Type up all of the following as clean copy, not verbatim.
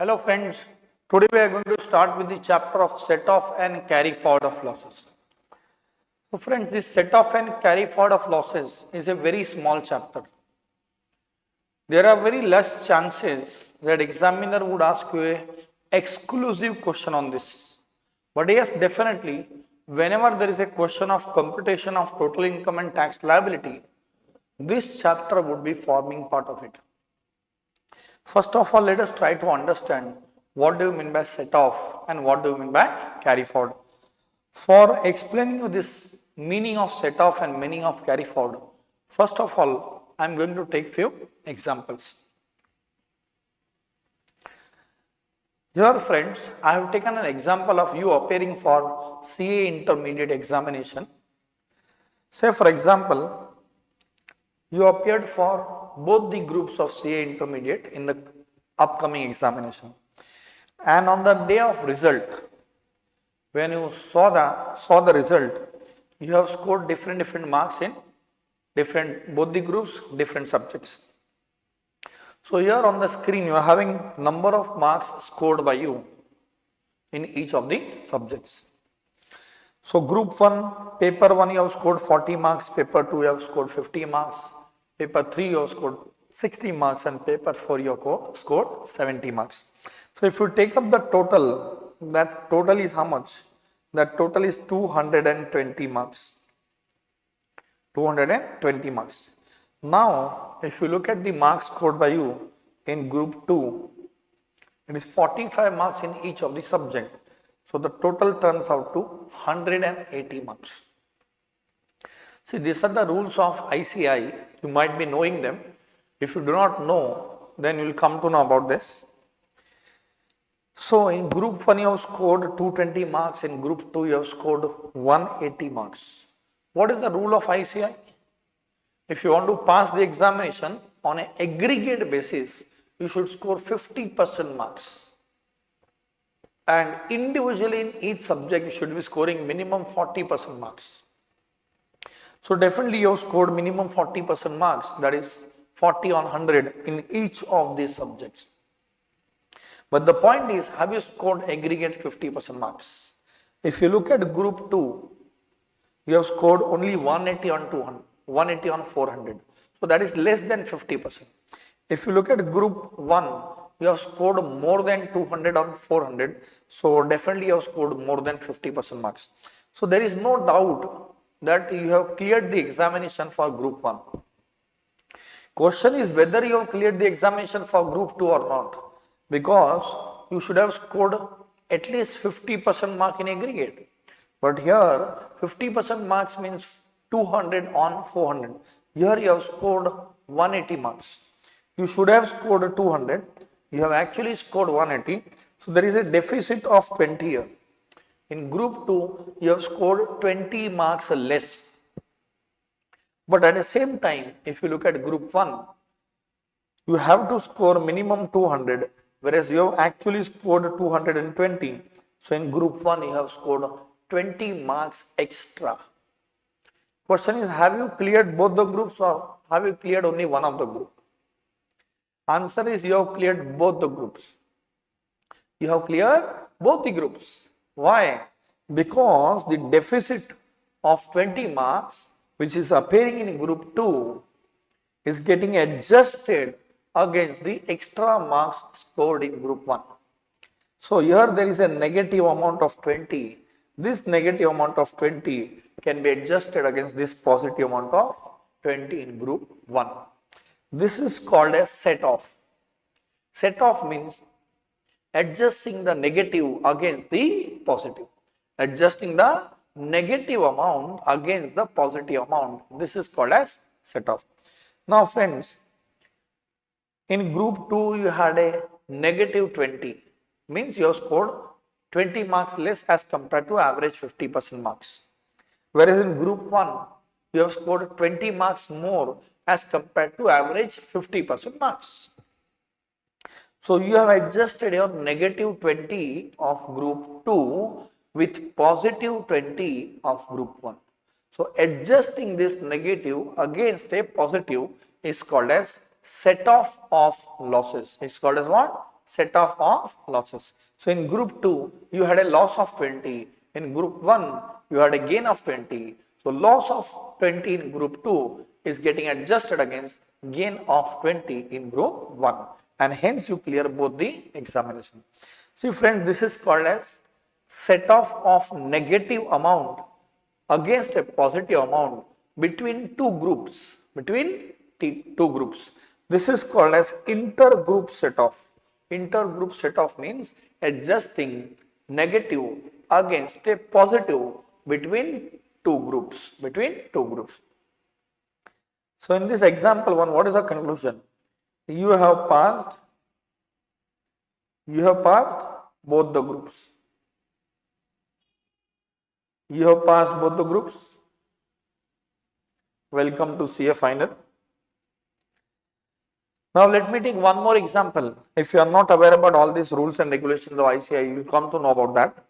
Hello friends, today we are going to start with the chapter of set off and carry forward of losses. So friends, this set off and carry forward of losses is a very small chapter. There are very less chances that examiner would ask you a exclusive question on this. But yes, definitely, whenever there is a question of computation of total income and tax liability, this chapter would be forming part of it. First of all, let us try to understand what do you mean by set off and what do you mean by carry forward. For explaining you this meaning of set off and meaning of carry forward, first of all, I am going to take few examples. Here friends, I have taken an example of you appearing for CA intermediate examination. Say for example, you appeared for both the groups of CA intermediate in the upcoming examination, and on the day of result, when you saw the result, you have scored different marks in both the groups, different subjects. So here on the screen you are having number of marks scored by you in each of the subjects. So group 1, paper 1 you have scored 40 marks, paper 2 you have scored 50 marks, paper 3 you have scored 60 marks, and paper 4 you have scored 70 marks. So if you take up the total, that total is how much? That total is 220 marks. 220 marks. Now, if you look at the marks scored by you in group 2, it is 45 marks in each of the subject. So the total turns out to 180 marks. See, these are the rules of ICI. You might be knowing them. If you do not know, then you will come to know about this. So in group 1 you have scored 220 marks, in group 2 you have scored 180 marks. What is the rule of ICI? If you want to pass the examination on an aggregate basis, you should score 50% marks. And individually in each subject you should be scoring minimum 40% marks. So definitely you have scored minimum 40% marks, that is 40 on 100 in each of these subjects. But the point is, have you scored aggregate 50% marks? If you look at group 2, you have scored only 180 on 200, 180 on 400. So that is less than 50%. If you look at group 1, you have scored more than 200 on 400. So definitely you have scored more than 50% marks. So there is no doubt that you have cleared the examination for group 1. Question is whether you have cleared the examination for group 2 or not, because you should have scored at least 50% mark in aggregate. But here 50% marks means 200 on 400. Here you have scored 180 marks. You should have scored 200. You have actually scored 180. So there is a deficit of 20 here. In group 2, you have scored 20 marks less. But at the same time, if you look at group 1, you have to score minimum 200, whereas you have actually scored 220. So in group 1, you have scored 20 marks extra. Question is, have you cleared both the groups or have you cleared only one of the group? Answer is, you have cleared both the groups. You have cleared both the groups. Why? Because the deficit of 20 marks, which is appearing in group 2, is getting adjusted against the extra marks scored in group 1. So here there is a negative amount of 20. This negative amount of 20 can be adjusted against this positive amount of 20 in group 1. This is called a set off. Set off means adjusting the negative against the positive. Adjusting the negative amount against the positive amount. This is called as set off. Now friends, in group 2 you had a negative 20. Means you have scored 20 marks less as compared to average 50% marks. Whereas in group 1, you have scored 20 marks more as compared to average 50% marks. So you have adjusted your negative 20 of group 2 with positive 20 of group 1. So adjusting this negative against a positive is called as set off of losses. It's called as what? set off of losses. So in group 2, you had a loss of 20. In group 1, you had a gain of 20. So loss of 20 in group 2 is getting adjusted against gain of 20 in group 1. And hence you clear both the examination. See friends, this is called as set off of negative amount against a positive amount between two groups. This is called as intergroup set off. Intergroup set off means adjusting negative against a positive between two groups. So in this example 1, what is the conclusion? You have passed both the groups. Welcome to CA final. Now let me take one more example. If you are not aware about all these rules and regulations of ICI, you will come to know about that.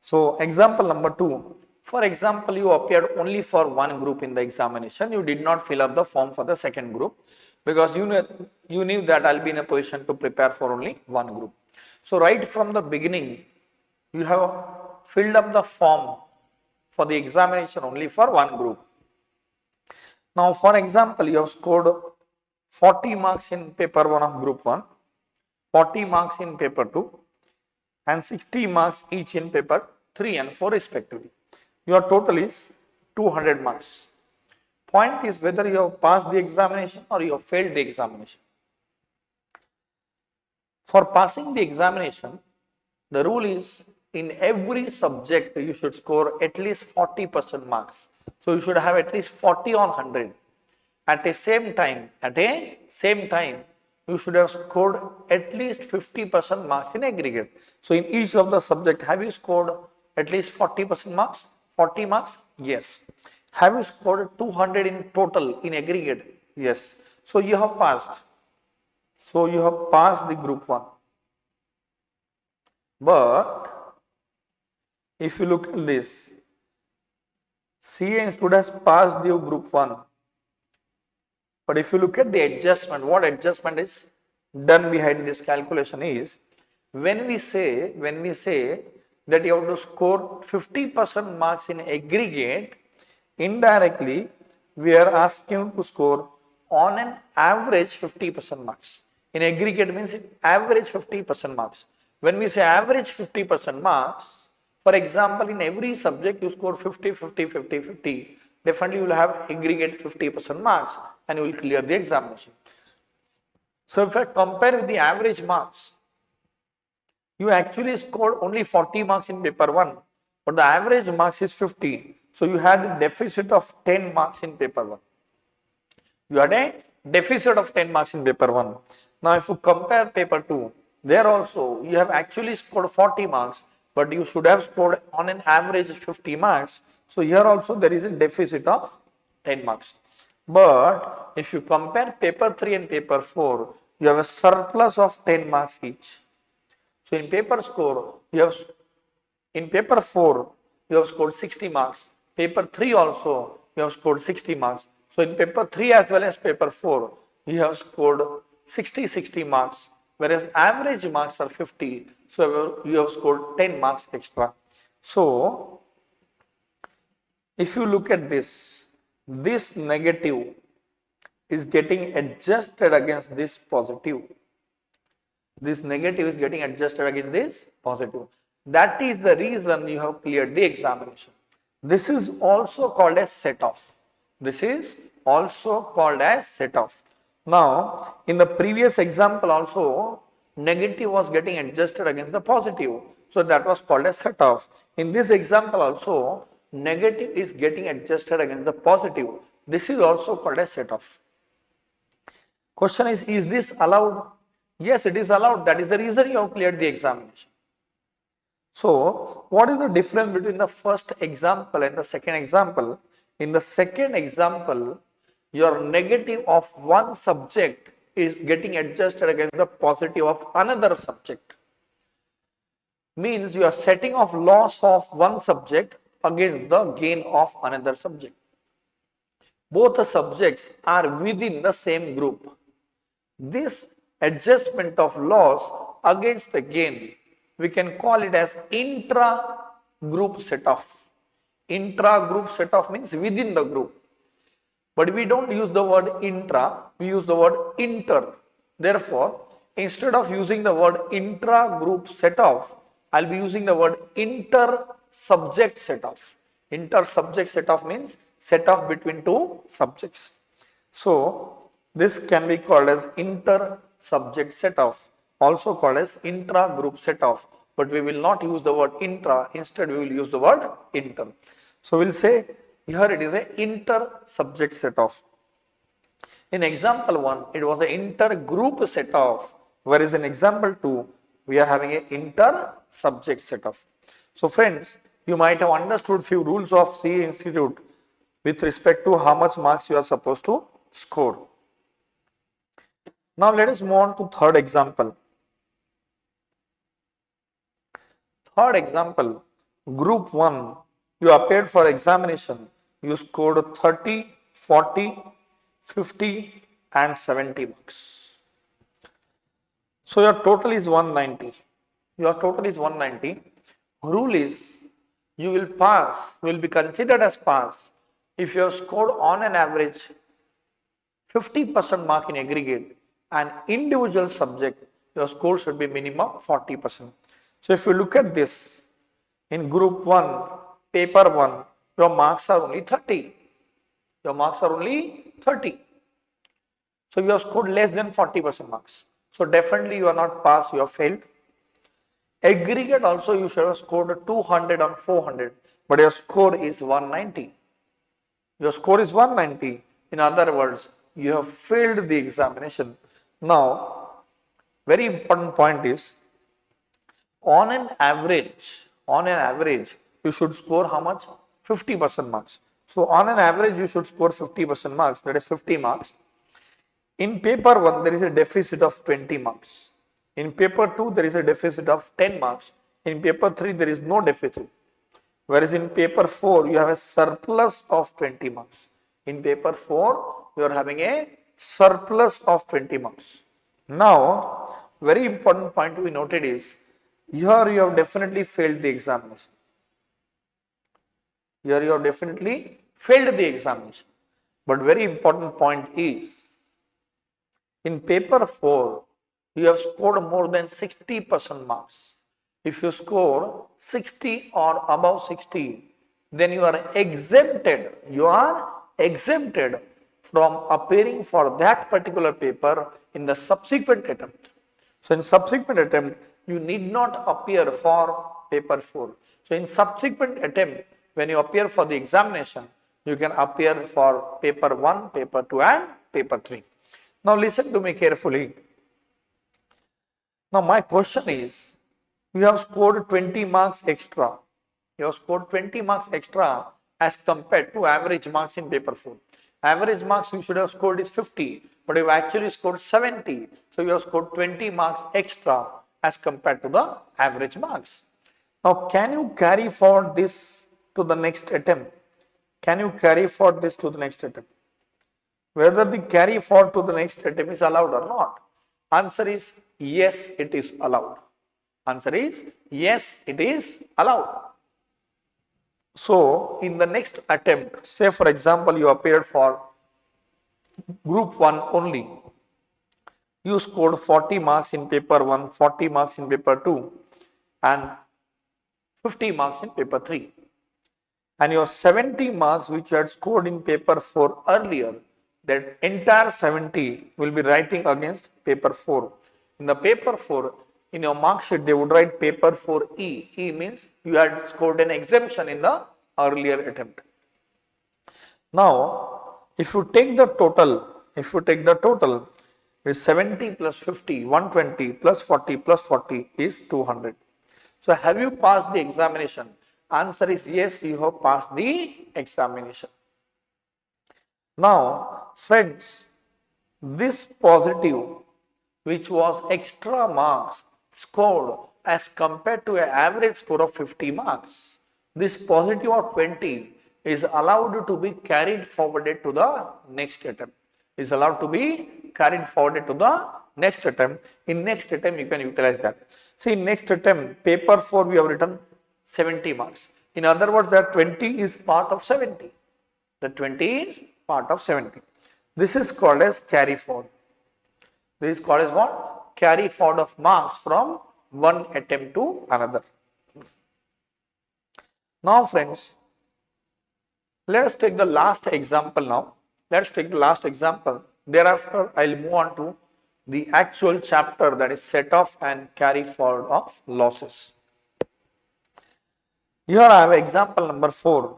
So example number 2. For example, you appeared only for one group in the examination. You did not fill up the form for the second group because you knew that I'll be in a position to prepare for only one group. So right from the beginning, you have filled up the form for the examination only for one group. Now for example, you have scored 40 marks in paper 1 of group 1, 40 marks in paper 2 and 60 marks each in paper 3 and 4 respectively. Your total is 200 marks. Point is whether you have passed the examination or you have failed the examination. For passing the examination, the rule is in every subject you should score at least 40% marks. So you should have at least 40 on 100. At the same time, you should have scored at least 50% marks in aggregate. So in each of the subject, have you scored at least 40% marks? 40 marks? Yes. Have you scored 200 in total in aggregate? Yes. So you have passed. The group 1. But if you look at this, CA Institute has passed the group 1. But if you look at the adjustment, what adjustment is done behind this calculation is when we say that you have to score 50% marks in aggregate, indirectly we are asking you to score on an average 50% marks. In aggregate means average 50% marks. When we say average 50% marks, for example, in every subject you score 50, 50, 50, 50, definitely you will have aggregate 50% marks and you will clear the examination. So if I compare with the average marks, you actually scored only 40 marks in paper 1, but the average marks is 50. So you had a deficit of 10 marks in paper 1. You had a deficit of 10 marks in paper 1. Now if you compare paper 2, there also you have actually scored 40 marks, but you should have scored on an average 50 marks. So here also there is a deficit of 10 marks. But if you compare paper 3 and paper 4, you have a surplus of 10 marks each. So in paper 4, you have scored 60 marks. Paper 3 also, you have scored 60 marks. So in paper 3 as well as paper 4, you have scored 60 marks, whereas average marks are 50. So you have scored 10 marks extra. So if you look at this negative is getting adjusted against this positive. This negative is getting adjusted against this positive. That is the reason you have cleared the examination. This is also called as set off. Now, in the previous example also, negative was getting adjusted against the positive. So that was called as set off. In this example also, negative is getting adjusted against the positive. This is also called as set off. Question is this allowed? Yes, it is allowed. That is the reason you have cleared the examination. So, what is the difference between the first example and the second example? In the second example, your negative of one subject is getting adjusted against the positive of another subject. Means you are setting off loss of one subject against the gain of another subject. Both the subjects are within the same group. This adjustment of loss against again, we can call it as intra-group set-off. Intra-group set-off means within the group. But we don't use the word intra, we use the word inter. Therefore, instead of using the word intra-group set-off, I'll be using the word inter-subject set-off. Inter-subject set-off means set-off between two subjects. So, this can be called as inter-subject set-off, also called as intra-group set-off. But we will not use the word intra, instead we will use the word inter. So, we will say here it is a inter-subject set-off. In example 1, it was an inter-group set-off, whereas in example 2, we are having an inter-subject set-off. So friends, you might have understood few rules of CA Institute with respect to how much marks you are supposed to score. Now let us move on to third example. Third example, group 1, you appeared for examination, you scored 30, 40, 50 and 70 marks. So your total is 190. Your total is 190. Rule is you will pass, will be considered as pass if you have scored on an average 50% mark in aggregate and individual subject, your score should be minimum 40%. So if you look at this, in group 1, paper 1, your marks are only 30. Your marks are only 30. So you have scored less than 40% marks. So definitely you are not passed, you have failed. Aggregate also you should have scored 200 on 400, but your score is 190. Your score is 190. In other words, you have failed the examination. Now, very important point is, on an average, you should score how much? 50% marks. So on an average, you should score 50% marks, that is 50 marks. In paper 1, there is a deficit of 20 marks. In paper 2, there is a deficit of 10 marks. In paper 3, there is no deficit. Whereas in paper 4, you have a surplus of 20 marks. In paper 4, you are having a surplus of 20 marks. Now, very important point we noted is, here you have definitely failed the examination. Here you have definitely failed the examination. But very important point is, in paper 4, you have scored more than 60% marks. If you score 60 or above 60, then you are exempted. You are exempted from appearing for that particular paper in the subsequent attempt. So in subsequent attempt, you need not appear for paper 4. So in subsequent attempt, when you appear for the examination, you can appear for paper 1, paper 2 and paper 3. Now listen to me carefully. Now my question is, you have scored 20 marks extra. You have scored 20 marks extra as compared to average marks in paper 4. Average marks you should have scored is 50, but you actually scored 70. So you have scored 20 marks extra as compared to the average marks. Now can you carry forward this to the next attempt? Can you carry forward this to the next attempt? Whether the carry forward to the next attempt is allowed or not? Answer is yes, it is allowed. Answer is yes, it is allowed. So in the next attempt, say for example, you appeared for group 1 only. You scored 40 marks in paper 1, 40 marks in paper 2 and 50 marks in paper 3. And your 70 marks which you had scored in paper 4 earlier, that entire 70 will be writing against paper 4. In the paper 4, in your mark sheet, they would write paper 4E. E means you had scored an exemption in the earlier attempt. Now, if you take the total, is 70 plus 50, 120 plus 40 is 200. So have you passed the examination? Answer is yes, you have passed the examination. Now, friends, this positive, which was extra marks scored as compared to an average score of 50 marks, this positive of 20 is allowed to be carried forwarded to the next attempt. Is allowed to be carried forwarded to the next attempt. In next attempt, you can utilize that. See, in next attempt, paper 4 we have written 70 marks. In other words, that 20 is part of 70. The 20 is part of 70. This is called as carry forward. This is called as what? Carry forward of marks from one attempt to another. Now friends, let us take the last example now. Let us take the last example. Thereafter, I will move on to the actual chapter, that is set off and carry forward of losses. Here I have example number 4.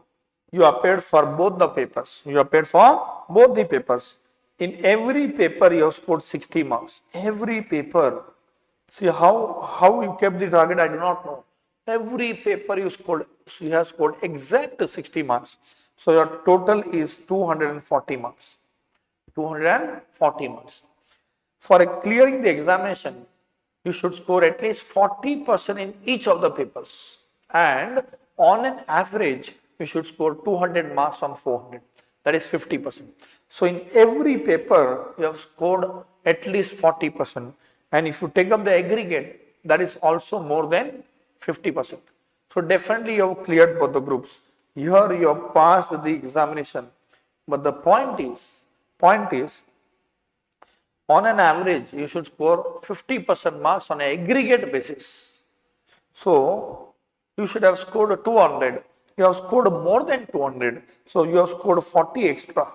You appeared for both the papers. You appeared for both the papers. In every paper you have scored 60 marks. Every paper. See how you kept the target, I do not know. Every paper you have scored exact 60 marks. So your total is 240 marks. 240 marks. For clearing the examination, you should score at least 40% in each of the papers. And on an average, you should score 200 marks on 400. That is 50%. So in every paper, you have scored at least 40%. And if you take up the aggregate, that is also more than 50%. So definitely you have cleared both the groups. Here you have passed the examination. But the point is, on an average, you should score 50% marks on an aggregate basis. So you should have scored 200. You have scored more than 200. So you have scored 40 extra.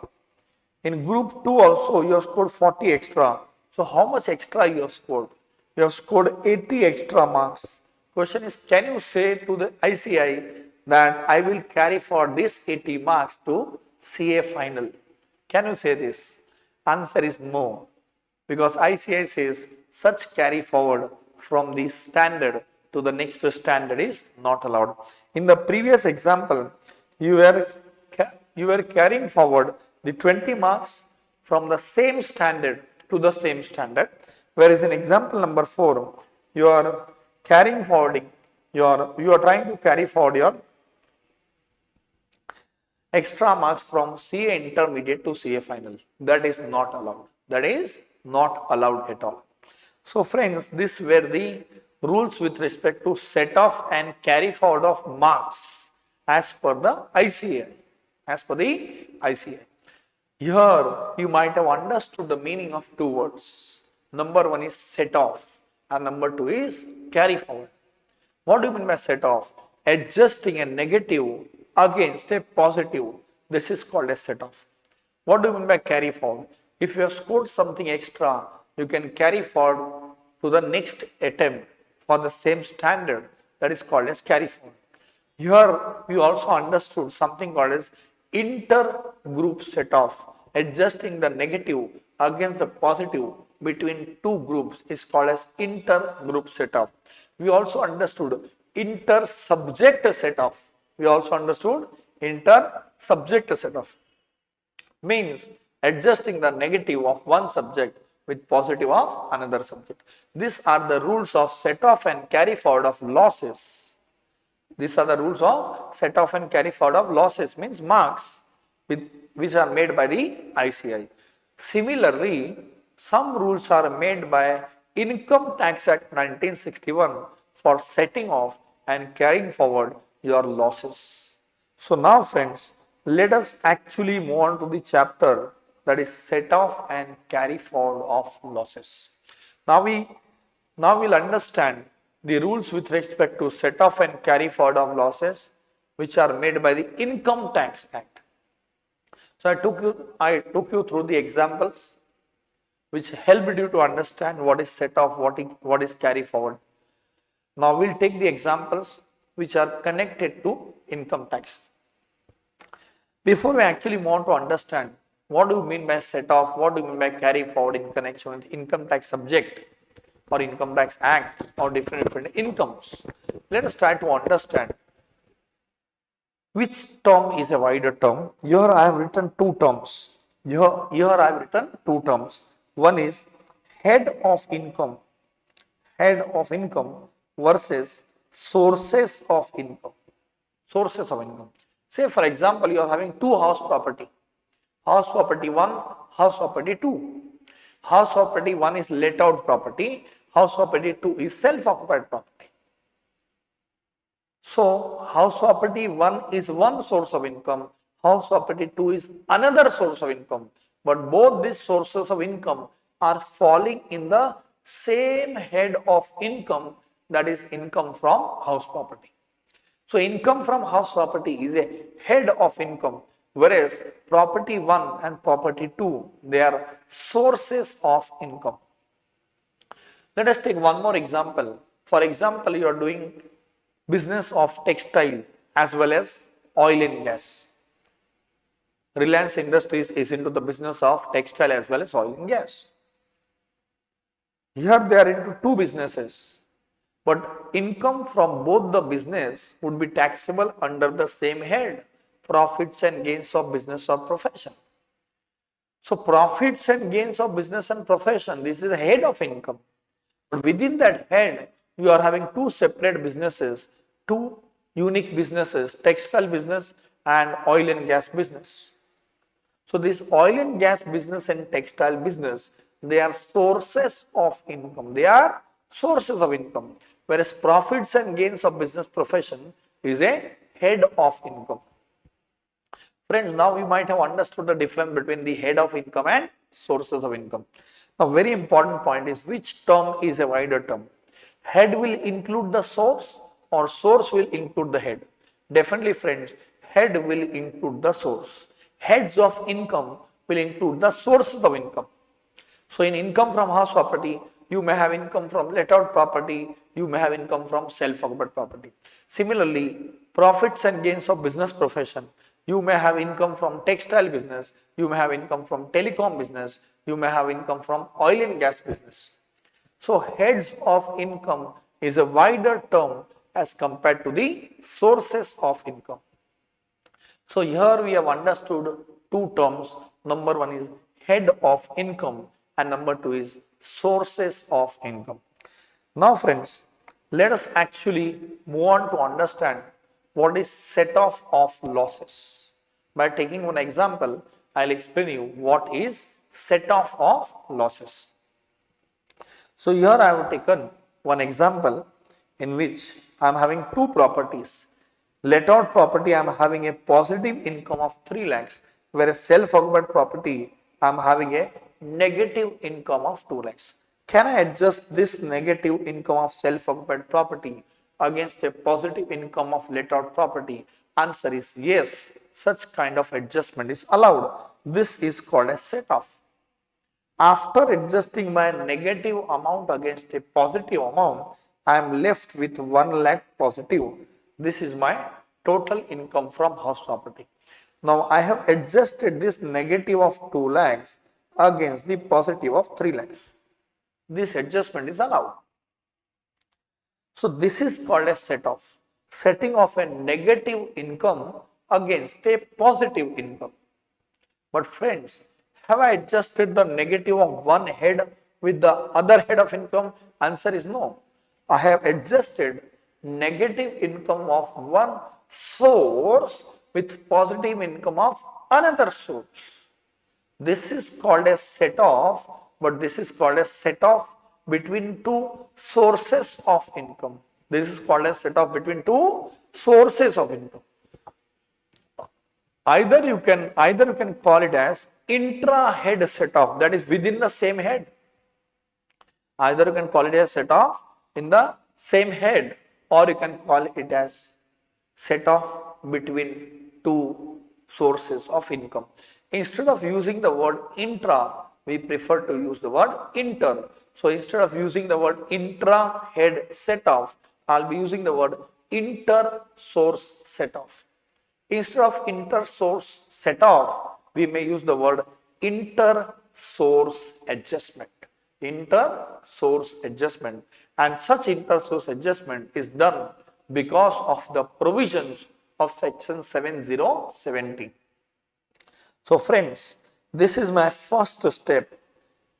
In group 2 also, you have scored 40 extra. So how much extra you have scored? You have scored 80 extra marks. Question is, can you say to the ICI that I will carry for this 80 marks to CA final? Can you say this? Answer is no. Because ICI says such carry forward from the standard to the next standard is not allowed. In the previous example, you were carrying forward the 20 marks from the same standard to the same standard, whereas in example number 4, you are carrying forwarding, you are trying to carry forward your extra marks from CA intermediate to CA final. That is not allowed. That is not allowed at all. So friends, these were the rules with respect to set off and carry forward of marks as per the ICI. As per the ICI. Here you might have understood the meaning of two words. Number 1 is set off and number 2 is carry forward. What do you mean by set off? Adjusting a negative against a positive. This is called a set off. What do you mean by carry forward? If you have scored something extra, you can carry forward to the next attempt for the same standard. That is called as carry forward. Here we also understood something called as inter-group set off. Adjusting the negative against the positive between two groups is called as inter-group set off. We also understood inter-subject set off. Inter-subject set off means adjusting the negative of one subject with positive of another subject. These are the rules of set off and carry forward of losses. These are the rules of set off and carry forward of losses, means marks which are made by the ICI. Similarly, some rules are made by Income Tax Act 1961 for setting off and carrying forward your losses. So now friends, let us actually move on to the chapter that is set off and carry forward of losses. Now we'll understand the rules with respect to set off and carry forward of losses which are made by the Income Tax Act. So I took you through the examples which helped you to understand what is set off, what is carry forward. Now we'll take the examples which are connected to income tax. Before we actually want to understand what do you mean by set off, what do you mean by carry forward in connection with income tax subject or income tax act or different incomes, let us try to understand which term is a wider term. Here I have written two terms. Here I have written two terms. One is head of income versus sources of income. Sources of income. Say for example, you are having two house property 1, house property 2. House property 1 is let out property. House property 2 is self-occupied property. So, house property 1 is one source of income. House property 2 is another source of income. But both these sources of income are falling in the same head of income, that is income from house property. So, income from house property is a head of income, whereas property 1 and property 2, they are sources of income. Let us take one more example. For example, you are doing business of textile as well as oil and gas. Reliance Industries is into the business of textile as well as oil and gas. Here they are into two businesses, but income from both the business would be taxable under the same head, profits and gains of business or profession. So profits and gains of business and profession, this is the head of income. But within that head, you are having two separate businesses, two unique businesses, textile business and oil and gas business. So this oil and gas business and textile business, they are sources of income. They are sources of income. Whereas profits and gains of business profession is a head of income. Friends, now you might have understood the difference between the head of income and sources of income. Now, very important point is which term is a wider term. Head will include the source or source will include the head. Definitely friends, head will include the source. Heads of income will include the sources of income. So in income from house property, you may have income from let out property, you may have income from self-occupied property. Similarly, profits and gains of business profession, you may have income from textile business, you may have income from telecom business, you may have income from oil and gas business. So heads of income is a wider term as compared to the sources of income. So here we have understood two terms. Number one is head of income and number two is sources of income. Now friends, let us actually move on to understand what is set off of losses. By taking one example, I'll explain you what is set off of losses. So here I have taken one example in which I am having two properties. Let out property I am having a positive income of 3 lakhs, whereas self-occupied property I am having a negative income of 2 lakhs. Can I adjust this negative income of self-occupied property against a positive income of let out property? Answer is yes, such kind of adjustment is allowed. This is called a set off. After adjusting my negative amount against a positive amount, I am left with 1 lakh positive. This is my total income from house property. Now I have adjusted this negative of 2 lakhs against the positive of 3 lakhs. This adjustment is allowed. So this is called a set off. Setting off a negative income against a positive income. But friends, have I adjusted the negative of one head with the other head of income? Answer is no. I have adjusted negative income of one source with positive income of another source. This is called a set off, but this is called a set off between two sources of income. This is called a set off between two sources of income. Either you can call it as intra-head set off, that is within the same head. Either you can call it as set off in the same head, or you can call it as set off between two sources of income. Instead of using the word intra, we prefer to use the word inter. So instead of using the word intra-head set off, I'll be using the word inter-source set off. Instead of inter-source set off, we may use the word inter-source adjustment. Inter-source adjustment. And such inter-source adjustment is done because of the provisions of section 7070. So friends, this is my first step,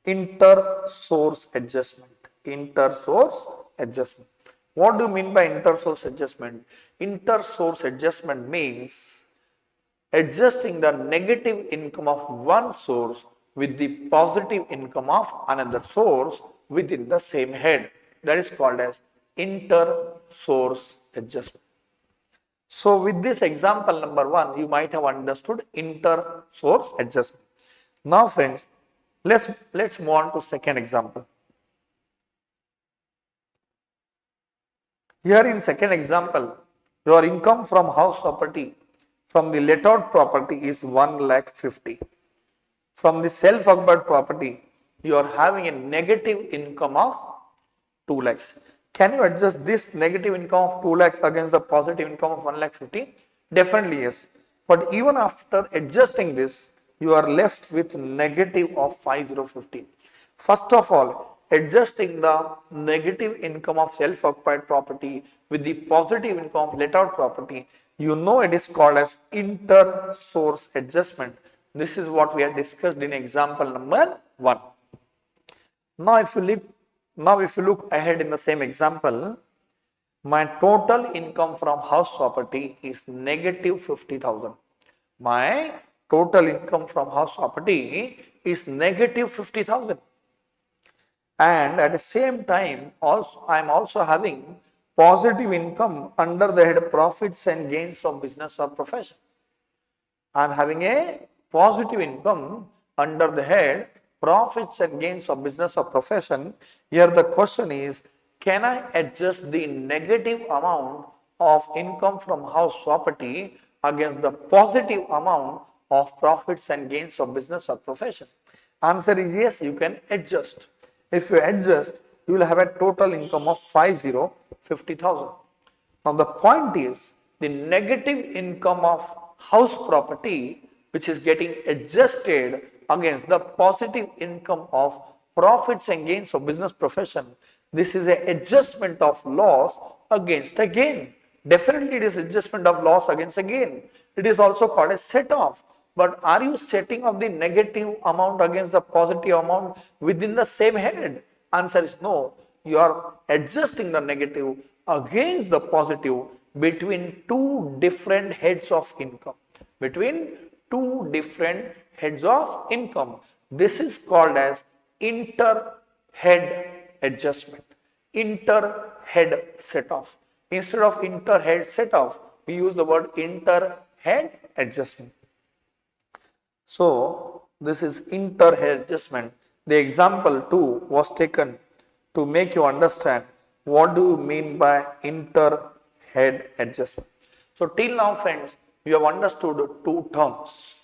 inter-source adjustment. Inter-source adjustment. What do you mean by inter-source adjustment? Inter-source adjustment means adjusting the negative income of one source with the positive income of another source within the same head. That is called as inter-source adjustment. So with this example number 1, you might have understood inter-source adjustment. Now friends, let's move on to second example. Here in second example, your income from house property from the let out property is 1,50,000. From the self-occupied property, you are having a negative income of 2 lakhs. Can you adjust this negative income of 2 lakhs against the positive income of 1,50,000? Definitely yes. But even after adjusting this, you are left with negative of 5,050. First of all, adjusting the negative income of self-occupied property with the positive income of let-out property, you know it is called as inter-source adjustment. This is what we had discussed in example number 1. Now if you look ahead in the same example, my total income from house property is negative 50,000. My total income from house property is negative 50,000. And at the same time, I am also having positive income under the head profits and gains of business or profession. I am having a positive income under the head profits and gains of business or profession. Here the question is, can I adjust the negative amount of income from house property against the positive amount of profits and gains of business or profession? Answer is yes, you can adjust. If you adjust, you will have a total income of 50,000. Now the point is, the negative income of house property which is getting adjusted against the positive income of profits and gains of business profession. This is an adjustment of loss against a gain. Definitely it is adjustment of loss against a gain. It is also called a set off. But are you setting off the negative amount against the positive amount within the same head? Answer is no. You are adjusting the negative against the positive between two different heads of income. Between two different heads of income. This is called as inter-head adjustment. Inter-head set-off. Instead of inter-head set-off, we use the word inter-head adjustment. So, this is inter-head adjustment. The example 2 was taken to make you understand what do you mean by inter-head adjustment. So, till now friends, you have understood two terms.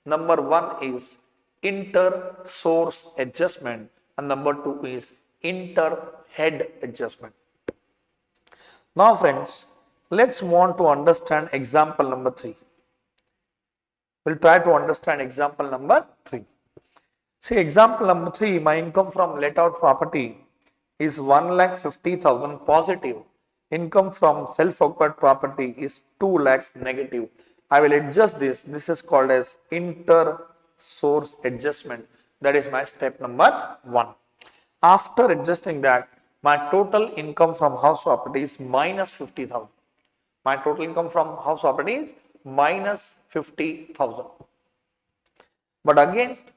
Number 1 is inter-source adjustment and number 2 is inter-head adjustment. Now friends, let's move on to understand example number 3. We'll try to understand example number 3. See, example number 3, my income from let out property is 1,50,000 positive. Income from self-occupied property is 2 lakhs negative. I will adjust this. This is called as inter-source adjustment. That is my step number 1. After adjusting that, my total income from house property is minus 50,000. My total income from house property is minus 50,000. But against,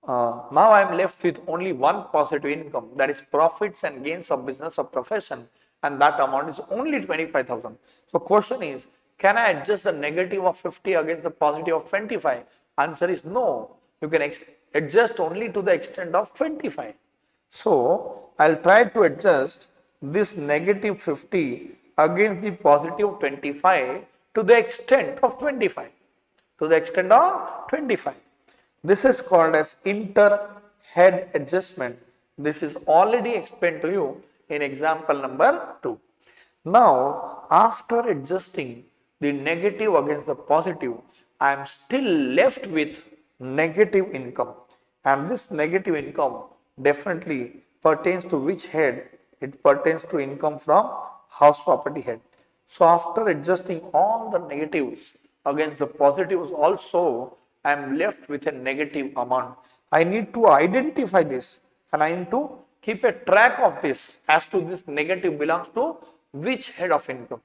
now I am left with only one positive income, that is profits and gains of business or profession, and that amount is only 25,000. So question is, can I adjust the negative of 50 against the positive of 25? Answer is no. You can adjust only to the extent of 25. So I'll try to adjust this negative 50 against the positive 25 to the extent of 25. To the extent of 25. This is called as inter-head adjustment. This is already explained to you in example number 2. Now, after adjusting the negative against the positive, I am still left with negative income. And this negative income definitely pertains to which head? It pertains to income from house property head. So after adjusting all the negatives against the positives also, I am left with a negative amount. I need to identify this and I need to keep a track of this as to this negative belongs to which head of income.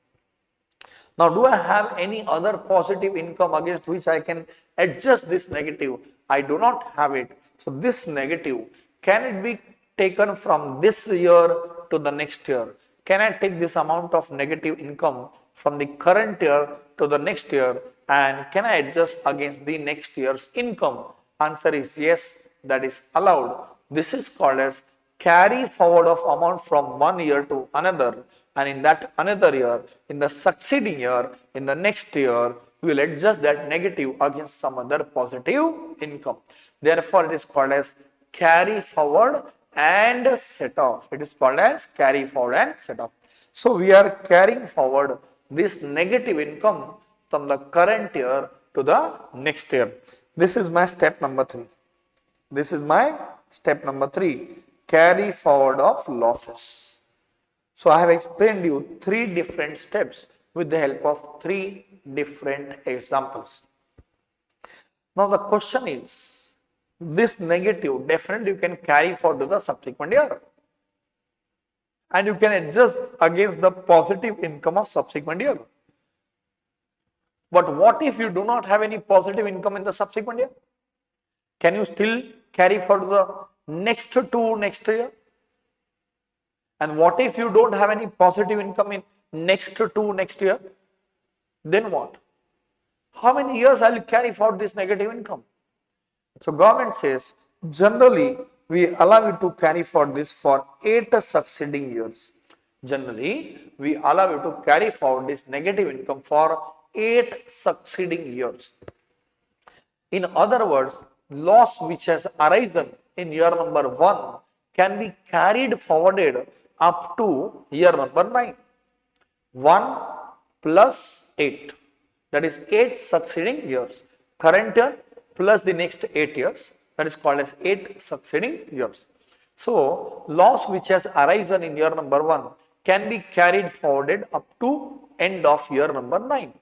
Now, do I have any other positive income against which I can adjust this negative? I do not have it. So this negative, can it be taken from this year to the next year? Can I take this amount of negative income from the current year to the next year, and can I adjust against the next year's income? Answer is yes, that is allowed. This is called as carry forward of amount from one year to another, and in that another year, in the succeeding year, in the next year, we will adjust that negative against some other positive income. Therefore, it is called as carry forward and set off. It is called as carry forward and set off. So, we are carrying forward this negative income from the current year to the next year. This is my step number 3. This is my step number 3, carry forward of losses. So, I have explained you 3 different steps with the help of 3 different examples. Now, the question is, this negative definitely you can carry forward to the subsequent year, and you can adjust against the positive income of subsequent year. But what if you do not have any positive income in the subsequent year? Can you still carry forward the next year? And what if you don't have any positive income in next year? Then what? How many years I will carry forward this negative income? So government says generally we allow you to carry forward this for 8 succeeding years. Generally we allow you to carry forward this negative income for 8 succeeding years. In other words, loss which has arisen in year number 1 can be carried forwarded up to year number 9. 1 plus 8, that is 8 succeeding years. Current year plus the next 8 years, that is called as 8 succeeding years. So, loss which has arisen in year number 1 can be carried forwarded up to end of year number 9.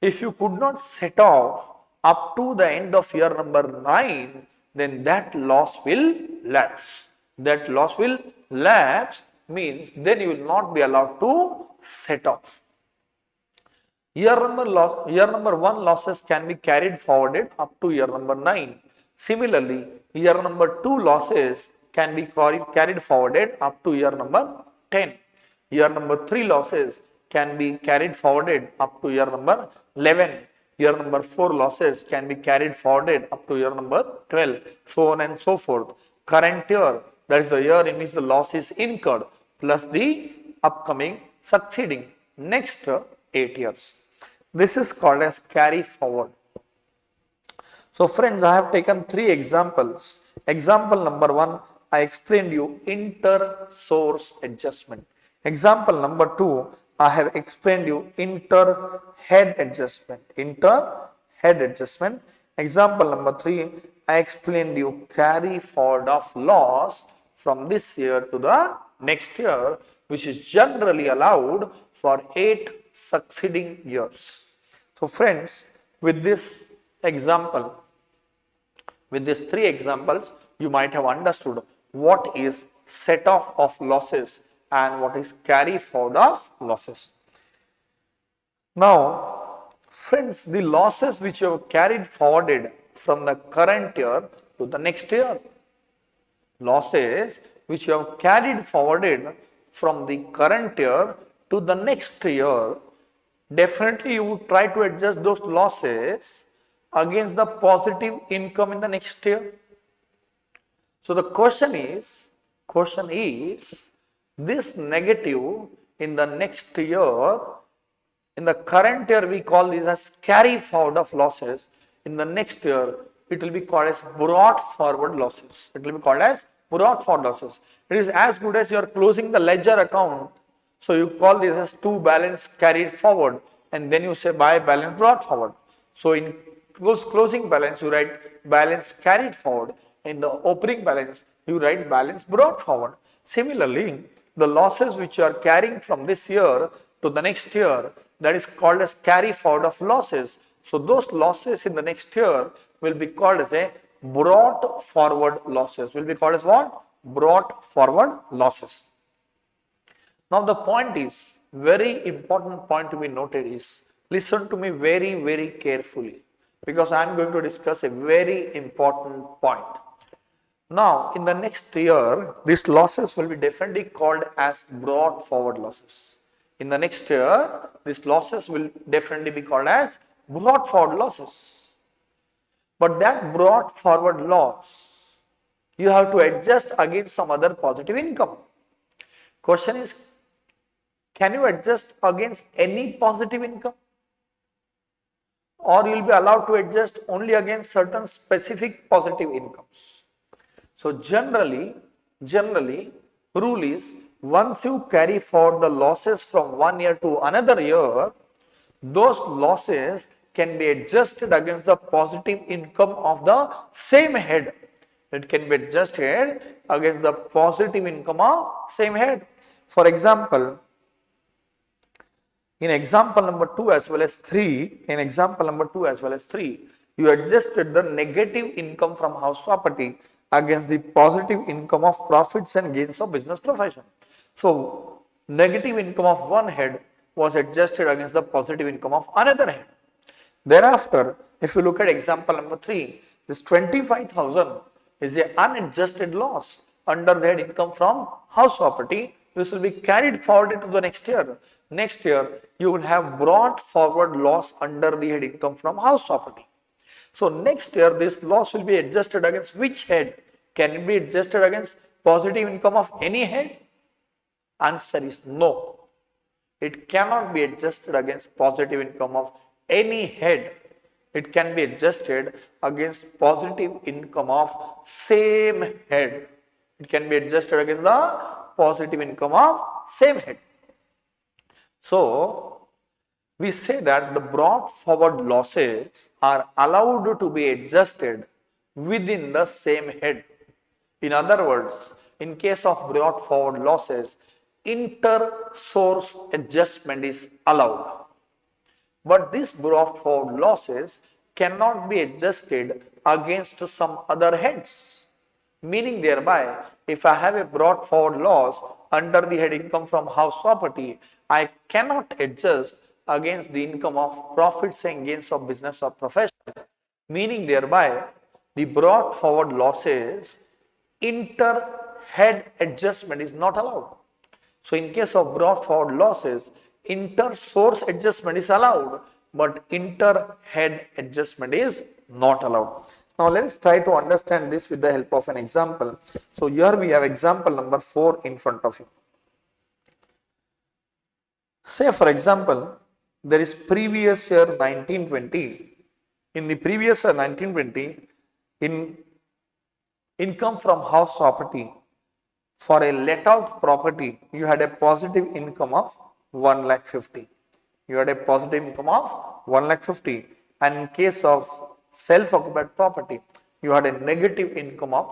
If you could not set off up to the end of year number 9, then that loss will lapse. That loss will lapse means then you will not be allowed to set off. Year number 1 losses can be carried forwarded up to year number 9. Similarly, year number 2 losses can be carried forwarded up to year number 10. Year number 3 losses can be carried forwarded up to year number 11. Year number 4 losses can be carried forwarded up to year number 12, so on and so forth. Current year, that is the year in which the loss is incurred, plus the upcoming succeeding next 8 years. This is called as carry forward. So friends, I have taken 3 examples. Example number 1, I explained you inter-source adjustment. Example number 2, I have explained you inter-head adjustment. Inter-head adjustment. Example number 3, I explained you carry forward of loss from this year to the next year, which is generally allowed for 8 succeeding years. So friends, with this example, with these 3 examples, you might have understood what is set off of losses and what is carry forward of losses. Now, friends, the losses which you have carried forwarded from the current year to the next year, losses which you have carried forwarded from the current year to the next year, definitely you would try to adjust those losses against the positive income in the next year. So the question is, this negative in the next year, in the current year we call this as carry forward of losses. In the next year, it will be called as brought forward losses. It will be called as brought forward losses. It is as good as you are closing the ledger account. So you call this as to balance carried forward, and then you say by balance brought forward. So in closing balance, you write balance carried forward. In the opening balance, you write balance brought forward. Similarly, the losses which you are carrying from this year to the next year, that is called as carry forward of losses. So those losses in the next year will be called as a brought forward losses. Will be called as what? Brought forward losses. Now the point is, very important point to be noted is, listen to me very, very carefully. because I am going to discuss a very important point. Now, in the next year, these losses will be definitely called as brought forward losses. In the next year, these losses will definitely be called as brought forward losses. But that brought forward loss, you have to adjust against some other positive income. Question is, can you adjust against any positive income? Or you will be allowed to adjust only against certain specific positive incomes. So generally, rule is, once you carry forward the losses from one year to another year, those losses can be adjusted against the positive income of the same head. It can be adjusted against the positive income of same head. For example, in example number 2 as well as 3, you adjusted the negative income from house property against the positive income of profits and gains of business profession. So, negative income of one head was adjusted against the positive income of another head. Thereafter, if you look at example number 3, this 25,000 is an unadjusted loss under the head income from house property. This will be carried forward into the next year. Next year, you will have brought forward loss under the head income from house property. So next year, this loss will be adjusted against which head? Can it be adjusted against positive income of any head? Answer is no. It cannot be adjusted against positive income of any head. It can be adjusted against positive income of same head. It can be adjusted against the positive income of same head. So, we say that the brought forward losses are allowed to be adjusted within the same head. In other words, in case of brought forward losses, inter-source adjustment is allowed. But these brought forward losses cannot be adjusted against some other heads. Meaning thereby, if I have a brought forward loss under the head income from house property, I cannot adjust against the income of profits and gains of business or profession. Meaning thereby, the brought forward losses, inter-head adjustment is not allowed. So in case of brought forward losses, inter-source adjustment is allowed, but inter-head adjustment is not allowed. Now let us try to understand this with the help of an example. So here we have example number 4 in front of you. Say for example, there is previous year 1920. In the previous year 1920, in income from house property, for a let out property, you had a positive income of 1,50,000. You had a positive income of 1,50,000. And in case of self-occupied property, you had a negative income of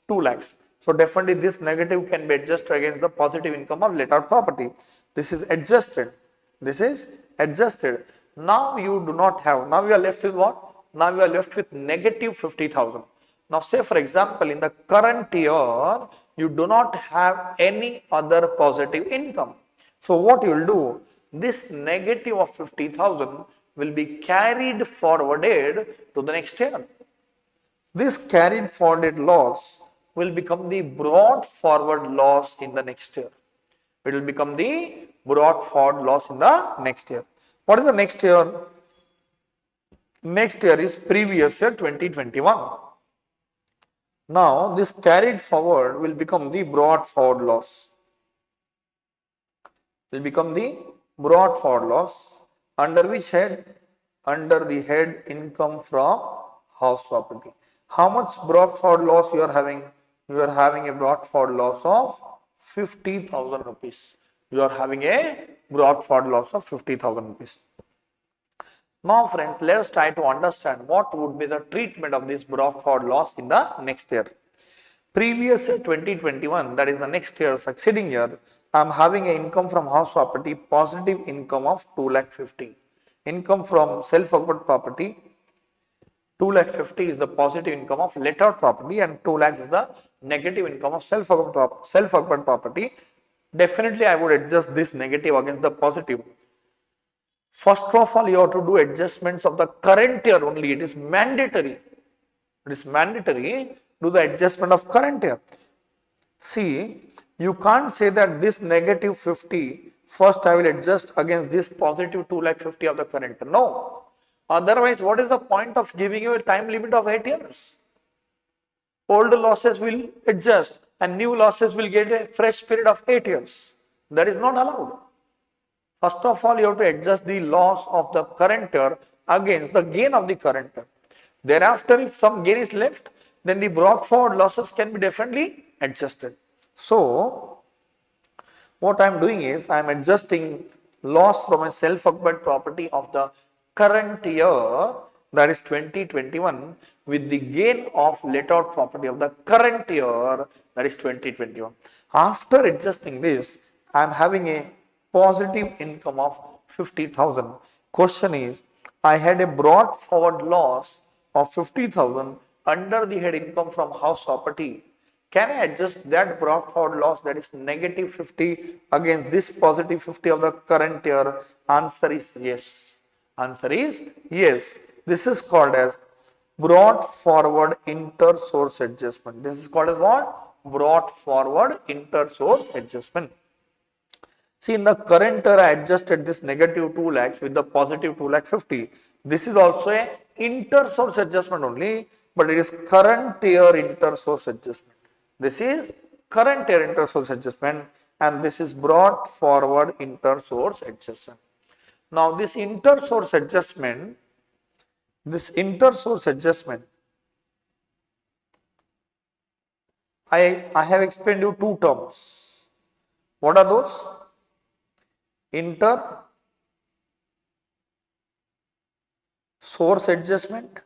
2 lakhs. So definitely this negative can be adjusted against the positive income of let out property. This is adjusted. This is adjusted. Now you do not have, now you are left with what? Now you are left with negative 50,000. Now say for example, in the current year, you do not have any other positive income. So what you will do, this negative of 50,000 will be carried forwarded to the next year. This carried forwarded loss will become the brought forward loss in the next year. It will become the brought forward loss in the next year. What is the next year? Next year is previous year 2021. Now this carried forward will become the brought forward loss. Will become the brought forward loss under which head? Under the head income from house property. How much brought forward loss you are having? You are having a brought forward loss of 50,000 rupees. You are having a brought forward loss of 50,000 rupees. Now friends, let us try to understand what would be the treatment of this brought forward loss in the next year. Previous year 2021, that is the next year, succeeding year, I am having an income from house property, positive income of 2,50,000. Income from self-occupied property, 2,50,000 is the positive income of let out property and 2 lakhs is the negative income of self-occupied property. Definitely I would adjust this negative against the positive. First of all, you have to do adjustments of the current year only. It is mandatory. It is mandatory. Do the adjustment of current year. See, you can't say that this negative 50, first I will adjust against this positive 2,50,000 of the current year. No. Otherwise, what is the point of giving you a time limit of 8 years? Old losses will adjust and new losses will get a fresh period of 8 years. That is not allowed. First of all, you have to adjust the loss of the current year against the gain of the current year. Thereafter, if some gain is left, then the brought forward losses can be definitely adjusted. So, what I am doing is I am adjusting loss from a self-occupied property of the current year, that is 2021, with the gain of let out property of the current year, that is 2021. After adjusting this, I am having a positive income of 50,000. Question is, I had a brought forward loss of 50,000 under the head income from house property. Can I adjust that brought forward loss, that is negative 50, against this positive 50 of the current year? Answer is yes. Answer is yes. This is called as brought forward inter-source adjustment. This is called as what? Brought forward inter-source adjustment. See, in the current year, I adjusted this negative 2 lakhs with the positive 2 lakh 50. This is also a inter-source adjustment only, but it is current year inter-source adjustment. This is current year inter-source adjustment, and this is brought forward inter-source adjustment. Now, this inter-source adjustment, I have explained you two terms. What are those? Inter-source adjustment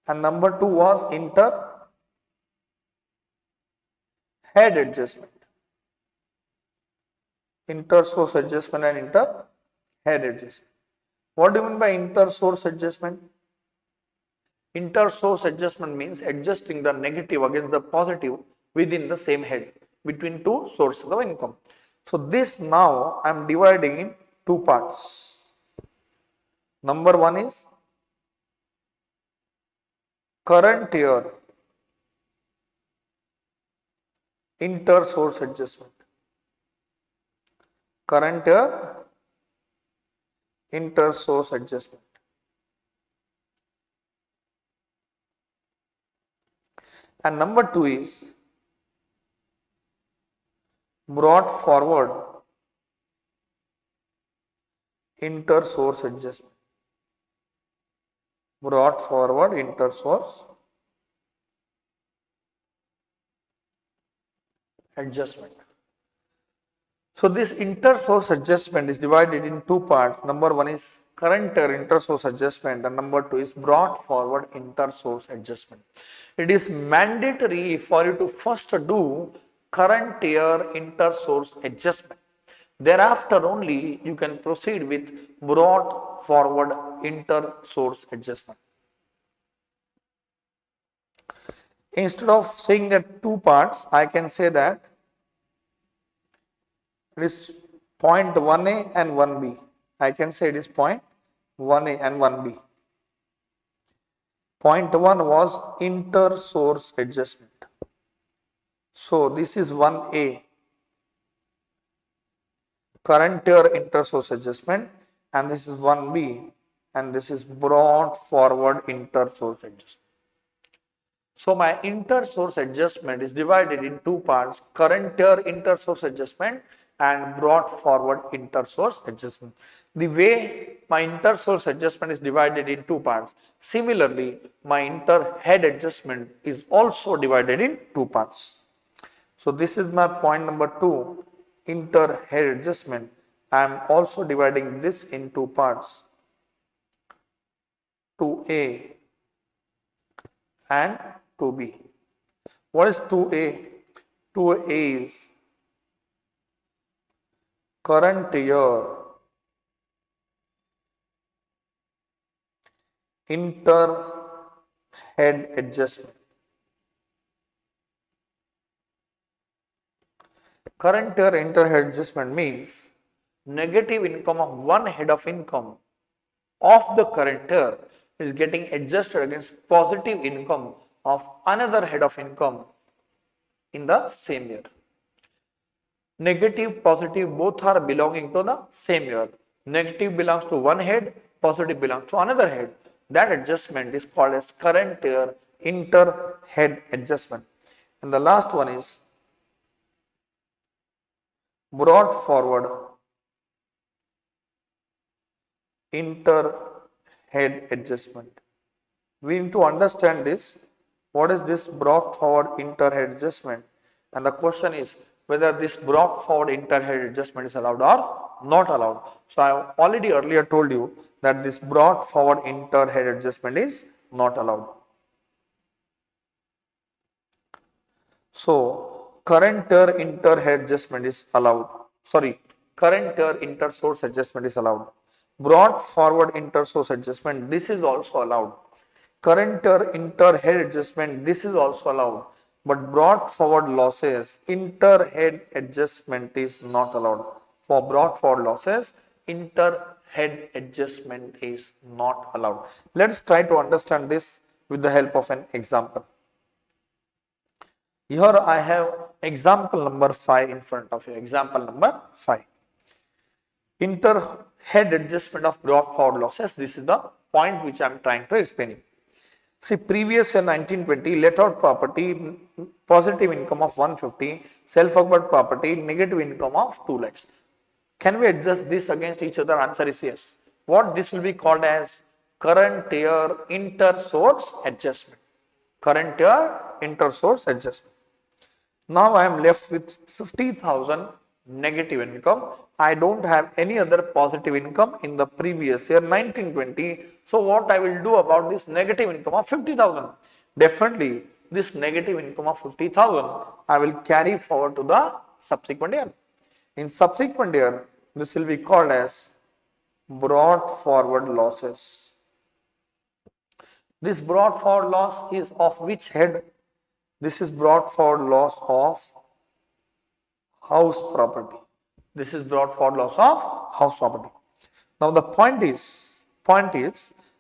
and number two was inter-head adjustment. Inter-source adjustment and inter-head adjustment. What do you mean by inter-source adjustment? Inter-source adjustment means adjusting the negative against the positive within the same head between two sources of income. So this now I am dividing in two parts. Number one is current year inter-source adjustment. Current year inter-source adjustment. And number two is brought forward inter-source adjustment. Brought forward inter-source adjustment. So this inter-source adjustment is divided in two parts. Number one is current year inter-source adjustment and number two is brought forward inter-source adjustment. It is mandatory for you to first do current year inter-source adjustment. Thereafter only you can proceed with brought forward inter-source adjustment. Instead of saying that two parts, I can say that it is point 1A and 1B. I can say it is point 1A and 1B. Point 1 was inter-source adjustment. So this is 1A, current year inter-source adjustment, and this is 1B, and this is brought forward inter-source adjustment. So my inter-source adjustment is divided in two parts, current year inter-source adjustment and brought forward inter-source adjustment. The way my inter-source adjustment is divided in two parts, similarly my inter-head adjustment is also divided in two parts. So this is my point number 2, inter-head adjustment. I am also dividing this in two parts, 2A and 2B. What is 2A? 2A is current year inter-head adjustment. Current year inter-head adjustment means negative income of one head of income of the current year is getting adjusted against positive income of another head of income in the same year. Negative, positive, both are belonging to the same year. Negative belongs to one head, positive belongs to another head. That adjustment is called as current year inter-head adjustment. And the last one is brought forward inter-head adjustment. We need to understand this. What is this brought forward inter-head adjustment? And the question is whether this brought forward inter-head adjustment is allowed or not allowed. So I have already earlier told you that this brought forward inter-head adjustment is not allowed. So current year inter-head adjustment is allowed. Sorry, current year inter-source adjustment is allowed. Brought forward inter-source adjustment, this is also allowed. Current year inter-head adjustment, this is also allowed. But brought forward losses, inter-head adjustment is not allowed. For brought forward losses, inter-head adjustment is not allowed. Let's try to understand this with the help of an example. Here I have example number 5 in front of you. Example number 5. Inter-head adjustment of brought forward losses. This is the point which I am trying to explain you. See, previous year 1920, let out property, positive income of 150, self-occupied property, negative income of 2 lakhs. Can we adjust this against each other? Answer is yes. What this will be called as current year inter-source adjustment. Current year inter-source adjustment. Now I am left with 50,000 negative income. I don't have any other positive income in the previous year 1920. So what I will do about this negative income of 50,000? Definitely this negative income of 50,000 I will carry forward to the subsequent year. In subsequent year this will be called as brought forward losses. This brought forward loss is of which head? This is brought forward loss of house property. This is brought forward loss of house property. Now the point is,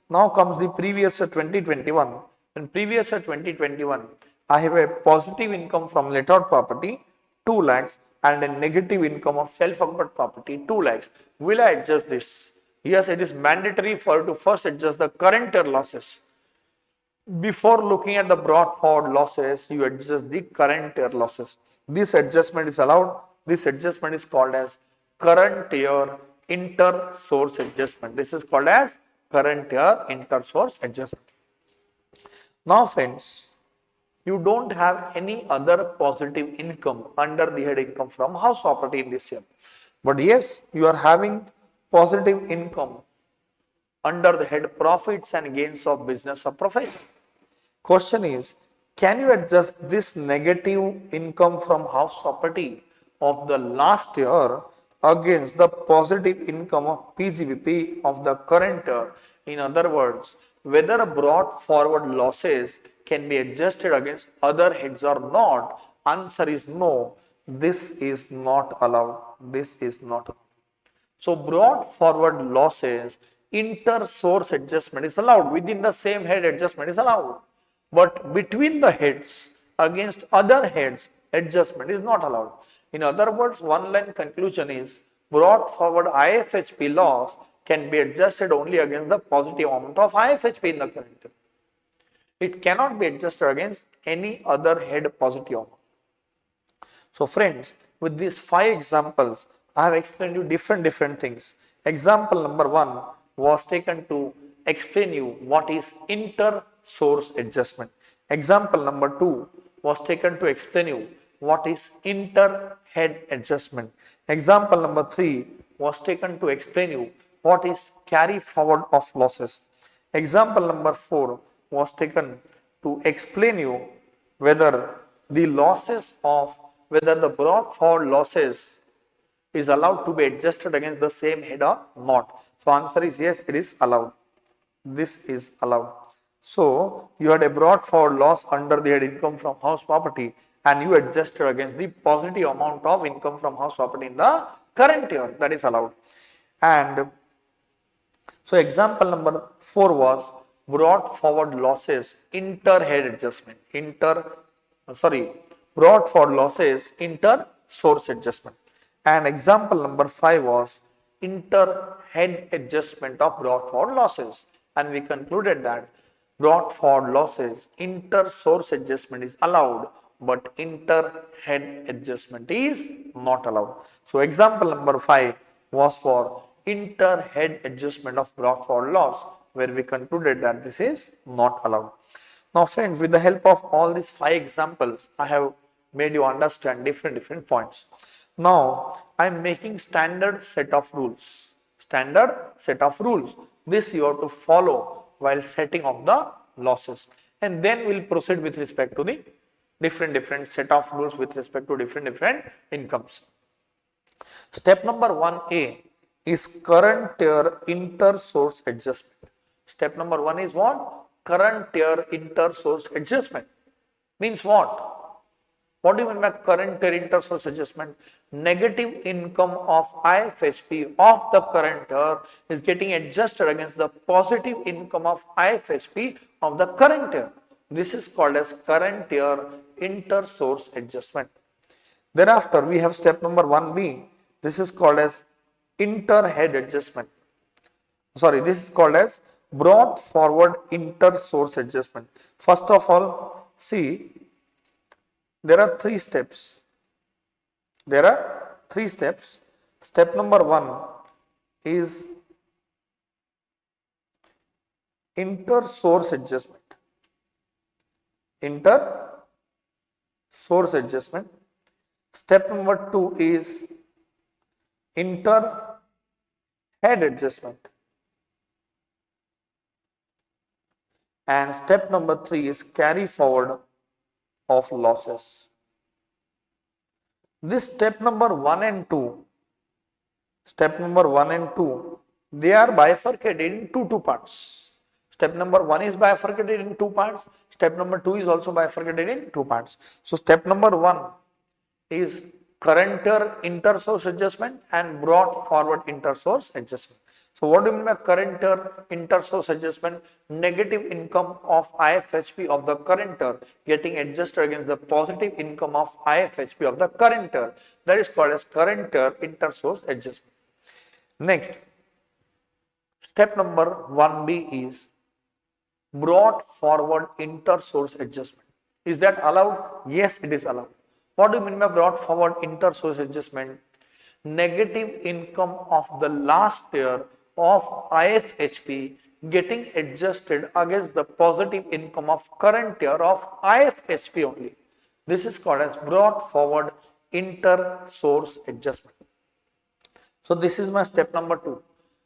now comes the previous year 2021. In previous year 2021, I have a positive income from let out property 2 lakhs and a negative income of self-occupied property 2 lakhs. Will I adjust this? Yes, it is mandatory for you to first adjust the current year losses. Before looking at the brought forward losses, you adjust the current year losses. This adjustment is allowed. This adjustment is called as current year inter-source adjustment. This is called as current year inter-source adjustment. Now friends, you don't have any other positive income under the head income from house property in this year. But yes, you are having positive income under the head profits and gains of business or profession. Question is, can you adjust this negative income from house property of the last year against the positive income of PGBP of the current year? In other words, whether brought forward losses can be adjusted against other heads or not? Answer is no. This is not allowed. This is not allowed. So brought forward losses, inter-source adjustment is allowed. Within the same head, adjustment is allowed. But between the heads against other heads, adjustment is not allowed. In other words, one line conclusion is brought forward IFHP loss can be adjusted only against the positive amount of IFHP in the current year. It cannot be adjusted against any other head positive amount. So friends, with these 5 examples, I have explained you different things. Example number 1 was taken to explain you what is inter-source adjustment. Example number 2 was taken to explain you what is inter-head adjustment. Example number 3 was taken to explain you what is carry forward of losses. Example number 4 was taken to explain you whether the losses of whether the brought forward losses is allowed to be adjusted against the same head or not. So answer is yes, it is allowed. This is allowed. So you had a brought forward loss under the head income from house property and you adjusted against the positive amount of income from house property in the current year, that is allowed. And so example number 4 was brought forward losses inter-head adjustment, brought forward losses inter-source adjustment. And example number 5 was inter-head adjustment of brought forward losses. And we concluded that brought forward losses inter-source adjustment is allowed, but inter-head adjustment is not allowed. So example number 5 was for inter-head adjustment of brought forward loss, where we concluded that this is not allowed. Now friends, with the help of all these 5 examples, I have made you understand different points. Now I am making standard set of rules. This you have to follow while setting of the losses, and then we'll proceed with respect to the different set of rules with respect to different incomes. Step number 1A is current year inter-source adjustment. Step number 1 is what? Current year inter-source adjustment. Means what? What do you mean by current year inter-source adjustment? Negative income of IFHP of the current year is getting adjusted against the positive income of IFHP of the current year. This is called as current year inter-source adjustment. Thereafter, we have step number 1B. This is called as inter-head adjustment. This is called as brought forward inter-source adjustment. First of all, see, there are 3 steps. Step number 1 is inter-source adjustment. Step number 2 is inter-head adjustment. And step number 3 is carry forward of losses. This step number 1 and 2, they are bifurcated into 2 parts. Step number 1 is bifurcated in 2 parts. Step number 2 is also bifurcated in 2 parts. So step number 1 is current year inter-source adjustment and brought forward inter-source adjustment. So what do you mean by current year inter-source adjustment? Negative income of IFHP of the current year getting adjusted against the positive income of IFHP of the current year. That is called as current year inter-source adjustment. Next, step number 1B is brought forward inter-source adjustment. Is that allowed? Yes, it is allowed. What do you mean by brought forward inter-source adjustment? Negative income of the last year of IFHP getting adjusted against the positive income of current year of IFHP only. This is called as brought forward inter-source adjustment. So this is my step number 2.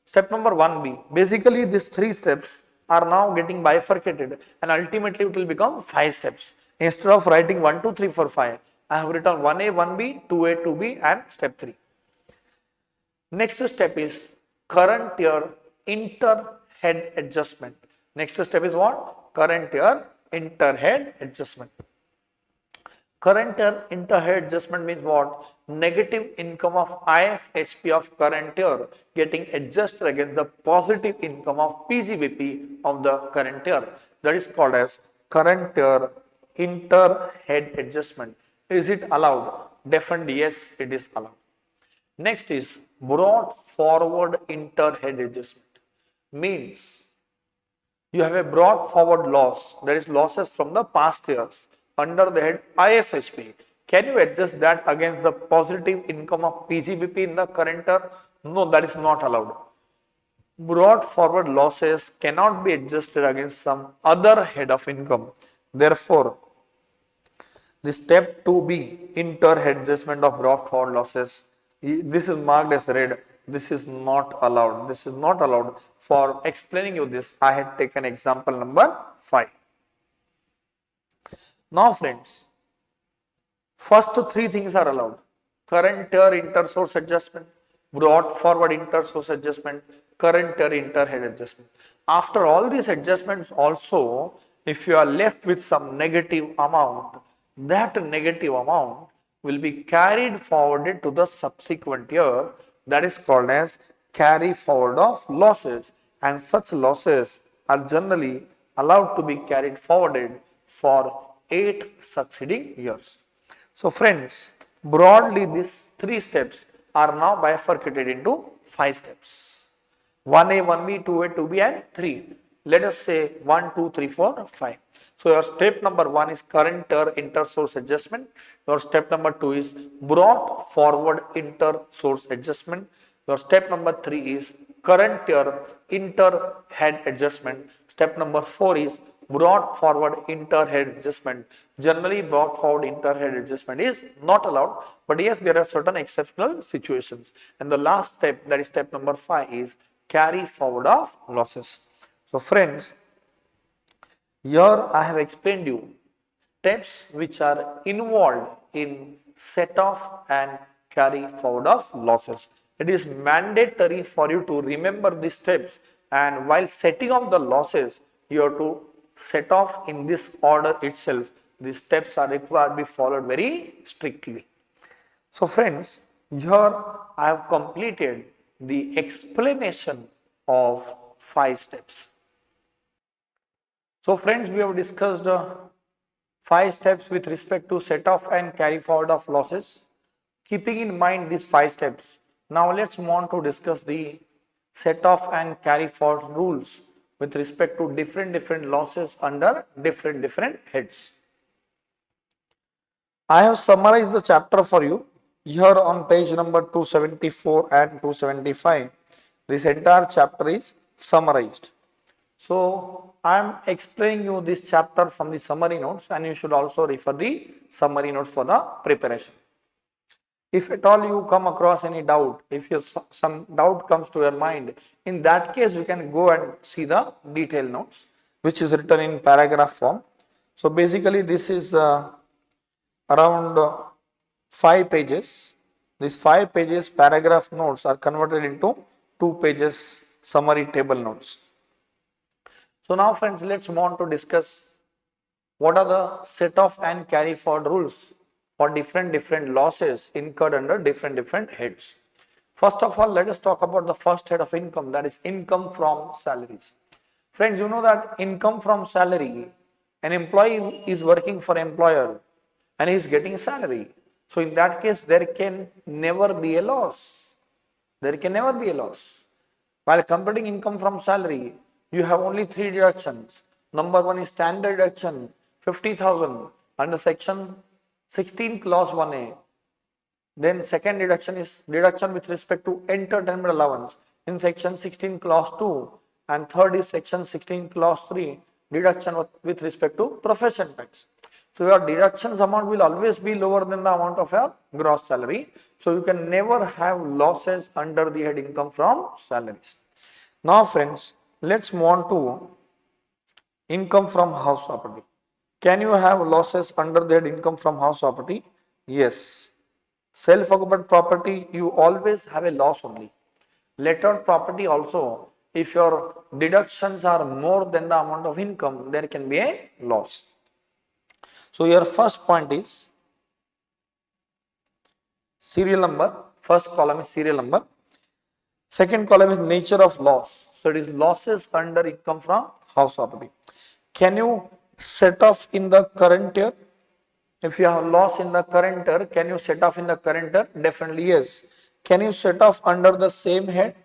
Step number 1B. Basically these 3 steps are now getting bifurcated and ultimately it will become 5 steps. Instead of writing 1, 2, 3, 4, 5, I have written 1A, 1B, 2A, 2B and step 3. Next step is current year inter-head adjustment. Next step is what? Current year inter-head adjustment. Current year inter-head adjustment means what? Negative income of IFHP of current year getting adjusted against the positive income of PGBP of the current year. That is called as current year inter-head adjustment. Is it allowed? Definitely yes, it is allowed. Next is brought forward inter-head adjustment. Means you have a brought forward loss, that is losses from the past years under the head IFHP. Can you adjust that against the positive income of PGBP in the current year? No, that is not allowed. Brought forward losses cannot be adjusted against some other head of income. Therefore, the step 2B, inter-head adjustment of brought forward losses, this is marked as red. This is not allowed. This is not allowed. For explaining you this, I had taken example number 5. Now friends, first 3 things are allowed. Current year inter-source adjustment, brought forward inter-source adjustment, current year inter-head adjustment. After all these adjustments also, if you are left with some negative amount, that negative amount will be carried forwarded to the subsequent year. That is called as carry forward of losses, and such losses are generally allowed to be carried forwarded for 8 succeeding years. So friends, broadly these 3 steps are now bifurcated into 5 steps. 1A, 1B, 2A, 2B and 3. Let us say 1, 2, 3, 4, 5. So your step number 1 is current year inter-source adjustment. Your step number 2 is brought forward inter-source adjustment. Your step number 3 is current year inter-head adjustment. Step number 4 is brought forward inter-head adjustment. Generally, brought forward inter-head adjustment is not allowed, but yes, there are certain exceptional situations. And the last step, that is step number 5, is carry forward of losses. So friends, here I have explained you steps which are involved in set off and carry forward of losses. It is mandatory for you to remember these steps, and while setting off the losses, you have to set off in this order itself. These steps are required to be followed very strictly. So friends, here I have completed the explanation of 5 steps. So friends, we have discussed 5 steps with respect to set off and carry forward of losses. Keeping in mind these 5 steps, now let's move on to discuss the set off and carry forward rules with respect to different losses under different heads. I have summarized the chapter for you here on page number 274 and 275. This entire chapter is summarized. So I am explaining you this chapter from the summary notes, and you should also refer the summary notes for the preparation. If at all you come across any doubt, if some doubt comes to your mind, in that case you can go and see the detailed notes which is written in paragraph form. So basically this is around 5 pages. These 5 pages paragraph notes are converted into 2 pages summary table notes. So now friends, let's move on to discuss what are the set off and carry forward rules for different losses incurred under different heads. First of all, let us talk about the first head of income, that is income from salaries. Friends, you know that income from salary, an employee is working for employer and he is getting salary. So in that case, there can never be a loss. There can never be a loss. While computing income from salary, you have only 3 deductions. Number 1 is standard deduction, 50,000 under section 16 clause 1A. Then second deduction is deduction with respect to entertainment allowance in section 16 clause 2. And third is section 16 clause 3, deduction with respect to profession tax. So your deductions amount will always be lower than the amount of your gross salary. So you can never have losses under the head income from salaries. Now friends, let's move on to income from house property. Can you have losses under the head income from house property? Yes. Self-occupied property, you always have a loss only. Lettered property also, if your deductions are more than the amount of income, there can be a loss. So your first point is serial number. First column is serial number. Second column is nature of loss. So it is losses under income from house property. Can you set off in the current year? If you have loss in the current year, can you set off in the current year? Definitely yes. Can you set off under the same head?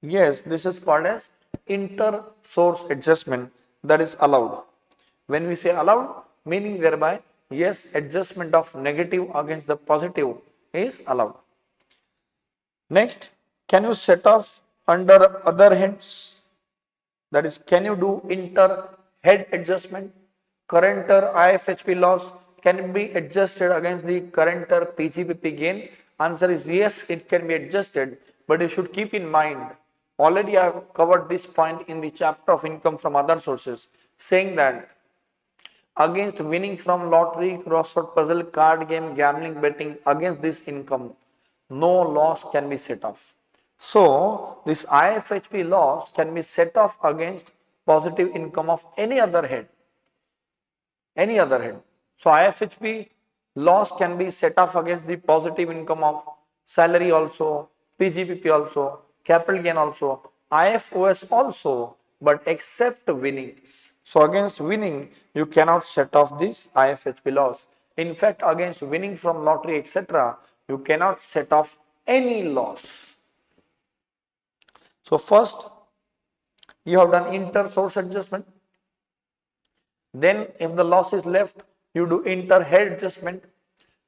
Yes, this is called as inter-source adjustment, that is allowed. When we say allowed, meaning thereby, yes, adjustment of negative against the positive is allowed. Next, can you set off under other heads? That is, can you do inter-head adjustment? Current year IFHP loss can be adjusted against the current year PGBP gain. Answer is yes, it can be adjusted, but you should keep in mind, already I have covered this point in the chapter of income from other sources, saying that against winning from lottery, crossword puzzle, card game, gambling, betting, against this income, no loss can be set off. So this IFHP loss can be set off against positive income of any other head. Any other head. So IFHP loss can be set off against the positive income of salary also, PGPP also, capital gain also, IFOS also, but except winnings. So against winning, you cannot set off this IFHP loss. In fact, against winning from lottery, etc., you cannot set off any loss. So first, you have done inter-source adjustment. Then if the loss is left, you do inter-head adjustment.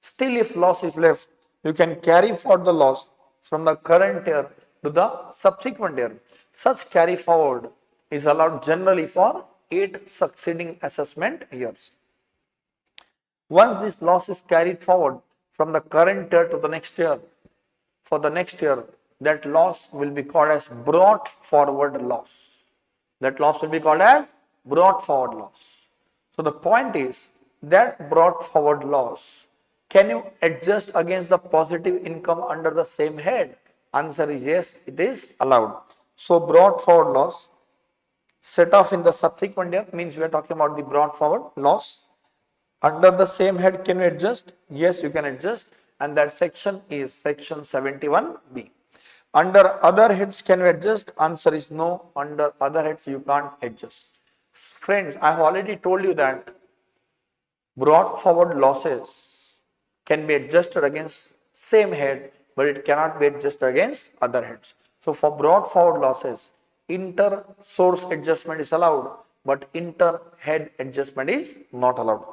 Still if loss is left, you can carry forward the loss from the current year to the subsequent year. Such carry forward is allowed generally for 8 succeeding assessment years. Once this loss is carried forward from the current year to the next year, for the next year, that loss will be called as brought forward loss. That loss will be called as brought forward loss. So the point is that brought forward loss, can you adjust against the positive income under the same head? Answer is yes, it is allowed. So brought forward loss set off in the subsequent year means we are talking about the brought forward loss. Under the same head, can you adjust? Yes, you can adjust, and that section is section 71B. Under other heads, can you adjust? Answer is no. Under other heads, you can't adjust. Friends, I have already told you that brought forward losses can be adjusted against same head, but it cannot be adjusted against other heads. So for brought forward losses, inter-source adjustment is allowed, but inter-head adjustment is not allowed.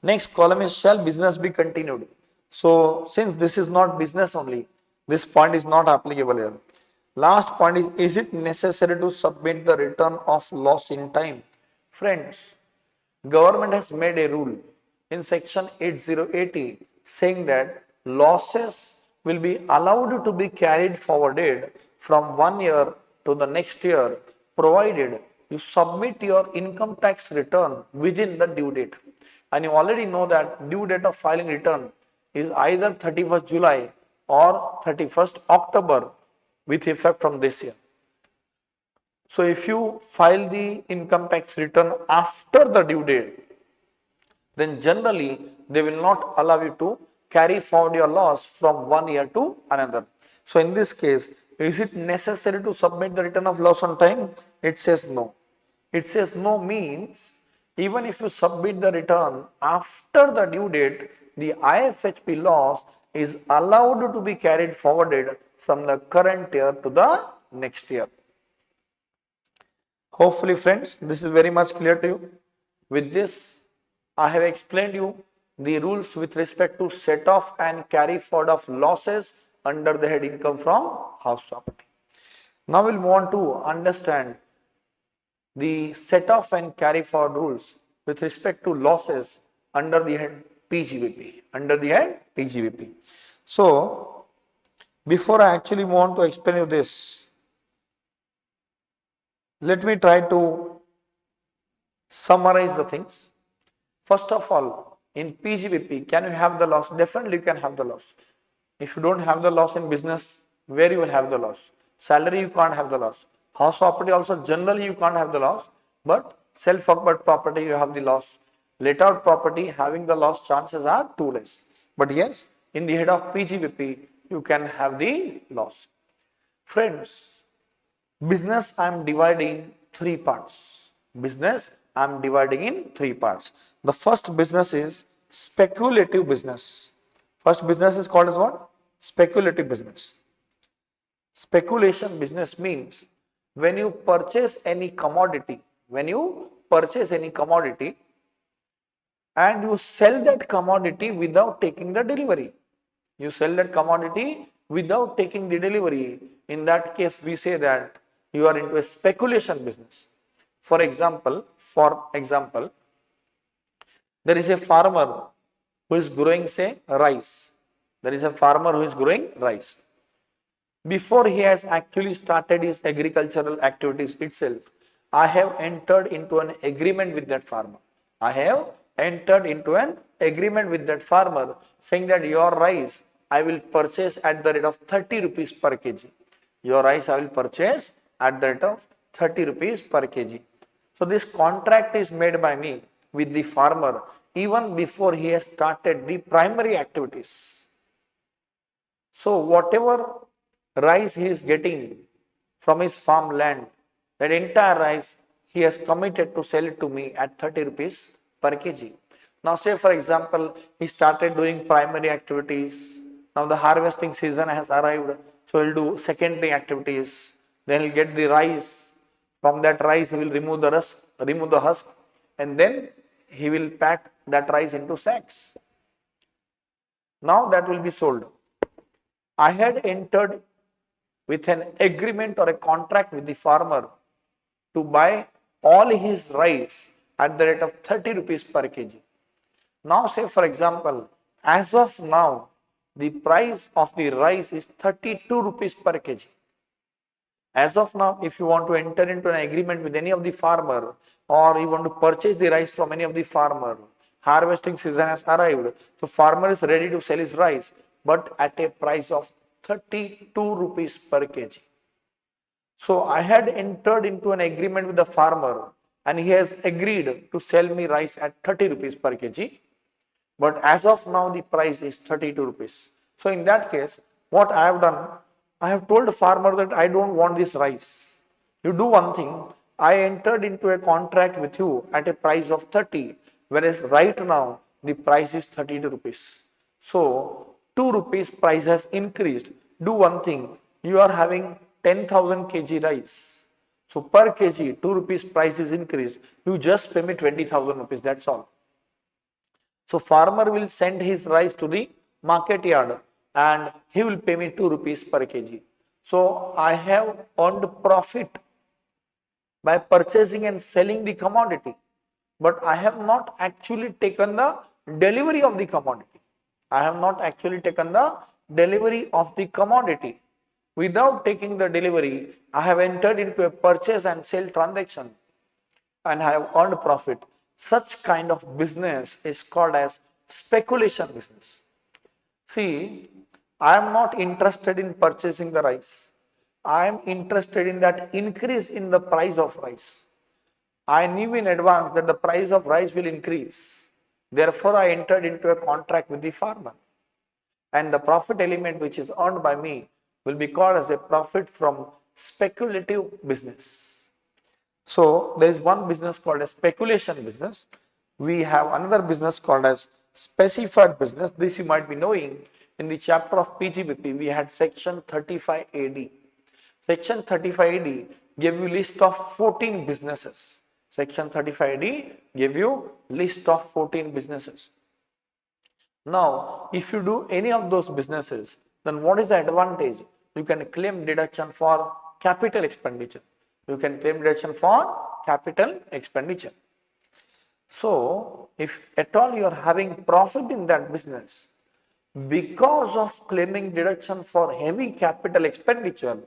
Next column is shall business be continued. So since this is not business only, this point is not applicable here. Last point is it necessary to submit the return of loss in time? Friends, government has made a rule in section 8080 saying that losses will be allowed to be carried forwarded from one year to the next year provided you submit your income tax return within the due date. And you already know that due date of filing return is either 31st July or 31st October with effect from this year. So if you file the income tax return after the due date, then generally they will not allow you to carry forward your loss from one year to another. So in this case, is it necessary to submit the return of loss on time? It says no. It says no means even if you submit the return after the due date, the IFHP loss is allowed to be carried forwarded from the current year to the next year. Hopefully friends, this is very much clear to you. With this, I have explained you the rules with respect to set off and carry forward of losses under the head income from house property. Now we'll move on to understand the set off and carry forward rules with respect to losses under the head PGBP. So before I actually want to explain you this, let me try to summarize the things. First of all, in PGBP, can you have the loss? Definitely you can have the loss. If you don't have the loss in business, where you will have the loss? Salary, you can't have the loss. House property also, generally you can't have the loss, but self-occupied property, you have the loss. Let out property, having the loss chances are too less. But yes, in the head of PGBP, you can have the loss. Friends, business I am dividing three parts. Business I am dividing in three parts. The first business is speculative business. First business is called as what? Speculative business. Speculation business means when you purchase any commodity, and you sell that commodity without taking the delivery. You sell that commodity without taking the delivery. In that case, we say that you are into a speculation business. For example, there is a farmer who is growing, say, rice. Before he has actually started his agricultural activities itself, I have entered into an agreement with that farmer. Saying that your rice I will purchase at the rate of 30 rupees per kg. So this contract is made by me with the farmer even before he has started the primary activities. So whatever rice he is getting from his farmland, that entire rice he has committed to sell it to me at 30 rupees per kg. Now say for example, he started doing primary activities. Now the harvesting season has arrived. So he'll do secondary activities. Then he'll get the rice. From that rice he will remove the husk, and then he will pack that rice into sacks. Now that will be sold. I had entered with an agreement or a contract with the farmer to buy all his rice at the rate of 30 rupees per kg. Now say for example, as of now, the price of the rice is 32 rupees per kg. As of now, if you want to enter into an agreement with any of the farmer, or you want to purchase the rice from any of the farmer, harvesting season has arrived. So farmer is ready to sell his rice, but at a price of 32 rupees per kg. So I had entered into an agreement with the farmer, and he has agreed to sell me rice at 30 rupees per kg. But as of now, the price is 32 rupees. So in that case, what I have done, I have told the farmer that I don't want this rice. You do one thing, I entered into a contract with you at a price of 30, whereas right now the price is 32 rupees. So 2 rupees price has increased. Do one thing, you are having 10,000 kg rice. So per kg 2 rupees price is increased. You just pay me 20,000 rupees, that's all. So farmer will send his rice to the market yard and he will pay me 2 rupees per kg. So I have earned profit by purchasing and selling the commodity, but I have not actually taken the delivery of the commodity. I have not actually taken the delivery of the commodity. Without taking the delivery, I have entered into a purchase and sale transaction and I have earned profit. Such kind of business is called as speculation business. See, I am not interested in purchasing the rice. I am interested in that increase in the price of rice. I knew in advance that the price of rice will increase. Therefore, I entered into a contract with the farmer. And the profit element which is earned by me will be called as a profit from speculative business. So there is one business called as speculation business. We have another business called as specified business. This you might be knowing. In the chapter of PGBP, we had section 35 AD. Section 35 AD gave you list of 14 businesses. Section 35 AD gave you list of 14 businesses. Now, if you do any of those businesses, then what is the advantage? You can claim deduction for capital expenditure. You can claim deduction for capital expenditure. So, if at all you are having profit in that business, because of claiming deduction for heavy capital expenditure,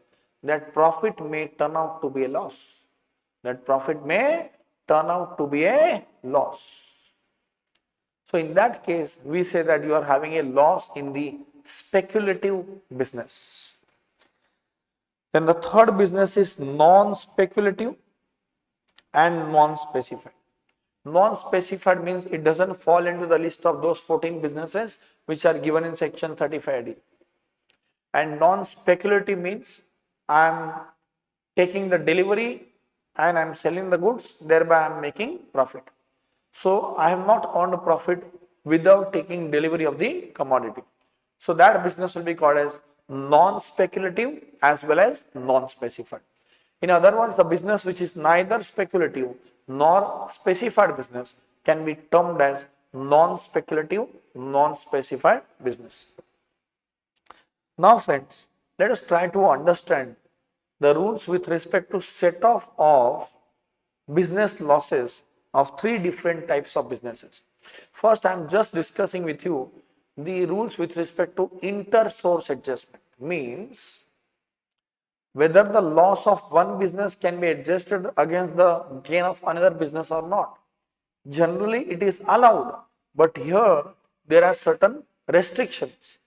that profit may turn out to be a loss. That profit may turn out to be a loss. So in that case, we say that you are having a loss in the speculative business. Then the third business is non-speculative and non-specified. Non-specified means it doesn't fall into the list of those 14 businesses which are given in section 35D. And non-speculative means I am taking the delivery and I am selling the goods, thereby I am making profit. So I have not earned profit without taking delivery of the commodity. So that business will be called as non-speculative as well as non-specified. In other words, the business which is neither speculative nor specified business can be termed as non-speculative, non-specified business. Now friends, let us try to understand the rules with respect to set off of business losses of three different types of businesses. First, I am just discussing with you the rules with respect to inter-source adjustment. Means whether the loss of one business can be adjusted against the gain of another business or not. Generally, it is allowed, but here there are certain restrictions.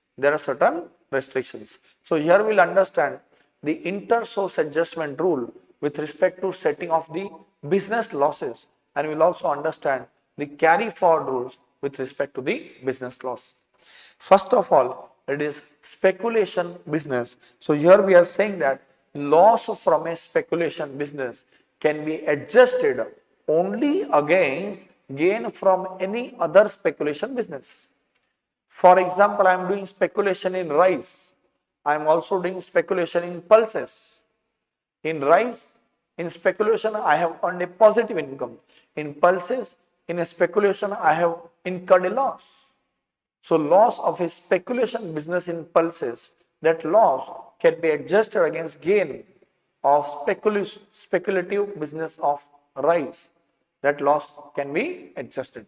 So here we'll understand the inter-source adjustment rule with respect to setting off the business losses, and we'll also understand the carry forward rules with respect to the business loss. First of all, it is speculation business. So here we are saying that loss from a speculation business can be adjusted only against gain from any other speculation business. For example, I am doing speculation in rice. I am also doing speculation in pulses. In rice, in speculation, I have earned a positive income. In pulses, in a speculation, I have incurred a loss. So loss of a speculation business in pulses, that loss can be adjusted against gain of speculative business of rice. That loss can be adjusted.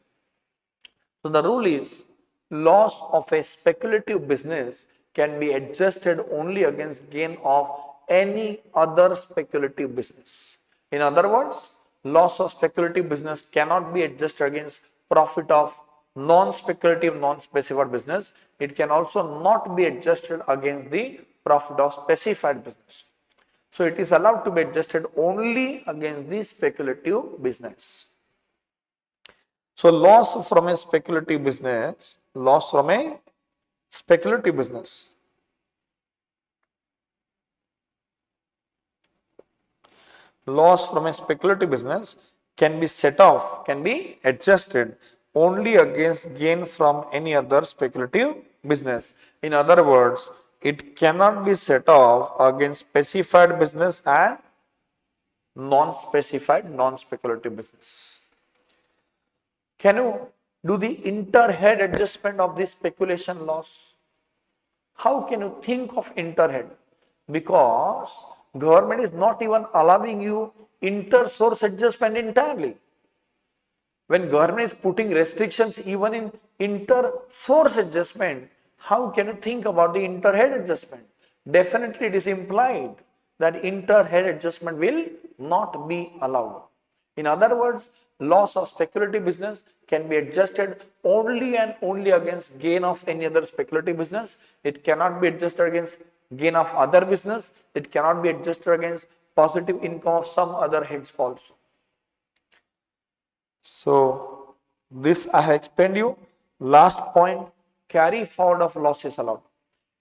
So the rule is loss of a speculative business can be adjusted only against gain of any other speculative business. In other words, loss of speculative business cannot be adjusted against profit of non-speculative, non-specified business. It can also not be adjusted against the profit of specified business. So it is allowed to be adjusted only against the speculative business. So loss from a speculative business, loss from a speculative business. Loss from a speculative business can be set off, can be adjusted only against gain from any other speculative business. In other words, it cannot be set off against specified business and non-specified, non-speculative business. Can you do the inter-head adjustment of this speculation loss? How can you think of inter-head? Because government is not even allowing you inter-source adjustment entirely. When government is putting restrictions even in inter-source adjustment, how can you think about the inter-head adjustment? Definitely it is implied that inter-head adjustment will not be allowed. In other words, loss of speculative business can be adjusted only and only against gain of any other speculative business. It cannot be adjusted against gain of other business. It cannot be adjusted against positive income of some other heads also. So this I have explained you. Last point, carry forward of loss is allowed.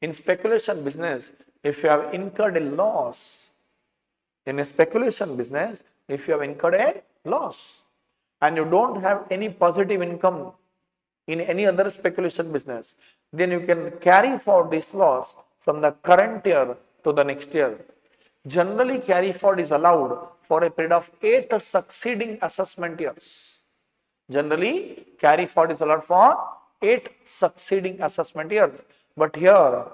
In speculation business, if you have incurred a loss, in a speculation business, if you have incurred a loss and you don't have any positive income in any other speculation business, then you can carry forward this loss from the current year to the next year. Generally, carry forward is allowed for a period of 8 succeeding assessment years. Generally, carry forward is allowed for 8 succeeding assessment years. But here,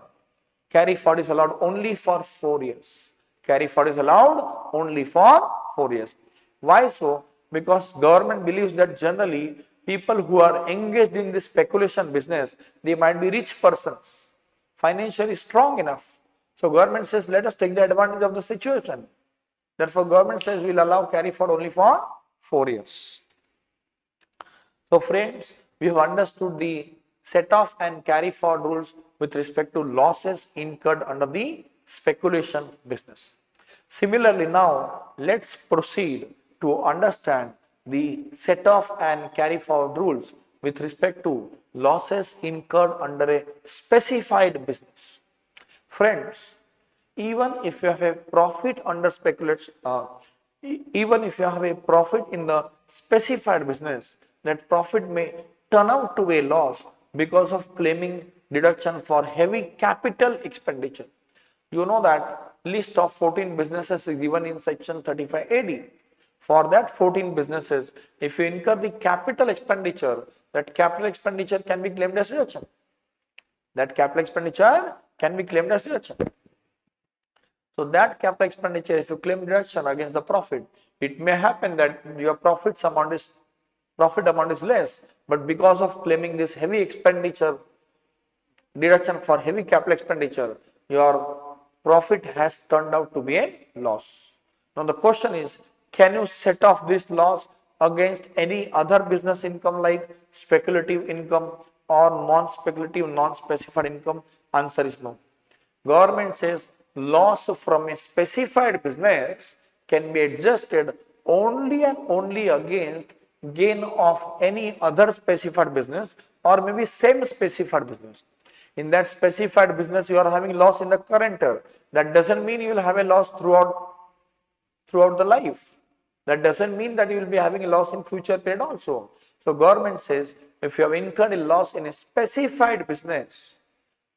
carry forward is allowed only for 4 years. Carry forward is allowed only for 4 years. Why so? Because government believes that generally people who are engaged in this speculation business, they might be rich persons, financially strong enough. So government says, let us take the advantage of the situation. Therefore, government says we will allow carry forward only for 4 years. So friends, we have understood the set off and carry forward rules with respect to losses incurred under the speculation business. Similarly, now let's proceed to understand the set off and carry forward rules with respect to losses incurred under a specified business. Friends, even if you have a profit under speculation, even if you have a profit in the specified business, that profit may turn out to be a loss because of claiming deduction for heavy capital expenditure. You know that list of 14 businesses is given in section 35 AD. For that 14 businesses, if you incur the capital expenditure, that capital expenditure can be claimed as deduction. That capital expenditure can be claimed as deduction. So that capital expenditure, if you claim deduction against the profit, it may happen that your profit amount is less, but because of claiming this heavy expenditure, deduction for heavy capital expenditure, your profit has turned out to be a loss. Now the question is, can you set off this loss against any other business income like speculative income or non-speculative, non-specified income? Answer is no. Government says loss from a specified business can be adjusted only and only against gain of any other specified business or maybe same specified business. In that specified business, you are having loss in the current year. That doesn't mean you will have a loss throughout the life. That doesn't mean that you will be having a loss in future period also. So government says if you have incurred a loss in a specified business,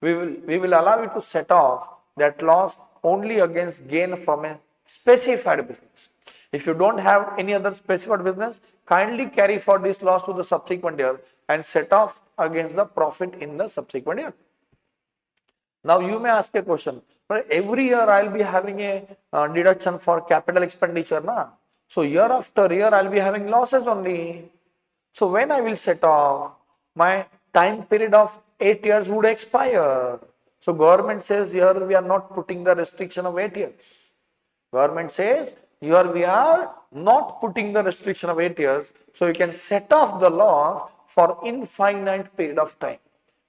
we will allow you to set off that loss only against gain from a specified business. If you don't have any other specified business, kindly carry forward this loss to the subsequent year and set off against the profit in the subsequent year. Now you may ask a question, but every year I will be having a deduction for capital expenditure. So year after year I will be having losses only. So when I will set off, my time period of 8 years would expire. So government says here we are not putting the restriction of 8 years. Government says here we are not putting the restriction of 8 years. So you can set off the loss for infinite period of time.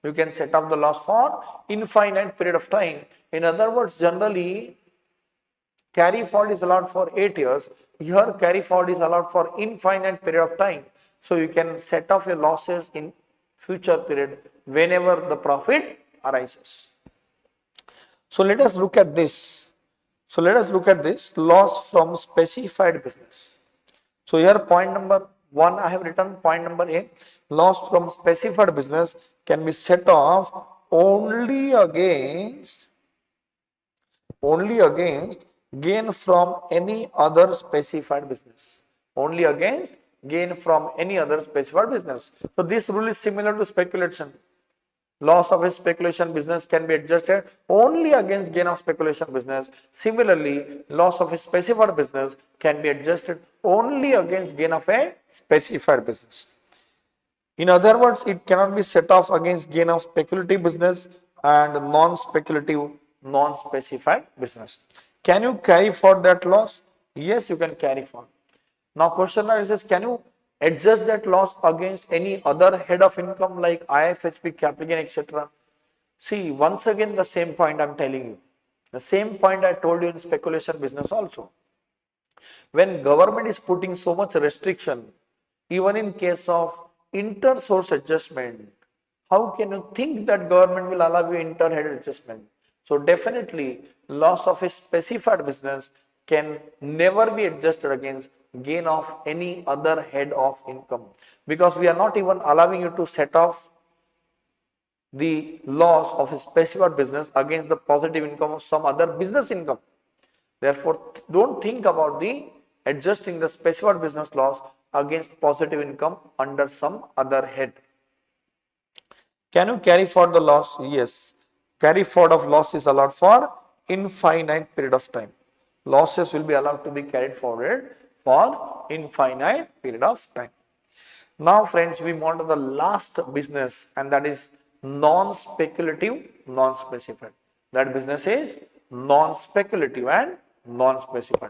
You can set off the loss for infinite period of time. In other words, generally carry forward is allowed for 8 years. Here carry forward is allowed for infinite period of time. So you can set off your losses in future period whenever the profit arises. So let us look at this. So let us look at this loss from specified business. So here point number 1 I have written, point number A, loss from specified business can be set off only against gain from any other specified business. Only against gain from any other specified business. So this rule is similar to speculation. Loss of a speculation business can be adjusted only against gain of speculation business. Similarly, loss of a specified business can be adjusted only against gain of a specified business. In other words, it cannot be set off against gain of speculative business and non-speculative, non-specified business. Can you carry forward that loss? Yes, you can carry forward. Now question arises, can you adjust that loss against any other head of income like IFHP, capital gain, etc.? See, once again the same point I am telling you. The same point I told you in speculation business also. When government is putting so much restriction, even in case of inter-source adjustment, how can you think that government will allow you inter-head adjustment? So definitely loss of a specified business can never be adjusted against gain of any other head of income, because we are not even allowing you to set off the loss of a specified business against the positive income of some other business income. Therefore, don't think about the adjusting the specified business loss against positive income under some other head. Can you carry forward the loss? Yes. Carry forward of loss is allowed for infinite period of time. Losses will be allowed to be carried forward for infinite period of time. Now friends, we move on to the last business, and that is non-speculative, non-specified. That business is non-speculative and non-specified.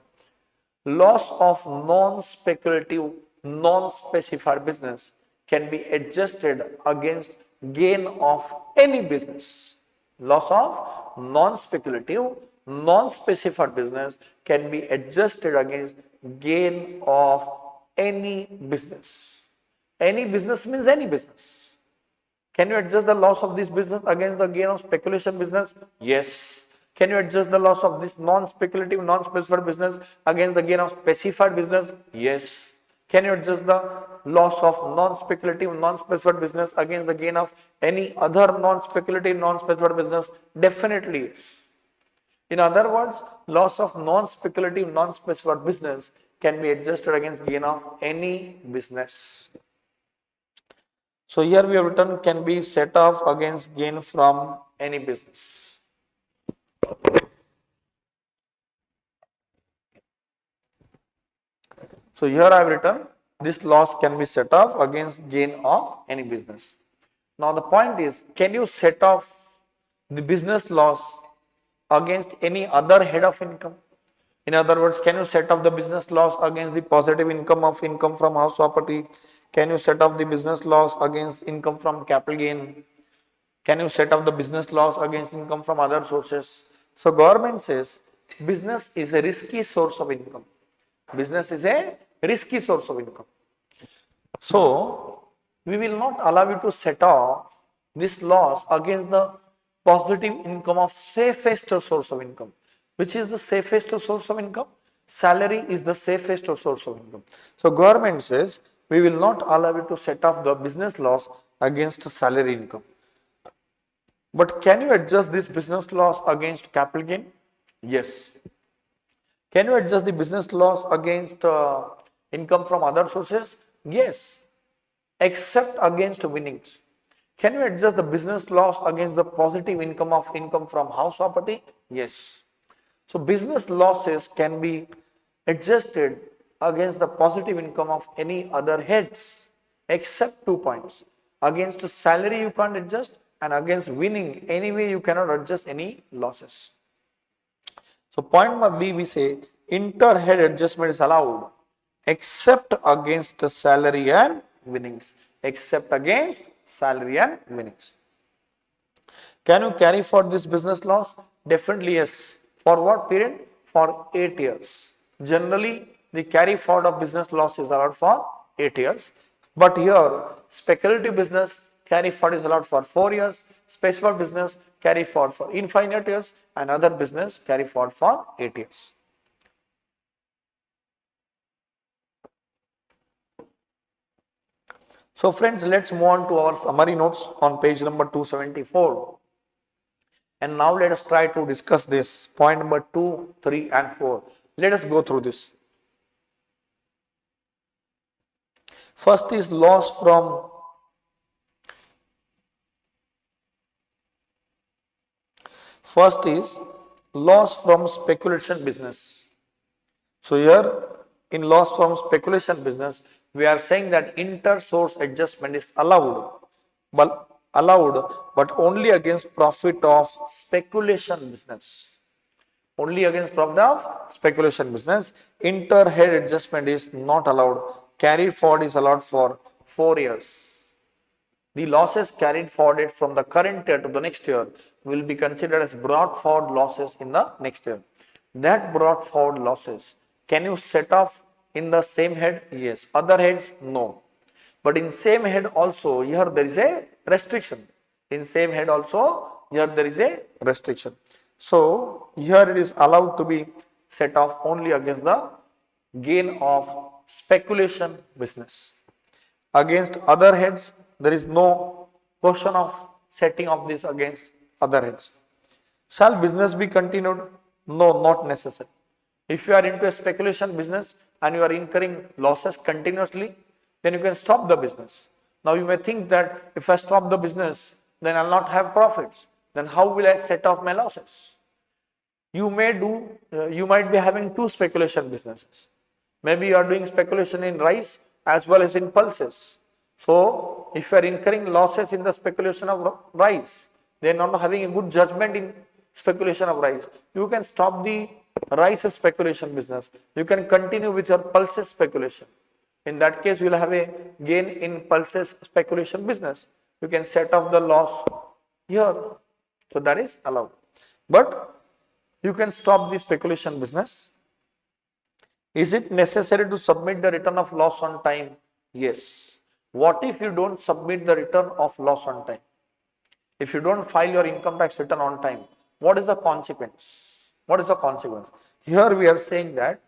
Loss of non-speculative, non-specified business can be adjusted against gain of any business. Loss of non-speculative, non-specified business can be adjusted against gain of any business. Any business means any business. Can you adjust the loss of this business against the gain of speculation business? Yes. Can you adjust the loss of this non-speculative, non-specified business against the gain of specified business? Yes. Can you adjust the loss of non-speculative, non-specified business against the gain of any other non-speculative, non-specified business? Definitely yes. In other words, loss of non-speculative, non-specified business can be adjusted against gain of any business. So here we have written can be set off against gain from any business. So here I have written this loss can be set off against gain of any business. Now the point is, can you set off the business loss against any other head of income? In other words, can you set off the business loss against the positive income from house property? Can you set off the business loss against income from capital gain? Can you set off the business loss against income from other sources? So government says business is a risky source of income. Business is a risky source of income. So, we will not allow you to set off this loss against the positive income of safest source of income. Which is the safest source of income? Salary is the safest source of income. So, government says we will not allow you to set off the business loss against salary income. But can you adjust this business loss against capital gain? Yes. Can you adjust the business loss against income from other sources? Yes, except against winnings. Can you adjust the business loss against the positive income from house property? Yes. So business losses can be adjusted against the positive income of any other heads except 2 points. Against salary you can't adjust, and against winning anyway you cannot adjust any losses. So point number B, we say inter-head adjustment is allowed except against the salary and winnings. Except against salary and winnings. Can you carry forward this business loss? Definitely yes. For what period? For 8 years. Generally, the carry forward of business loss is allowed for 8 years. But here, speculative business carry forward is allowed for 4 years. Special business carry forward for infinite years, and other business carry forward for 8 years. So friends, let's move on to our summary notes on page number 274. And now let us try to discuss this point number 2, 3 and 4. Let us go through this. First is loss from speculation business. So here in loss from speculation business, we are saying that inter-source adjustment is allowed, but only against profit of speculation business. Only against profit of speculation business. Inter-head adjustment is not allowed. Carried forward is allowed for 4 years. The losses carried forward from the current year to the next year will be considered as brought forward losses in the next year. That brought forward losses, can you set off in the same head? Yes. Other heads? No. But in same head also, here there is a restriction. In same head also, here there is a restriction. So, here it is allowed to be set off only against the gain of speculation business. Against other heads, there is no question of setting of this against other heads. Shall business be continued? No, not necessary. If you are into a speculation business and you are incurring losses continuously, then you can stop the business. Now you may think that if I stop the business, then I will not have profits. Then how will I set off my losses? You might be having 2 speculation businesses. Maybe you are doing speculation in rice as well as in pulses. So, if you are incurring losses in the speculation of rice, they are not having a good judgment in speculation of rice, you can stop the rice speculation business. You can continue with your pulses speculation. In that case, you will have a gain in pulses speculation business. You can set off the loss here. So, that is allowed. But you can stop the speculation business. Is it necessary to submit the return of loss on time? Yes. What if you don't submit the return of loss on time? If you don't file your income tax return on time, what is the consequence? What is the consequence? Here we are saying that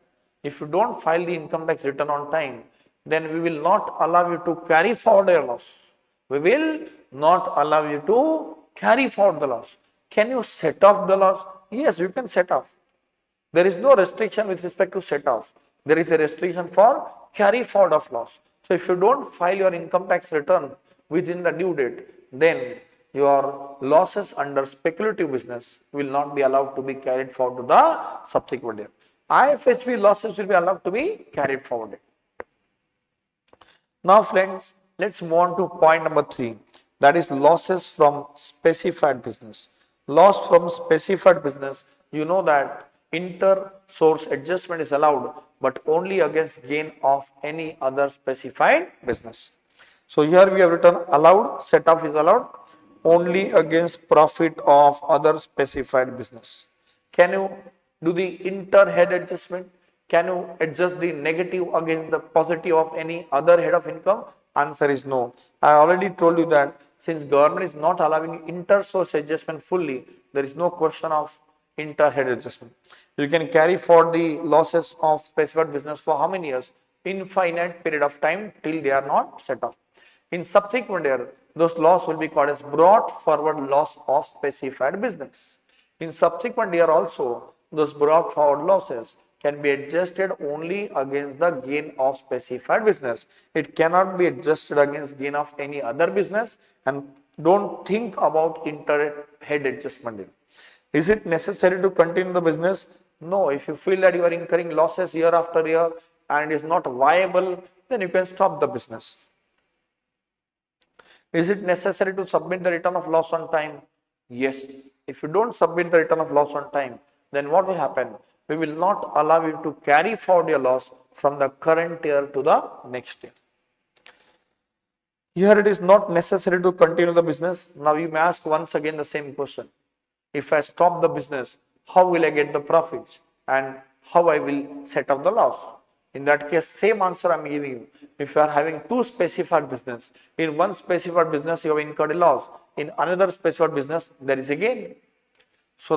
if you don't file the income tax return on time, then we will not allow you to carry forward your loss. We will not allow you to carry forward the loss. Can you set off the loss? Yes, you can set off. There is no restriction with respect to set off. There is a restriction for carry forward of loss. So if you don't file your income tax return within the due date, then your losses under speculative business will not be allowed to be carried forward to the subsequent year. IFHB losses will be allowed to be carried forward. Now friends, let's move on to point number 3, that is losses from specified business. Loss from specified business, you know that inter-source adjustment is allowed, but only against gain of any other specified business. So here we have written allowed, set off is allowed only against profit of other specified business. Can you do the inter-head adjustment? Can you adjust the negative against the positive of any other head of income? Answer is no. I already told you that since government is not allowing inter-source adjustment fully, there is no question of inter-head adjustment. You can carry forward the losses of specified business for how many years? Infinite period of time till they are not set off. In subsequent year, those loss will be called as brought forward loss of specified business. In subsequent year also, those brought forward losses can be adjusted only against the gain of specified business. It cannot be adjusted against gain of any other business, and don't think about inter-head adjustment. Is it necessary to continue the business? No. If you feel that you are incurring losses year after year and is not viable, then you can stop the business. Is it necessary to submit the return of loss on time? Yes. If you don't submit the return of loss on time, then what will happen? We will not allow you to carry forward your loss from the current year to the next year. Here it is not necessary to continue the business. Now you may ask once again the same question. If I stop the business, how will I get the profits and how I will set up the loss? In that case, same answer I am giving you. If you are having two specified business, in one specified business you have incurred a loss, in another specified business there is a gain. So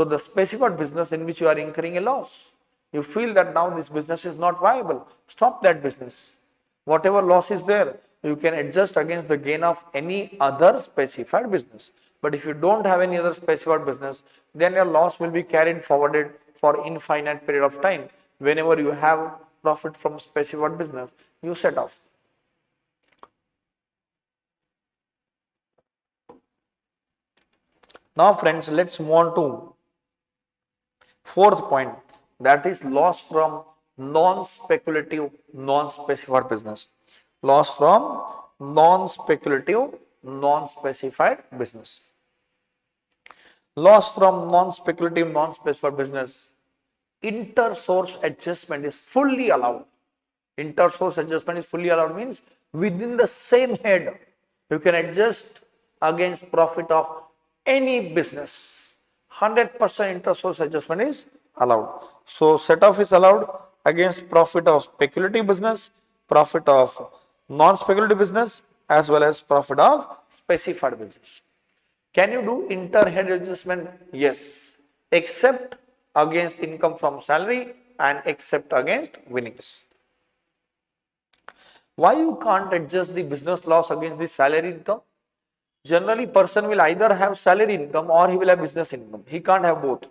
the specified business in which you are incurring a loss, you feel that now this business is not viable, stop that business. Whatever loss is there, you can adjust against the gain of any other specified business. But if you don't have any other specified business, then your loss will be carried forwarded for infinite period of time. Whenever you have profit from specified business, you set off. Now friends, let's move on to fourth point, that is loss from non-speculative, non-specified business. Loss from non-speculative, non-specified business. Loss from non-speculative, non-specified business. Inter-source adjustment is fully allowed. Inter-source adjustment is fully allowed means within the same head, you can adjust against profit of any business. 100% inter-source adjustment is allowed. So set off is allowed against profit of speculative business, profit of non-speculative business, as well as profit of specified business. Can you do inter-head adjustment? Yes, except against income from salary and except against winnings. Why you can't adjust the business loss against the salary income? Generally, person will either have salary income or he will have business income. He can't have both.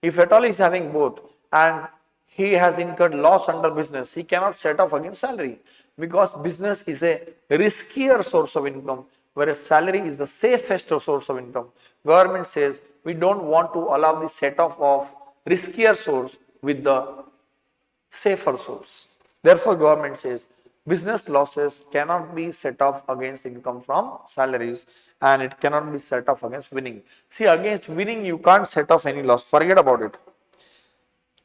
If at all he is having both and he has incurred loss under business, he cannot set off against salary because business is a riskier source of income, whereas salary is the safest source of income. Government says we don't want to allow the set off of riskier source with the safer source. Therefore, government says business losses cannot be set off against income from salaries and it cannot be set off against winning. See, against winning you can't set off any loss, forget about it.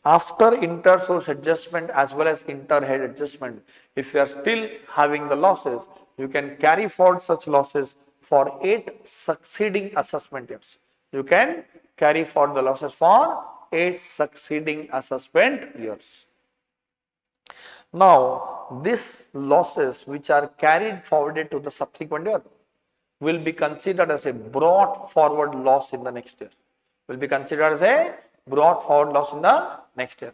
After inter-source adjustment as well as inter-head adjustment, if you are still having the losses, you can carry forward such losses for 8 succeeding assessment years. You can carry forward the losses for 8 succeeding assessment years. Now, these losses which are carried forwarded to the subsequent year will be considered as a brought forward loss in the next year. Will be considered as a brought forward loss in the next year.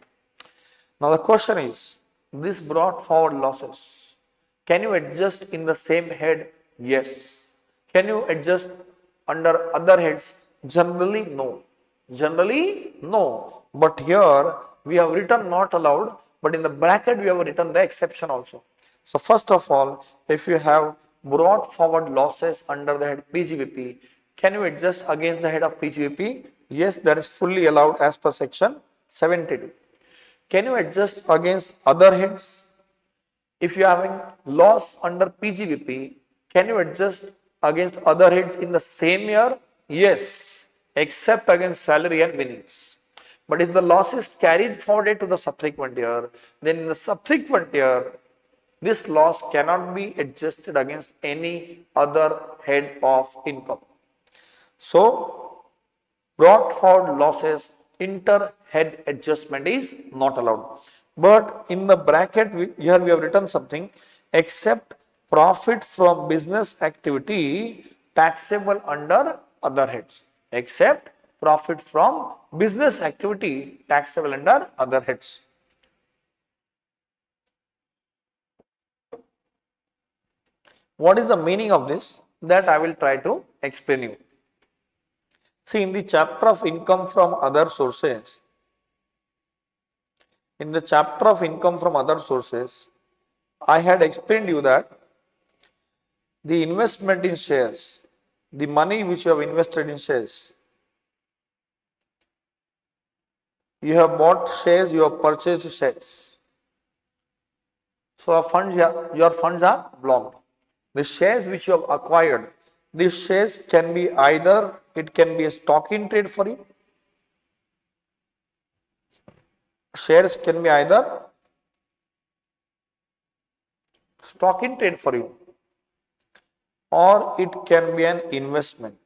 Now the question is, these brought forward losses, can you adjust in the same head? Yes. Can you adjust under other heads? Generally, no. Generally, no. But here we have written not allowed, but in the bracket we have written the exception also. So first of all, if you have brought forward losses under the head PGBP, can you adjust against the head of PGBP? Yes, that is fully allowed as per section 72. Can you adjust against other heads? If you are having loss under PGBP, can you adjust against other heads in the same year? Yes, except against salary and winnings. But if the loss is carried forward to the subsequent year, then in the subsequent year, this loss cannot be adjusted against any other head of income. So, brought forward losses inter-head adjustment is not allowed. But in the bracket, here we have written something, except profit from business activity taxable under other heads. Except profit from business activity taxable under other heads. What is the meaning of this? That I will try to explain you. See, in the chapter of income from other sources, I had explained you that the investment in shares, the money which you have invested in shares, you have bought shares, you have purchased shares. So your funds are blocked. The shares which you have acquired, these shares can be either, it can be a stock in trade for you. Shares can be either stock in trade for you, or it can be an investment.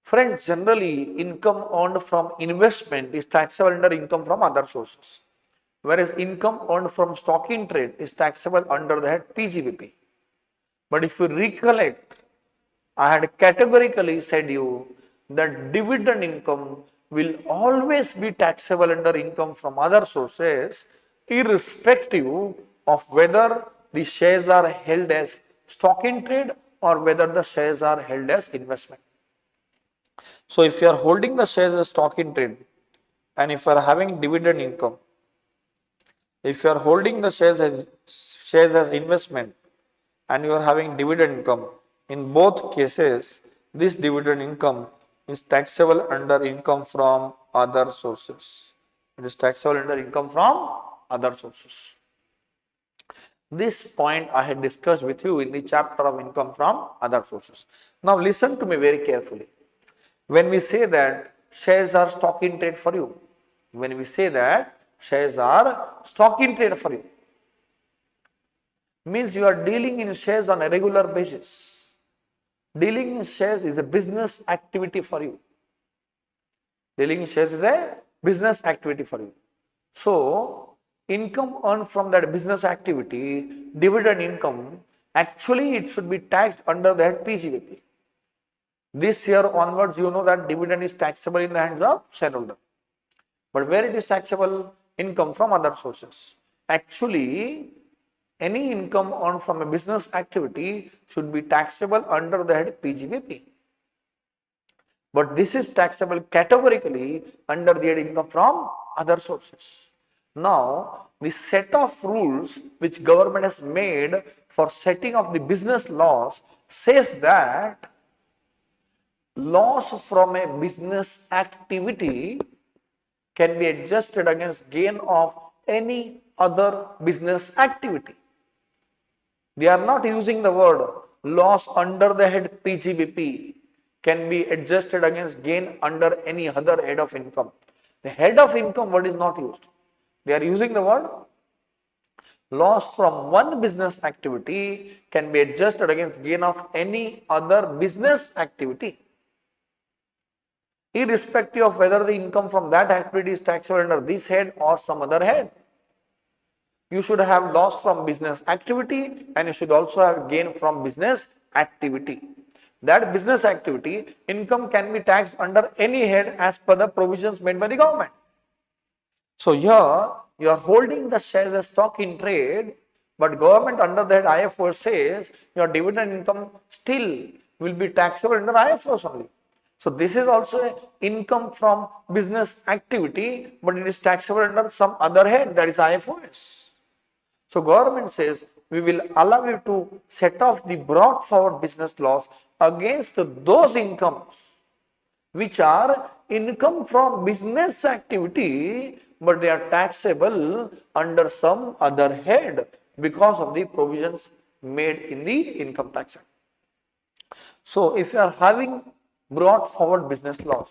Friends, generally income earned from investment is taxable under income from other sources, whereas income earned from stock in trade is taxable under the head PGBP. But if you recollect, I had categorically said you that dividend income will always be taxable under income from other sources, irrespective of whether the shares are held as stock in trade or whether the shares are held as investment. So if you are holding the shares as stock in trade and if you are having dividend income, if you are holding the shares as investment and you are having dividend income, in both cases, this dividend income is taxable under income from other sources. It is taxable under income from other sources. This point I had discussed with you in the chapter of income from other sources. Now listen to me very carefully. When we say that shares are stock in trade for you, means you are dealing in shares on a regular basis. Dealing in shares is a business activity for you. So, income earned from that business activity, dividend income, actually it should be taxed under the head PGBP. This year onwards, you know that dividend is taxable in the hands of shareholder. But where it is taxable? Income from other sources. Actually, any income earned from a business activity should be taxable under the head PGBP. But this is taxable categorically under the head income from other sources. Now, the set of rules which government has made for setting of the business laws says that loss from a business activity can be adjusted against gain of any other business activity. They are not using the word loss under the head PGBP can be adjusted against gain under any other head of income. The head of income word is not used. They are using the word loss from one business activity can be adjusted against gain of any other business activity, irrespective of whether the income from that activity is taxable under this head or some other head. You should have loss from business activity and you should also have gain from business activity. That business activity income can be taxed under any head as per the provisions made by the government. So here you are holding the shares as stock in trade, but government under that IFO says your dividend income still will be taxable under IFOs only. So this is also income from business activity, but it is taxable under some other head, that is IFOs. So government says we will allow you to set off the brought forward business loss against those incomes which are income from business activity, but they are taxable under some other head because of the provisions made in the Income Tax Act. So if you are having brought forward business loss,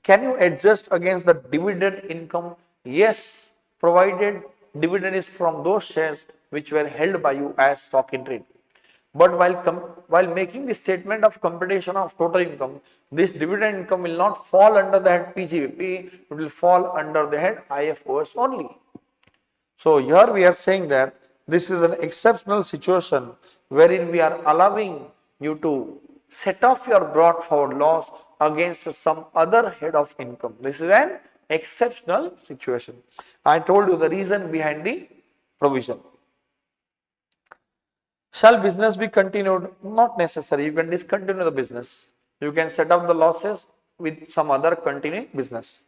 can you adjust against the dividend income? Yes, provided dividend is from those shares which were held by you as stock in trade. But while making the statement of computation of total income, this dividend income will not fall under the head PGBP, it will fall under the head IFOS only. So here we are saying that this is an exceptional situation wherein we are allowing you to set off your brought forward loss against some other head of income. This is an exceptional situation. I told you the reason behind the provision. Shall business be continued? Not necessary. You can discontinue the business. You can set up the losses with some other continuing business.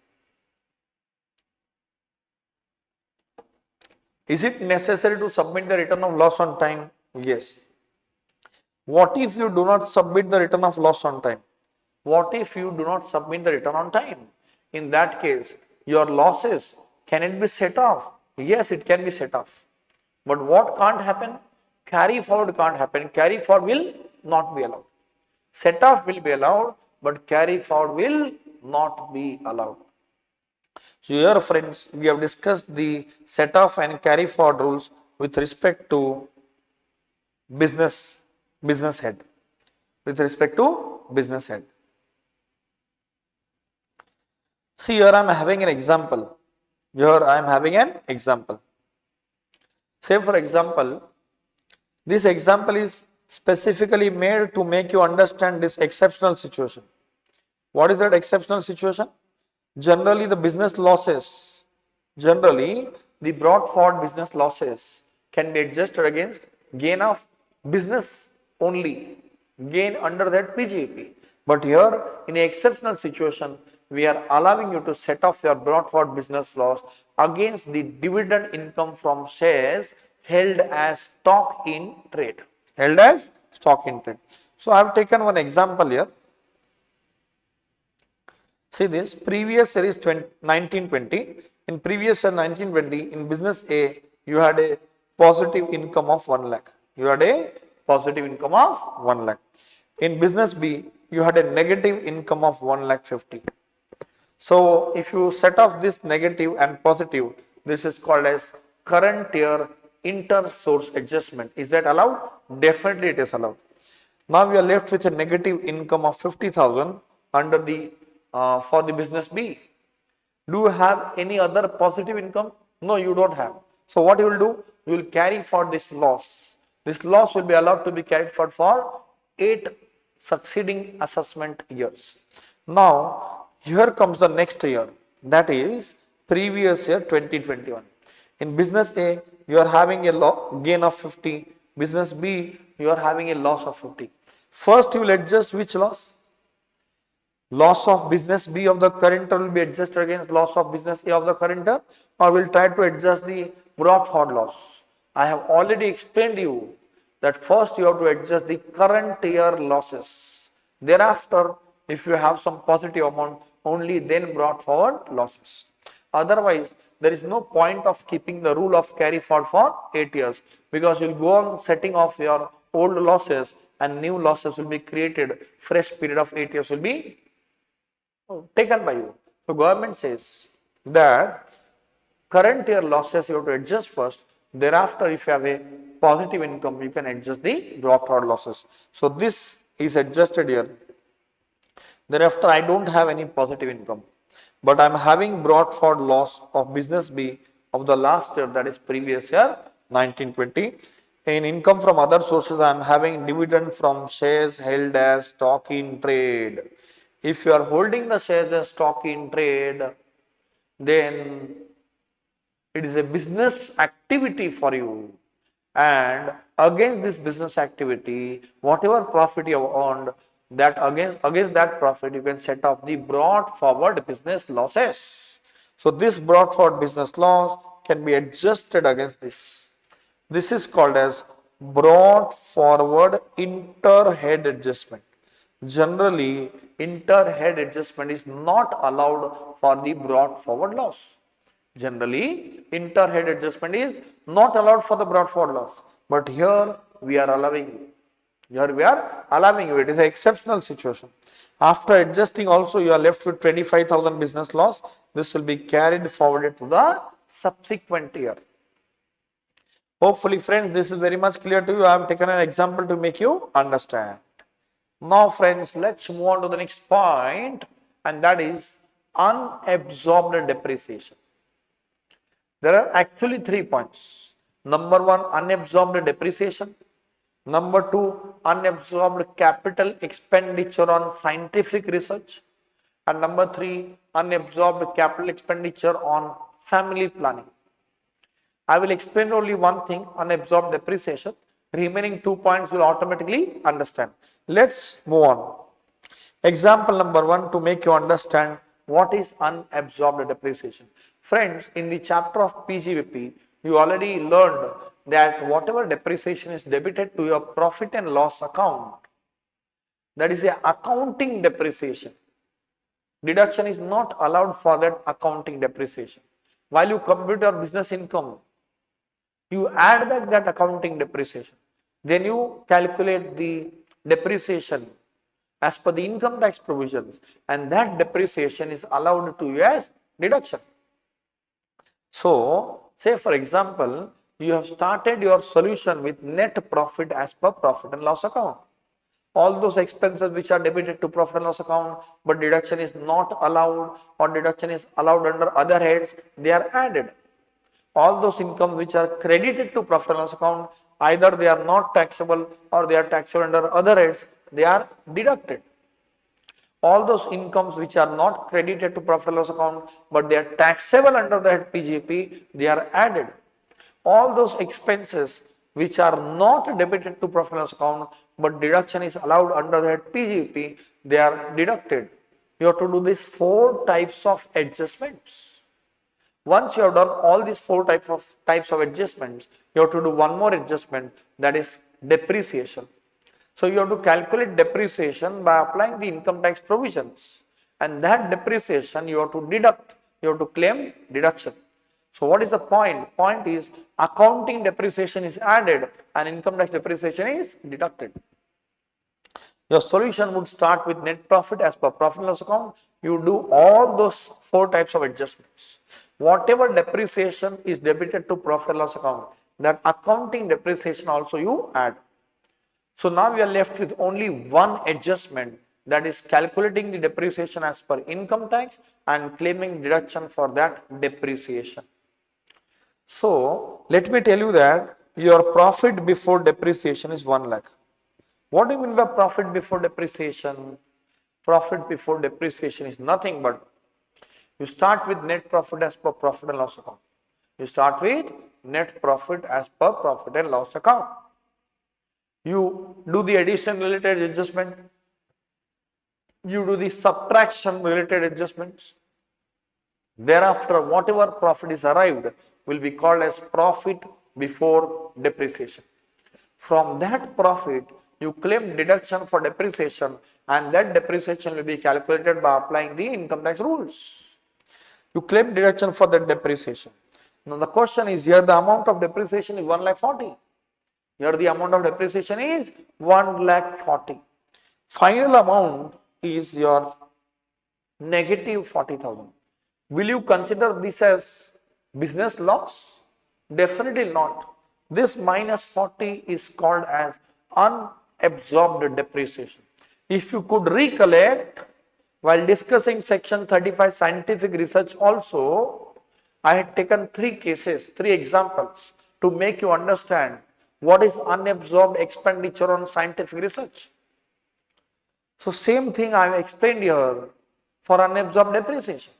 Is it necessary to submit the return of loss on time? Yes. What if you do not submit the return of loss on time? What if you do not submit the return on time? In that case, your losses, can it be set off? Yes, it can be set off. But what can't happen? Carry forward can't happen. Carry forward will not be allowed. Set off will be allowed, but carry forward will not be allowed. So here friends, we have discussed the set off and carry forward rules with respect to business head. With respect to business head. See, here I am having an example. Say for example, this example is specifically made to make you understand this exceptional situation. What is that exceptional situation? Generally the brought forward business losses can be adjusted against gain of business only, gain under that PGP. But here in an exceptional situation, we are allowing you to set off your brought forward business loss against the dividend income from shares held as stock in trade. So I have taken one example here. See this, previous year is 1920. In previous year 1920, in business A, you had a positive income of 1 lakh. In business B, you had a negative income of 1 lakh 50. So if you set off this negative and positive, this is called as current year inter-source adjustment. Is that allowed? Definitely it is allowed. Now we are left with a negative income of 50,000 under the for the business B. Do you have any other positive income? No, you don't have. So what you will do? You will carry for this loss. This loss will be allowed to be carried forward for 8 succeeding assessment years. Now here comes the next year, that is previous year 2021. In business A, you are having a gain of 50. Business B, you are having a loss of 50. First you will adjust which loss? Loss of business B of the current year will be adjusted against loss of business A of the current year, or will try to adjust the brought forward loss. I have already explained to you that first you have to adjust the current year losses. Thereafter, if you have some positive amount, only then brought forward losses. Otherwise, there is no point of keeping the rule of carry forward for 8 years, because you will go on setting off your old losses and new losses will be created. Fresh period of 8 years will be taken by you. So government says that current year losses you have to adjust first. Thereafter, if you have a positive income, you can adjust the brought forward losses. So this is adjusted here. Thereafter, I don't have any positive income, but I am having brought forward loss of business B of the last year, that is previous year 1920. In income from other sources, I am having dividend from shares held as stock in trade. If you are holding the shares as stock in trade, then it is a business activity for you, and against this business activity, whatever profit you have earned, that against that profit you can set off the brought forward business losses. So this brought forward business loss can be adjusted against this. This is called as brought forward inter-head adjustment. Generally, inter-head adjustment is not allowed for the brought forward loss. Generally, inter-head adjustment is not allowed for the brought forward loss. But here we are allowing you. It is an exceptional situation. After adjusting also, you are left with 25,000 business loss. This will be carried forward to the subsequent year. Hopefully friends, this is very much clear to you. I have taken an example to make you understand. Now friends, let's move on to the next point, and that is unabsorbed depreciation. There are actually 3 points. Number 1, unabsorbed depreciation. Number 2, unabsorbed capital expenditure on scientific research. And number 3, unabsorbed capital expenditure on family planning. I will explain only one thing, unabsorbed depreciation. Remaining 2 points will automatically understand. Let's move on. Example number 1 to make you understand what is unabsorbed depreciation. Friends, in the chapter of PGVP, you already learned that whatever depreciation is debited to your profit and loss account, that is a accounting depreciation. Deduction is not allowed for that accounting depreciation. While you compute your business income, you add back that accounting depreciation. Then you calculate the depreciation as per the income tax provisions, and that depreciation is allowed to you as deduction. So, say for example, you have started your solution with net profit as per profit and loss account. All those expenses which are debited to profit and loss account, but deduction is not allowed, or deduction is allowed under other heads, they are added. All those incomes which are credited to profit and loss account, either they are not taxable or they are taxable under other heads, they are deducted. All those incomes which are not credited to profit and loss account, but they are taxable under the head PGP, they are added. All those expenses which are not debited to profit and loss account, but deduction is allowed under the head PGP, they are deducted. You have to do these 4 types of adjustments. Once you have done all these 4 types of adjustments, you have to do one more adjustment, that is depreciation. So you have to calculate depreciation by applying the income tax provisions, and that depreciation you have to deduct, you have to claim deduction. So what is the point? Point is accounting depreciation is added and income tax depreciation is deducted. Your solution would start with net profit as per profit and loss account. You do all those 4 types of adjustments. Whatever depreciation is debited to profit and loss account, that accounting depreciation also you add. So now we are left with only one adjustment, that is calculating the depreciation as per income tax and claiming deduction for that depreciation. So let me tell you that your profit before depreciation is 1 lakh. What do you mean by profit before depreciation? Profit before depreciation is nothing but you start with net profit as per profit and loss account. You start with net profit as per profit and loss account. You do the addition related adjustment. You do the subtraction related adjustments. Thereafter, whatever profit is arrived will be called as profit before depreciation. From that profit, you claim deduction for depreciation, and that depreciation will be calculated by applying the income tax rules. You claim deduction for that depreciation. Now the question is, here the amount of depreciation is 1,40,000. Here the amount of depreciation is 1,40,000. Final amount is your negative 40,000. Will you consider this as business loss? Definitely not. This minus 40 is called as unabsorbed depreciation. If you could recollect, while discussing section 35 scientific research also, I had taken 3 cases, 3 examples to make you understand what is unabsorbed expenditure on scientific research. So same thing I have explained here for unabsorbed depreciation.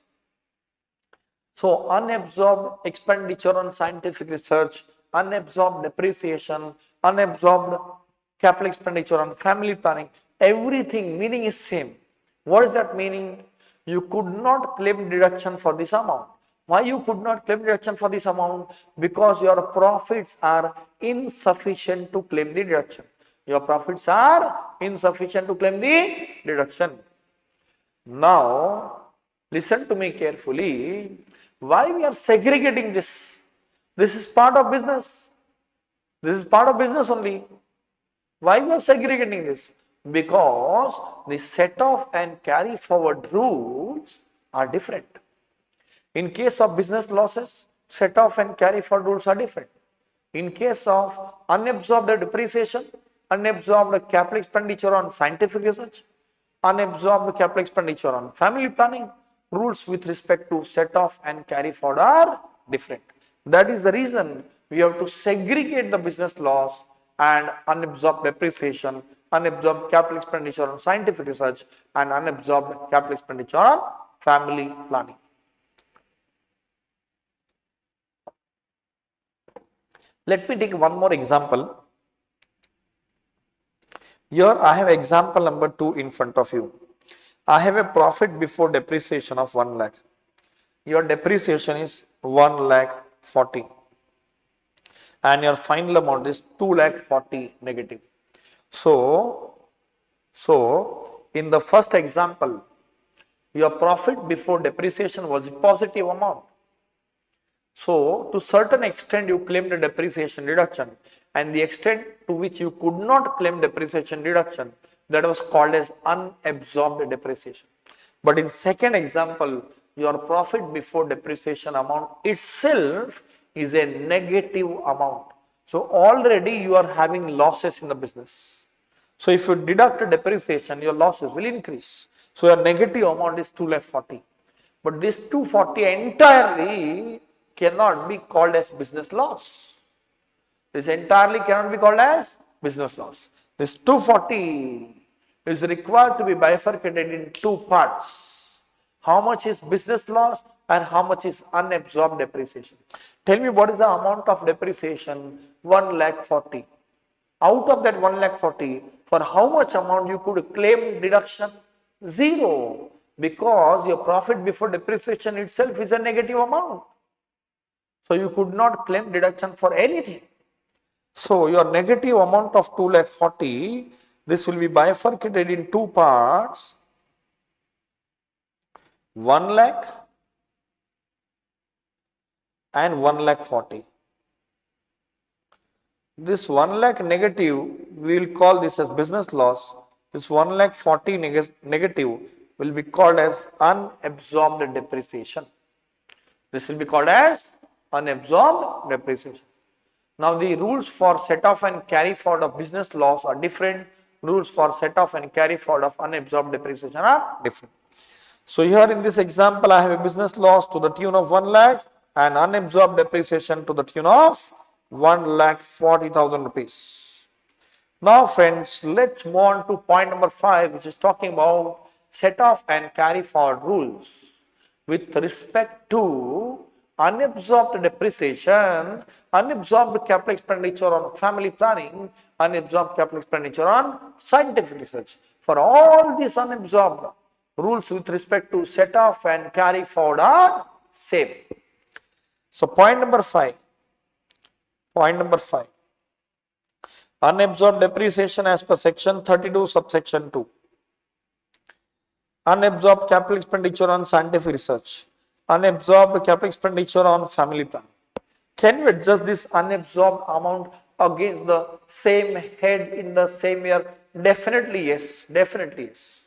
So unabsorbed expenditure on scientific research, unabsorbed depreciation, unabsorbed capital expenditure on family planning, everything meaning is same. What is that meaning? You could not claim deduction for this amount. Why you could not claim deduction for this amount? Because your profits are insufficient to claim the deduction. Your profits are insufficient to claim the deduction. Now, listen to me carefully. Why we are segregating this? This is part of business. This is part of business only. Why we are segregating this? Because the set off and carry forward rules are different. In case of business losses, set off and carry forward rules are different. In case of unabsorbed depreciation, unabsorbed capital expenditure on scientific research, unabsorbed capital expenditure on family planning, rules with respect to set off and carry forward are different. That is the reason we have to segregate the business loss and unabsorbed depreciation, unabsorbed capital expenditure on scientific research, and unabsorbed capital expenditure on family planning. Let me take one more example. Here I have example number 2 in front of you. I have a profit before depreciation of 1 lakh. Your depreciation is 1 lakh 40 and your final amount is 2 lakh 40 negative. So in the first example, your profit before depreciation was a positive amount. So to certain extent you claimed a depreciation deduction, and the extent to which you could not claim depreciation deduction, that was called as unabsorbed depreciation. But in second example, your profit before depreciation amount itself is a negative amount. So already you are having losses in the business. So if you deduct depreciation, your losses will increase. So your negative amount is 2 lakh 40. But this 240 entirely cannot be called as business loss. This entirely cannot be called as business loss. This 240 is required to be bifurcated in 2 parts. How much is business loss and how much is unabsorbed depreciation? Tell me what is the amount of depreciation? 1 lakh 40. Out of that 1 lakh 40, for how much amount you could claim deduction? 0. Because your profit before depreciation itself is a negative amount. So you could not claim deduction for anything. So your negative amount of 2 lakh 40, this will be bifurcated in 2 parts. 1 lakh and 1 lakh 40. This 1 lakh negative, we will call this as business loss. This 1 lakh 40 negative will be called as unabsorbed depreciation. This will be called as unabsorbed depreciation. Now the rules for set off and carry forward of business loss are different. Rules for set off and carry forward of unabsorbed depreciation are different. So here in this example, I have a business loss to the tune of 1 lakh and unabsorbed depreciation to the tune of 1 lakh 40,000 rupees. Now friends, let's move on to point number 5, which is talking about set off and carry forward rules with respect to unabsorbed depreciation, unabsorbed capital expenditure on family planning, unabsorbed capital expenditure on scientific research. For all these unabsorbed, rules with respect to set off and carry forward are same. So point number 5. Unabsorbed depreciation as per section 32 subsection 2. Unabsorbed capital expenditure on scientific research. Unabsorbed capital expenditure on family planning. Can you adjust this unabsorbed amount against the same head in the same year? Definitely yes. Definitely yes.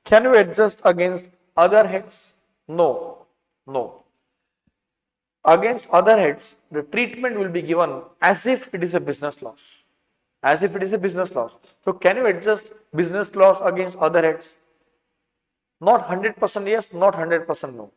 Can you adjust against other heads? No. No. Against other heads, the treatment will be given as if it is a business loss. As if it is a business loss. So can you adjust business loss against other heads? Not 100% yes, not 100% no.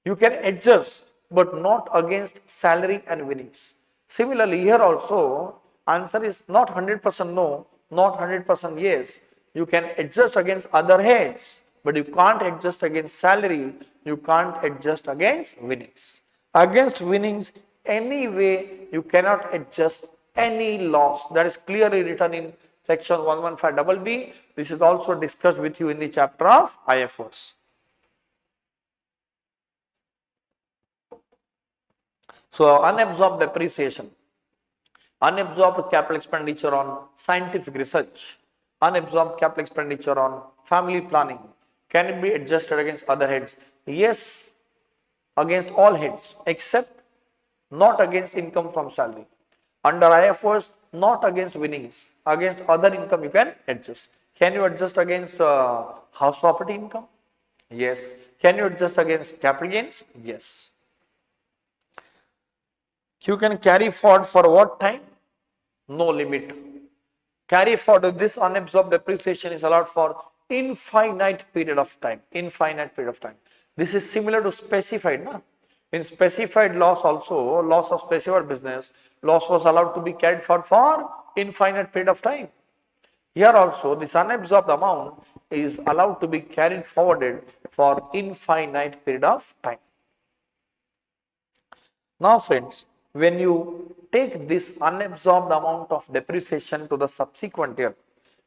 You can adjust, but not against salary and winnings. Similarly, here also, answer is not 100% no, not 100% yes. You can adjust against other heads, but you can't adjust against salary, you can't adjust against winnings. Against winnings, anyway, you cannot adjust any loss. That is clearly written in section 115BB. This is also discussed with you in the chapter of IFOs. So unabsorbed depreciation, unabsorbed capital expenditure on scientific research, unabsorbed capital expenditure on family planning, can it be adjusted against other heads? Yes, against all heads except not against income from salary. Under IFOs, not against winnings. Against other income you can adjust. Can you adjust against house property income? Yes. Can you adjust against capital gains? Yes. You can carry forward for what time? No limit. Carry forward this unabsorbed depreciation is allowed for infinite period of time. Infinite period of time. This is similar to specified. Na? In specified loss also, loss of specified business, loss was allowed to be carried forward for infinite period of time. Here also, this unabsorbed amount is allowed to be carried forwarded for infinite period of time. Now friends, when you take this unabsorbed amount of depreciation to the subsequent year,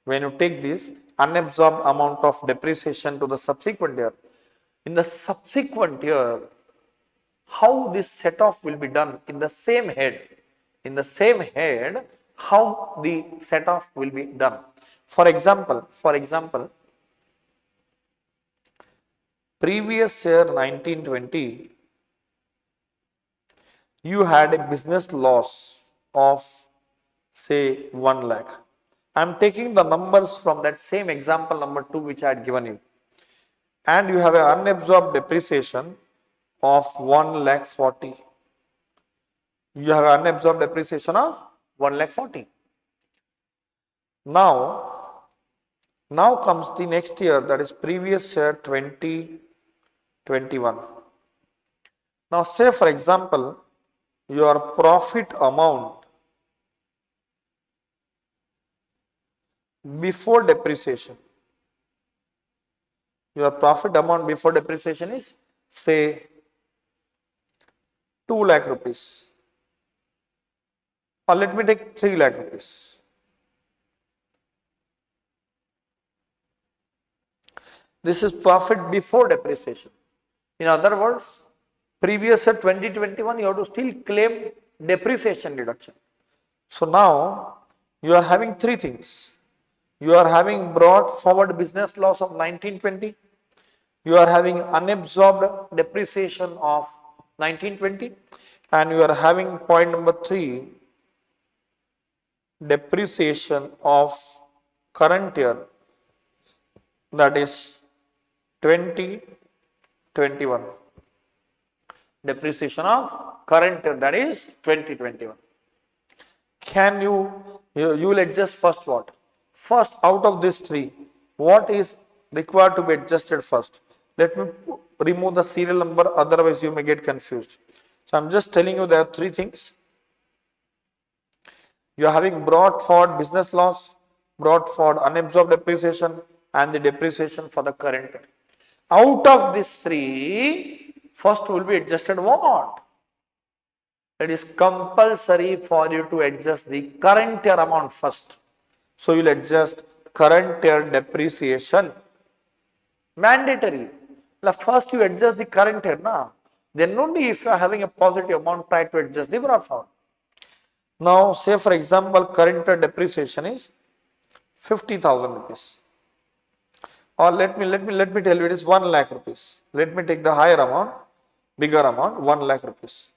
when you take this unabsorbed amount of depreciation to the subsequent year, in the subsequent year, how this set off will be done in the same head, how the set off will be done. For example, previous year 1920, you had a business loss of say 1 lakh. I am taking the numbers from that same example number 2 which I had given you. And you have an unabsorbed depreciation of 1 lakh 40. You have an unabsorbed depreciation of 1 lakh 40. Now comes the next year, that is previous year 2021. Now say for example, your profit amount before depreciation. Your profit amount before depreciation is say 2 lakh rupees. Or let me take 3 lakh rupees. This is profit before depreciation. In other words, previous year 2021, you have to still claim depreciation deduction. So now you are having 3 things. You are having brought forward business loss of 1920. You are having unabsorbed depreciation of 1920. And you are having point number 3, depreciation of current year, that is 2021. Depreciation of current year, that is 2021. Can you will adjust first what? First out of these 3, what is required to be adjusted first? Let me remove the serial number, otherwise you may get confused. So I am just telling you there are 3 things. You are having brought forward business loss, brought forward unabsorbed depreciation, and the depreciation for the current year. Out of these 3, first will be adjusted what? It is compulsory for you to adjust the current year amount first. So you will adjust current year depreciation. Mandatory. First you adjust the current year. Then only if you are having a positive amount, try to adjust the brought forward. Now say for example, current year depreciation is 50,000 rupees. Or let me tell you, it is 1 lakh rupees. Let me take the higher amount, bigger amount, 1 lakh rupees.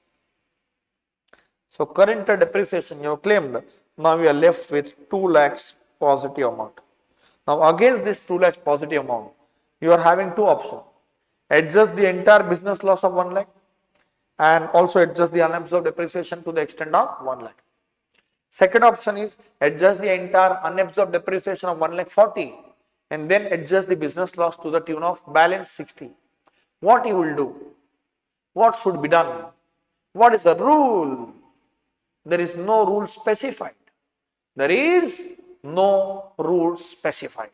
So current year depreciation you have claimed. Now we are left with 2 lakhs positive amount. Now against this 2 lakhs positive amount, you are having 2 options. Adjust the entire business loss of 1 lakh and also adjust the unabsorbed depreciation to the extent of 1 lakh. Second option is adjust the entire unabsorbed depreciation of 1 lakh 40 and then adjust the business loss to the tune of balance 60. What you will do? What should be done? What is the rule? There is no rule specified. There is no rule specified.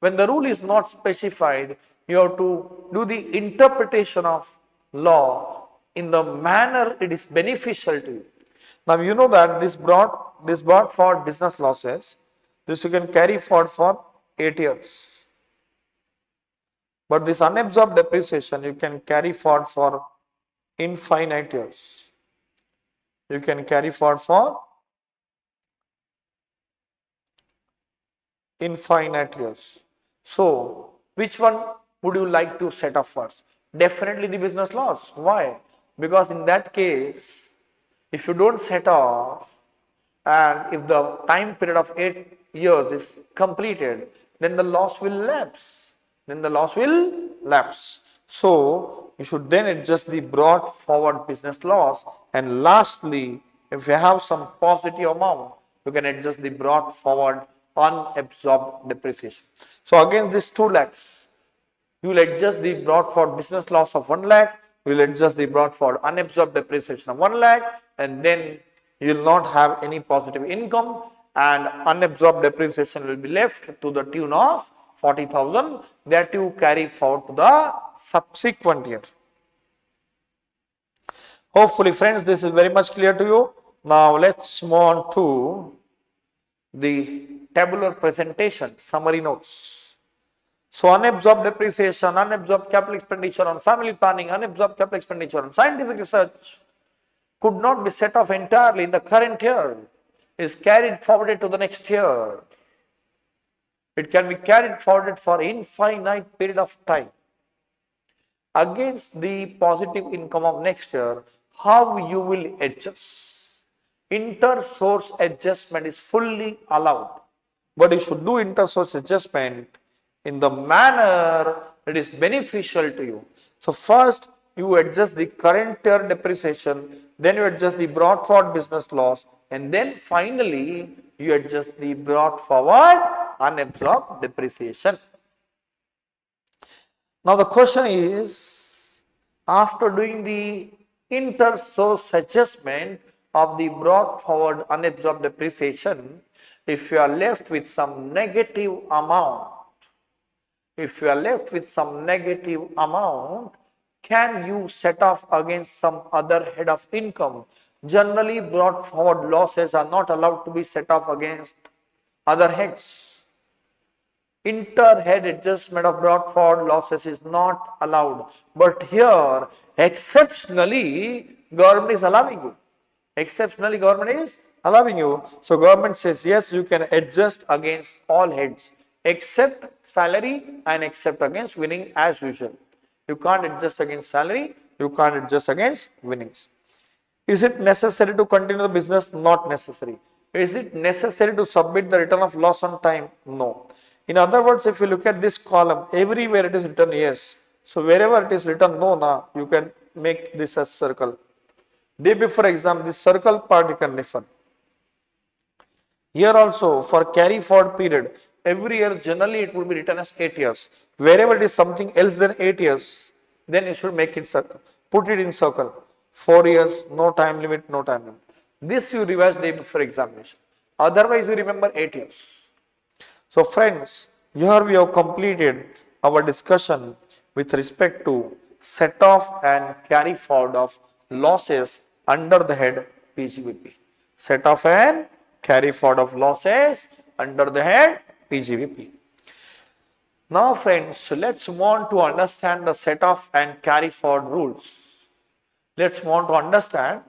When the rule is not specified, you have to do the interpretation of law in the manner it is beneficial to you. Now you know that this brought forward business losses, this you can carry forward for 8 years. But this unabsorbed depreciation you can carry forward for infinite years. You can carry forward for infinite years. So which one would you like to set off first? Definitely the business loss. Why? Because in that case, if you don't set off and if the time period of 8 years is completed, then the loss will lapse. So you should then adjust the brought forward business loss, and lastly, if you have some positive amount, you can adjust the brought forward unabsorbed depreciation. So against this 2 lakhs, you will adjust the brought forward business loss of 1 lakh, you will adjust the brought forward unabsorbed depreciation of 1 lakh, and then you will not have any positive income, and unabsorbed depreciation will be left to the tune of 40,000 that you carry forward to the subsequent year. Hopefully friends, this is very much clear to you. Now let's move on to the tabular presentation, summary notes. So unabsorbed depreciation, unabsorbed capital expenditure on family planning, unabsorbed capital expenditure on scientific research could not be set off entirely in the current year, is carried forward to the next year. It can be carried forward for infinite period of time. Against the positive income of next year, how you will adjust? Inter-source adjustment is fully allowed, but you should do inter-source adjustment in the manner that is beneficial to you. So first you adjust the current year depreciation, then you adjust the brought forward business loss, and then finally you adjust the brought forward unabsorbed depreciation. Now the question is, after doing the inter-source adjustment of the brought forward unabsorbed depreciation, if you are left with some negative amount, can you set off against some other head of income? Generally, brought forward losses are not allowed to be set off against other heads. Inter-head adjustment of brought forward losses is not allowed. But here, exceptionally, government is allowing you. So government says, yes, you can adjust against all heads except salary and except against winning as usual. You can't adjust against salary, you can't adjust against winnings. Is it necessary to continue the business? Not necessary. Is it necessary to submit the return of loss on time? No. In other words, if you look at this column, everywhere it is written yes. So wherever it is written no, you can make this as circle. Day before exam, this circle part you can refer. Here also for carry forward period, every year generally it will be written as 8 years. Wherever it is something else than 8 years, then you should make it circle. Put it in circle. 4 years, no time limit, no time limit. This you revise day before examination. Otherwise you remember 8 years. So friends, here we have completed our discussion with respect to set off and carry forward of losses under the head PGBP. Set off and carry forward of losses under the head PGBP. Now friends, let's move on to understand the set off and carry forward rules. Let's move on to understand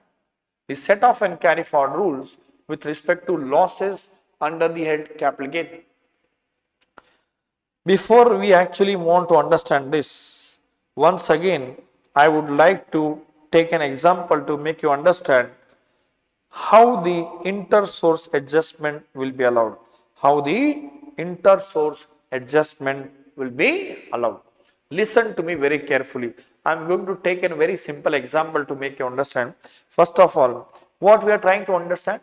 the set off and carry forward rules with respect to losses under the head capital gain. Before we actually want to understand this, once again, I would like to take an example to make you understand how the inter-source adjustment will be allowed. Listen to me very carefully. I am going to take a very simple example to make you understand. First of all, what we are trying to understand?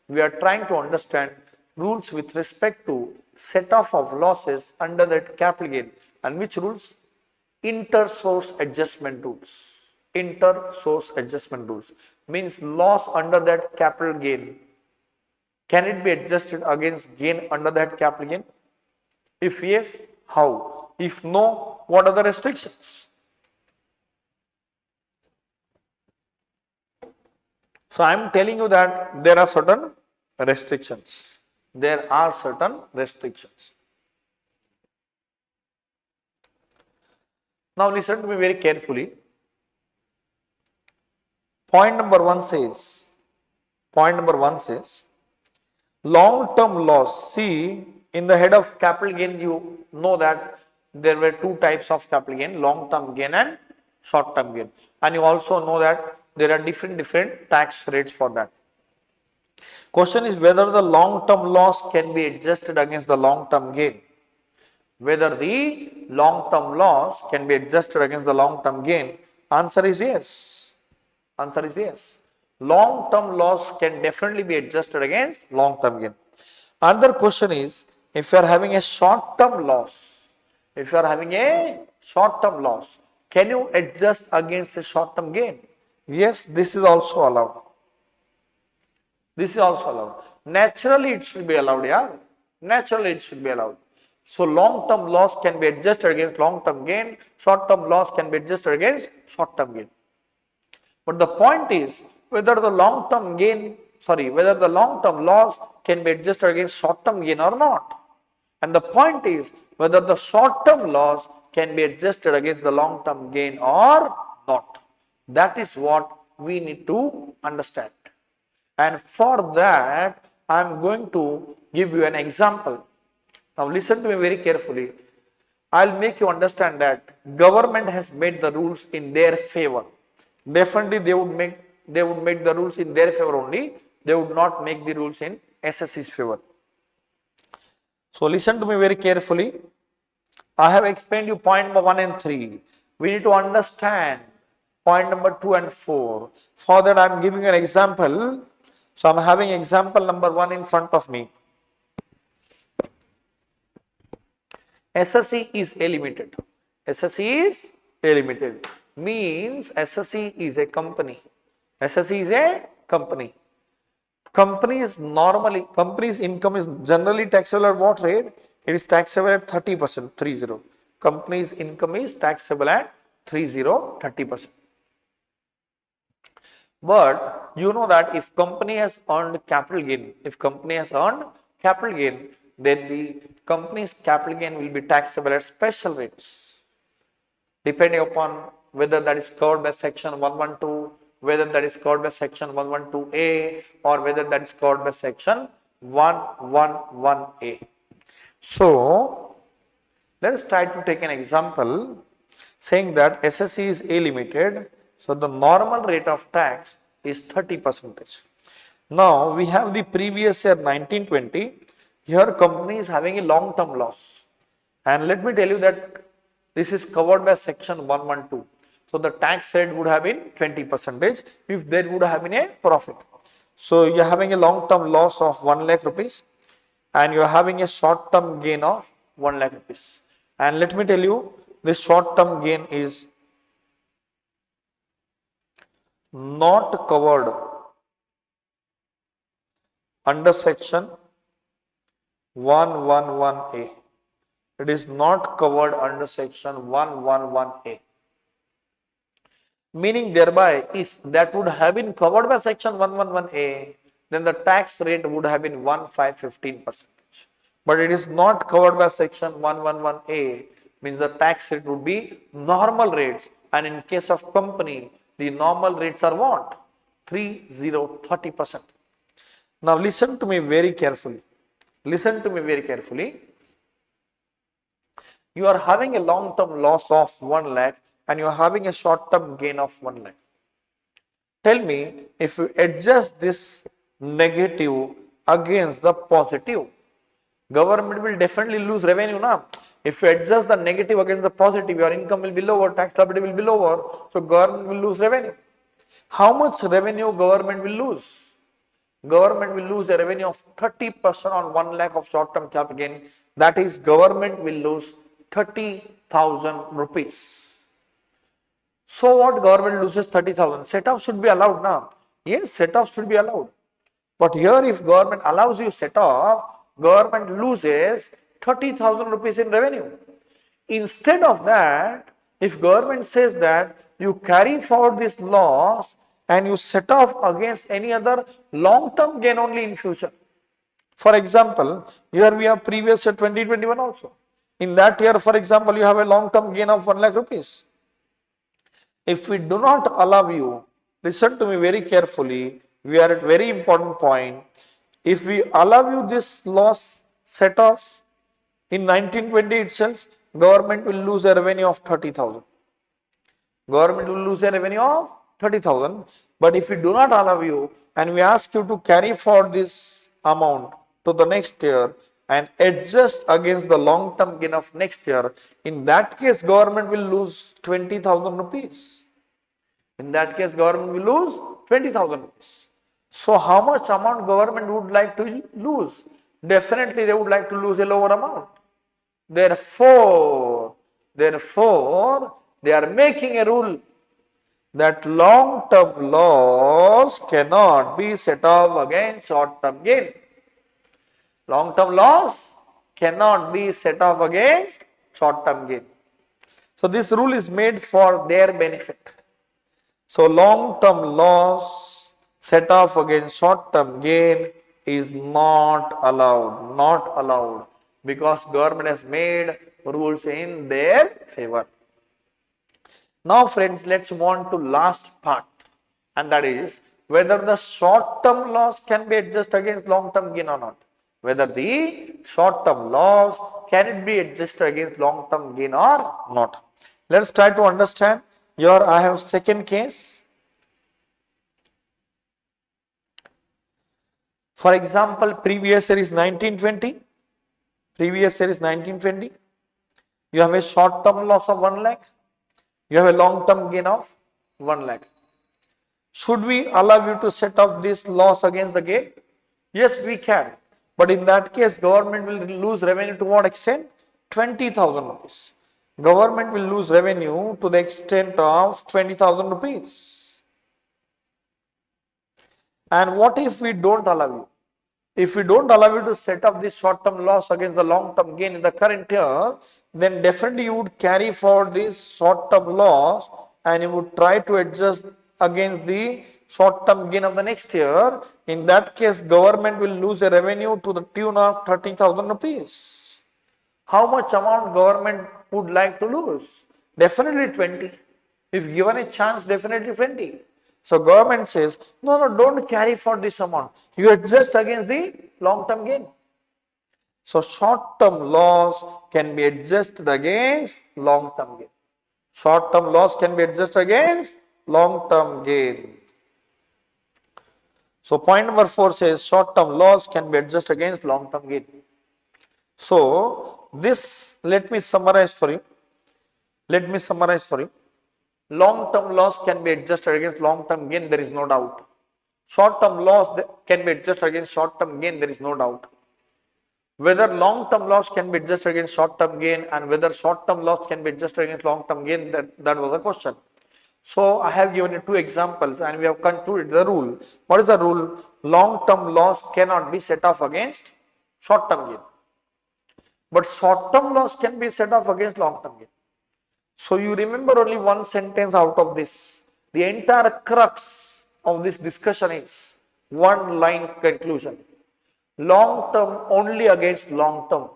We are trying to understand rules with respect to set off of losses under that capital gain. And which rules? Inter-source adjustment rules. Inter-source adjustment rules means loss under that capital gain. Can it be adjusted against gain under that capital gain? If yes, how? If no, what are the restrictions? So I am telling you that there are certain restrictions. Now listen to me very carefully. Point number one says, long-term loss. See, in the head of capital gain, you know that there were two types of capital gain, long-term gain and short-term gain. And you also know that there are different tax rates for that. Question is whether the long-term loss can be adjusted against the long-term gain. whether the long-term loss can be adjusted against the long-term gain. Answer is yes. Answer is yes. Long-term loss can definitely be adjusted against long-term gain. Another question is, if you are having a short-term loss, can you adjust against a short-term gain? Yes, this is also allowed. This is also allowed. Naturally, it should be allowed, yeah. Naturally, it should be allowed. So, long-term loss can be adjusted against long-term gain. Short-term loss can be adjusted against short-term gain. But the point is whether the long-term loss can be adjusted against short-term gain or not. And the point is whether the short-term loss can be adjusted against the long-term gain or not. That is what we need to understand. And for that, I am going to give you an example. Now listen to me very carefully. I'll make you understand that government has made the rules in their favor. Definitely they would make the rules in their favor only. They would not make the rules in SSC's favor. So listen to me very carefully. I have explained you point number 1 and 3. We need to understand point number 2 and 4. For that I am giving an example. So I am having example number 1 in front of me. SSC is A Limited. SSC is A Limited. Means SSC is a company. SSC is a company. Company's income is generally taxable at what rate? It is taxable at 30%, 30. Company's income is taxable at 30%. But you know that if company has earned capital gain, then the company's capital gain will be taxable at special rates, depending upon whether that is covered by section 112, whether that is covered by section 112A, or whether that is covered by section 111A. So let us try to take an example saying that SSC is A Limited. So the normal rate of tax is 30%. Now we have the previous year 1920. Here company is having a long-term loss. And let me tell you that this is covered by section 112. So the tax rate would have been 20% if there would have been a profit. So you are having a long-term loss of 1 lakh rupees and you are having a short-term gain of 1 lakh rupees. And let me tell you, this short-term gain is not covered under section 111A. It is not covered under section 111A. Meaning thereby, if that would have been covered by section 111A, then the tax rate would have been 15%. But it is not covered by section 111A, means the tax rate would be normal rates. And in case of company, the normal rates are what? 30%. Now listen to me very carefully. You are having a long-term loss of 1 lakh and you are having a short-term gain of 1 lakh. Tell me, if you adjust this negative against the positive, government will definitely lose revenue now. If you adjust the negative against the positive, your income will be lower, tax liability will be lower, so government will lose revenue. How much revenue government will lose? Government will lose a revenue of 30% on 1 lakh of short-term capital gain. That is, government will lose 30,000 rupees. So what government loses 30,000? Set-off should be allowed now. Yes, set-off should be allowed. But here if government allows you set-off, government loses 30,000 rupees in revenue. Instead of that, if government says that you carry forward this loss and you set off against any other long-term gain only in future. For example, here we have previous year 2021 also. In that year, for example, you have a long-term gain of 1 lakh rupees. If we do not allow you, listen to me very carefully, we are at very important point. If we allow you this loss set off in 1920 itself, government will lose a revenue of 30,000. Government will lose a revenue of 30,000. But if we do not allow you and we ask you to carry forward this amount to the next year and adjust against the long-term gain of next year, in that case, government will lose 20,000 rupees. In that case, government will lose 20,000 rupees. So, how much amount government would like to lose? Definitely, they would like to lose a lower amount. Therefore, they are making a rule that long-term loss cannot be set off against short-term gain. Long-term loss cannot be set off against short-term gain. So, this rule is made for their benefit. So, long-term loss set off against short-term gain is not allowed, because government has made rules in their favor. Now friends, let's move on to last part, and that is whether the short-term loss can be adjusted against long-term gain or not. Whether the short-term loss can it be adjusted against long-term gain or not. Let's try to understand. Here I have second case. For example, previous year is 1920. Previous year is 1920. You have a short-term loss of 1 lakh. You have a long-term gain of 1 lakh. Should we allow you to set off this loss against the gain? Yes, we can. But in that case, government will lose revenue to what extent? 20,000 rupees. Government will lose revenue to the extent of 20,000 rupees. And what if we don't allow you? If we don't allow you to set up this short-term loss against the long-term gain in the current year, then definitely you would carry forward this short-term loss and you would try to adjust against the short-term gain of the next year. In that case, government will lose a revenue to the tune of 30,000 rupees. How much amount government would like to lose? Definitely 20. If given a chance, definitely 20. So government says, no, don't carry for this amount. You adjust against the long-term gain. So short-term loss can be adjusted against long-term gain. Short-term loss can be adjusted against long-term gain. So point number 4 says short-term loss can be adjusted against long-term gain. So this, let me summarize for you. Long-term loss can be adjusted against long-term gain, there is no doubt. Short-term loss can be adjusted against short-term gain, there is no doubt. Whether long-term loss can be adjusted against short-term gain and whether short-term loss can be adjusted against long-term gain, that was the question. So I have given you 2 examples and we have concluded the rule. What is the rule? Long-term loss cannot be set off against short-term gain. But short-term loss can be set off against long-term gain. So you remember only one sentence out of this. The entire crux of this discussion is one line conclusion. Long term only against long term.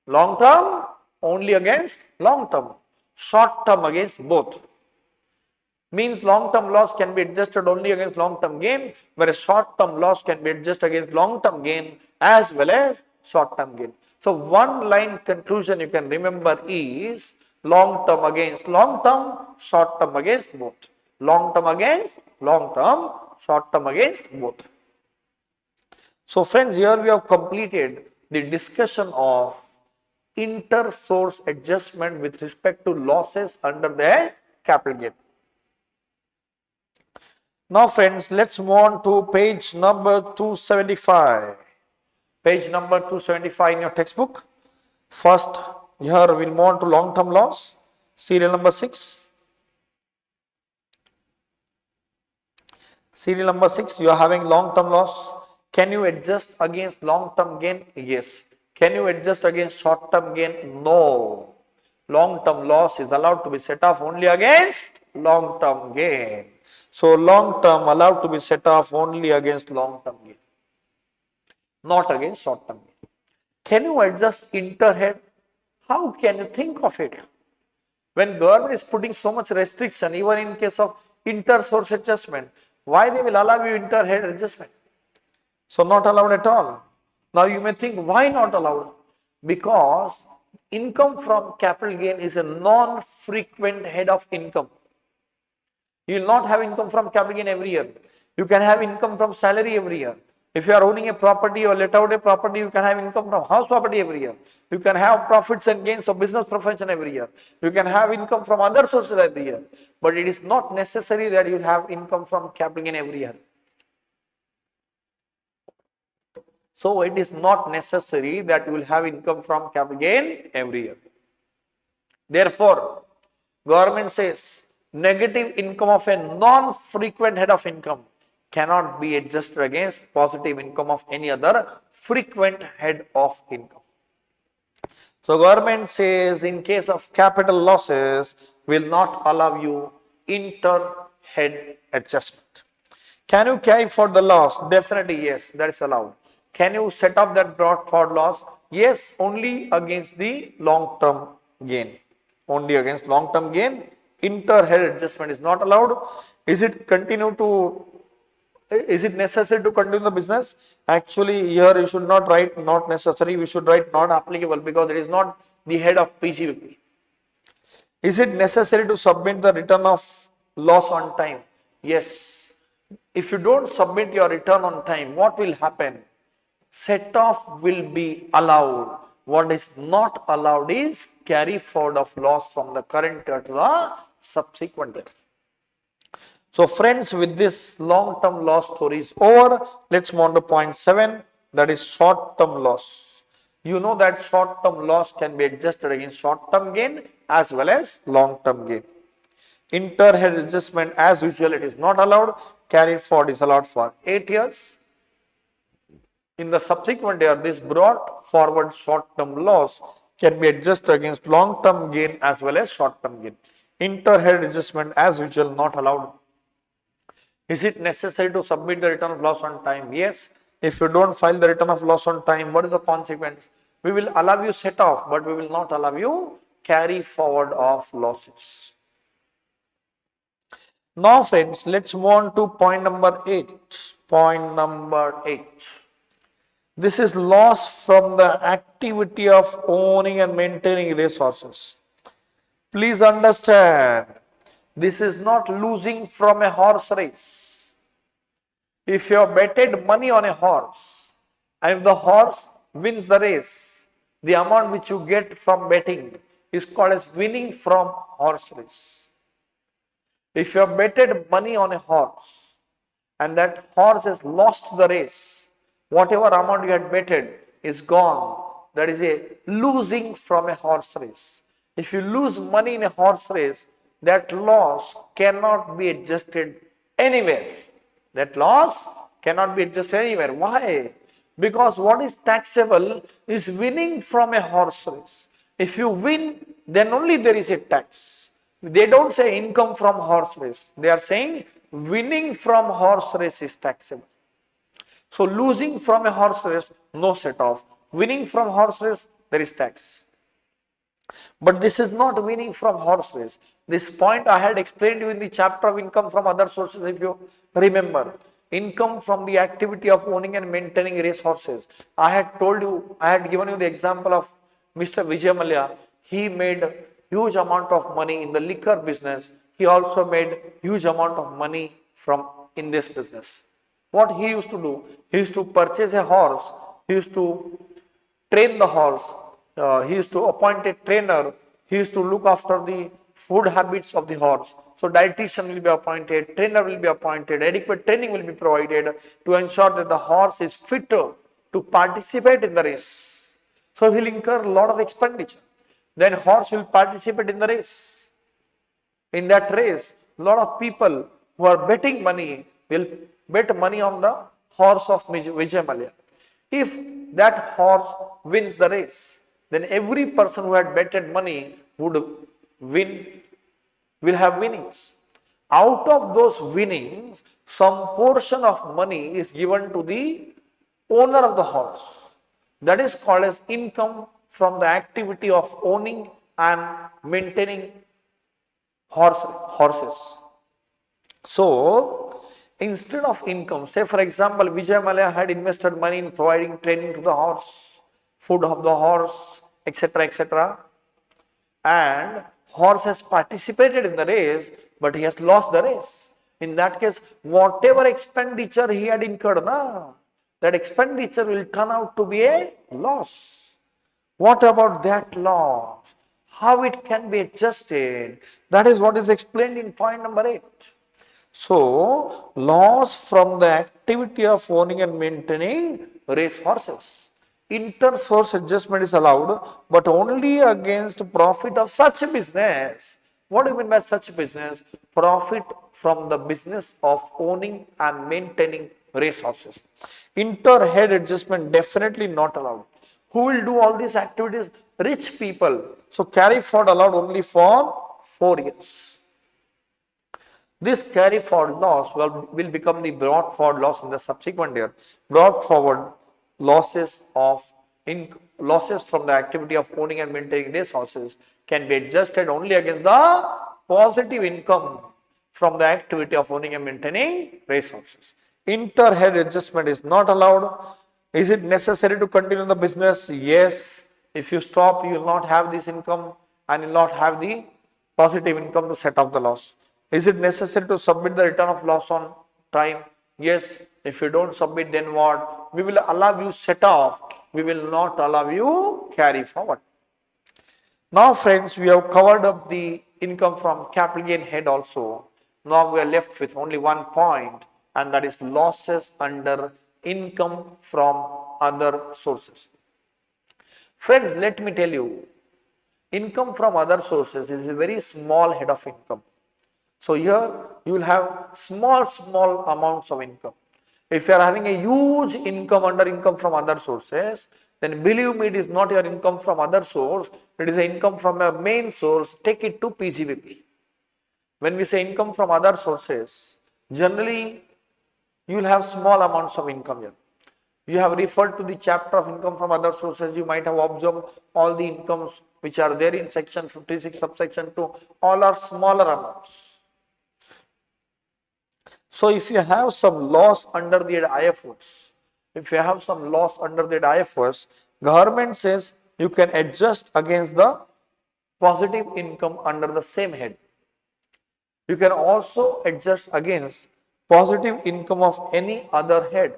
Long term only against long term. Short term against both. Means long term loss can be adjusted only against long term gain, whereas short term loss can be adjusted against long term gain as well as short term gain. So one line conclusion you can remember is long term against long term, short term against both. Long term against long term, short term against both. So friends, here we have completed the discussion of inter-source adjustment with respect to losses under the capital gain. Now friends, let's move on to page number 275. Page number 275 in your textbook. First, here we'll move on to long-term loss, serial number 6. Serial number 6, you are having long-term loss. Can you adjust against long-term gain? Yes. Can you adjust against short-term gain? No. Long-term loss is allowed to be set off only against long-term gain. So long-term allowed to be set off only against long-term gain, not against short-term gain. Can you adjust interhead? How can you think of it? When government is putting so much restriction, even in case of inter-source adjustment, why they will allow you inter-head adjustment? So not allowed at all. Now you may think, why not allowed? Because income from capital gain is a non-frequent head of income. You will not have income from capital gain every year. You can have income from salary every year. If you are owning a property or let out a property, you can have income from house property every year. You can have profits and gains of business profession every year. You can have income from other sources every year. But it is not necessary that you have income from capital gain every year. So it is not necessary that you will have income from capital gain every year. Therefore, government says negative income of a non-frequent head of income cannot be adjusted against positive income of any other frequent head of income. So government says in case of capital losses will not allow you inter-head adjustment. Can you carry forward the loss? Definitely yes, that is allowed. Can you set up that brought forward loss? Yes, only against the long-term gain. Only against long-term gain. Inter-head adjustment is not allowed. Is it necessary to continue the business? Actually, here you should not write not necessary. We should write not applicable because it is not the head of PGVP. Is it necessary to submit the return of loss on time? Yes. If you don't submit your return on time, what will happen? Set off will be allowed. What is not allowed is carry forward of loss from the current year to the subsequent year. So friends, with this long-term loss story is over. Let's move on to point 7, that is short-term loss. You know that short-term loss can be adjusted against short-term gain as well as long-term gain. Inter-head adjustment as usual it is not allowed. Carry forward is allowed for 8 years. In the subsequent year, this brought forward short-term loss can be adjusted against long-term gain as well as short-term gain. Inter-head adjustment as usual not allowed. Is it necessary to submit the return of loss on time? Yes. If you don't file the return of loss on time, what is the consequence? We will allow you set off, but we will not allow you carry forward of losses. Now friends, let's move on to point number 8. Point number 8. This is loss from the activity of owning and maintaining racehorses. Please understand, this is not losing from a horse race. If you have betted money on a horse and if the horse wins the race, the amount which you get from betting is called as winning from horse race. If you have betted money on a horse and that horse has lost the race, whatever amount you had betted is gone. That is a losing from a horse race. If you lose money in a horse race, that loss cannot be adjusted anywhere. That loss cannot be adjusted anywhere. Why? Because what is taxable is winning from a horse race. If you win, then only there is a tax. They don't say income from horse race. They are saying winning from horse race is taxable. So losing from a horse race, no set off. Winning from horse race, there is tax. But this is not winning from horse race. This point I had explained to you in the chapter of income from other sources, if you remember. Income from the activity of owning and maintaining race horses. I had told you, I had given you the example of Mr. Vijay Mallya. He made huge amount of money in the liquor business. He also made huge amount of money in this business. What he used to do? He used to purchase a horse. He used to train the horse. He used to appoint a trainer. He used to look after the food habits of the horse. So dietitian will be appointed, trainer will be appointed, adequate training will be provided to ensure that the horse is fit to participate in the race. So he'll incur a lot of expenditure. Then horse will participate in the race. In that race, a lot of people who are betting money will bet money on the horse of Vijay Mallya. If that horse wins the race, then every person who had betted money would will have winnings. Out of those winnings, some portion of money is given to the owner of the horse. That is called as income from the activity of owning and maintaining horses. So, instead of income, say for example, Vijay Mallya had invested money in providing training to the horse, food of the horse, etc., etc. And horse has participated in the race, but he has lost the race. In that case, whatever expenditure he had incurred, that expenditure will turn out to be a loss. What about that loss? How it can be adjusted? That is what is explained in point number 8. So, loss from the activity of owning and maintaining race horses. Inter-source adjustment is allowed, but only against profit of such business. What do you mean by such business? Profit from the business of owning and maintaining race horses. Inter-head adjustment definitely not allowed. Who will do all these activities? Rich people. So carry forward allowed only for 4 years. This carry forward loss will become the brought forward loss in the subsequent year. Brought forward losses from the activity of owning and maintaining these horses can be adjusted only against the positive income from the activity of owning and maintaining race horses. Inter-head adjustment is not allowed. Is it necessary to continue the business? Yes. If you stop, you will not have this income and you will not have the positive income to set off the loss. Is it necessary to submit the return of loss on time? Yes. If you don't submit, then what? We will allow you set off. We will not allow you carry forward. Now friends, we have covered up the income from capital gain head also. Now we are left with only one point, and that is losses under income from other sources. Friends, let me tell you, income from other sources is a very small head of income. So here you will have small amounts of income. If you are having a huge income under income from other sources, then believe me, it is not your income from other source, it is an income from a main source. Take it to PGBP. When we say income from other sources, generally you will have small amounts of income here. You have referred to the chapter of income from other sources. You might have observed all the incomes which are there in section 56 subsection 2. All are smaller amounts. So if you have some loss under the IFOs, government says you can adjust against the positive income under the same head. You can also adjust against positive income of any other head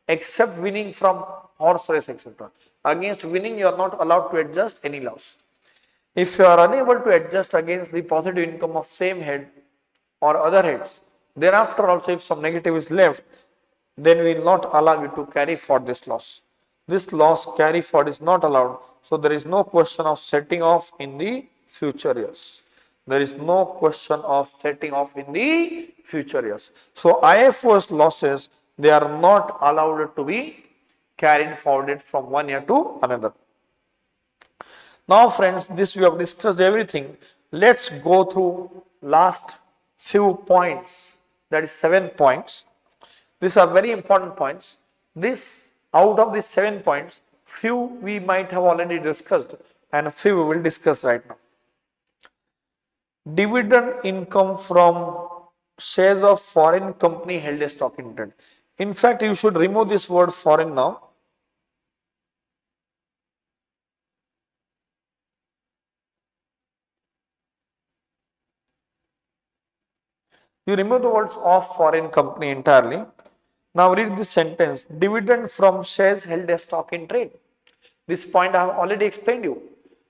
except winning from horse race, etc. Against winning, you are not allowed to adjust any loss. If you are unable to adjust against the positive income of same head or other heads, thereafter also if some negative is left, then we will not allow you to carry forward this loss. This loss carry forward is not allowed. So there is no question of setting off in the future years. There is no question of setting off in the future years. So IFOS losses, they are not allowed to be carried forward from one year to another. Now friends, this we have discussed everything. Let's go through last few points. That is 7 points. These are very important points. Out of these 7 points, few we might have already discussed and a few we will discuss right now. Dividend income from shares of foreign company held a stock in trade. In fact, you should remove this word foreign now. You remove the words of foreign company entirely. Now read this sentence. Dividend from shares held as stock in trade. This point I have already explained you.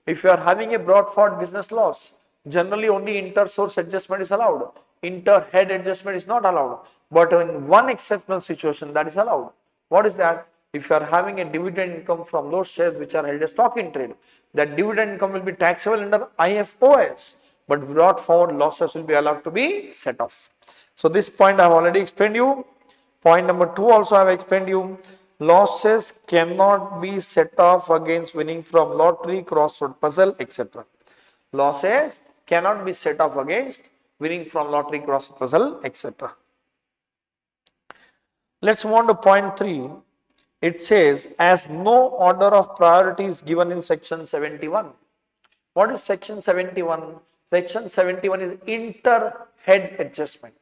If you are having a brought forward business loss, generally only inter-source adjustment is allowed. Inter-head adjustment is not allowed. But in one exceptional situation, that is allowed. What is that? If you are having a dividend income from those shares which are held as stock in trade, that dividend income will be taxable under IFOS. But brought forward losses will be allowed to be set off. So this point I have already explained you. Point number 2 also I have explained you. Losses cannot be set off against winning from lottery, crossword puzzle, etc. Losses cannot be set off against winning from lottery, crossword puzzle, etc. Let's move on to point 3. It says, as no order of priority is given in section 71. What is section 71? Section 71 is inter-head adjustment.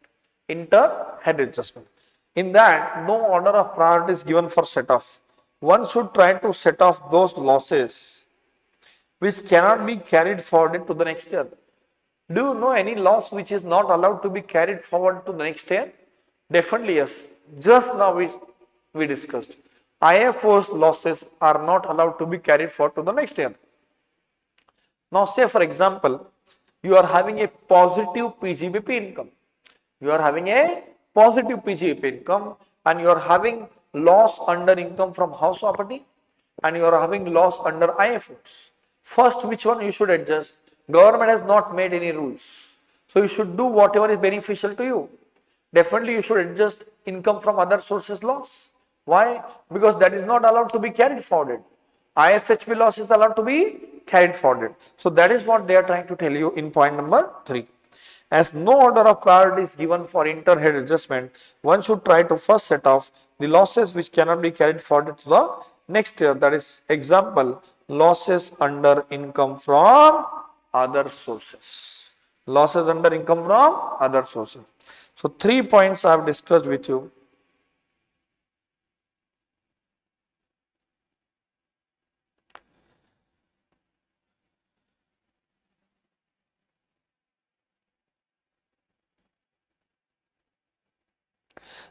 Inter-head adjustment. In that, no order of priority is given for set off. One should try to set off those losses which cannot be carried forward to the next year. Do you know any loss which is not allowed to be carried forward to the next year? Definitely yes. Just now we discussed. IFO's losses are not allowed to be carried forward to the next year. Now say for example, you are having a positive PGBP income. You are having a positive PGBP income and you are having loss under income from house property and you are having loss under IFOs. First, which one you should adjust? Government has not made any rules. So you should do whatever is beneficial to you. Definitely you should adjust income from other sources loss. Why? Because that is not allowed to be carried forward. IFHB loss is allowed to be carried forward. So that is what they are trying to tell you in point number 3. As no order of priority is given for inter-head adjustment, one should try to first set off the losses which cannot be carried forward to the next year. That is example, losses under income from other sources. Losses under income from other sources. So 3 points I have discussed with you.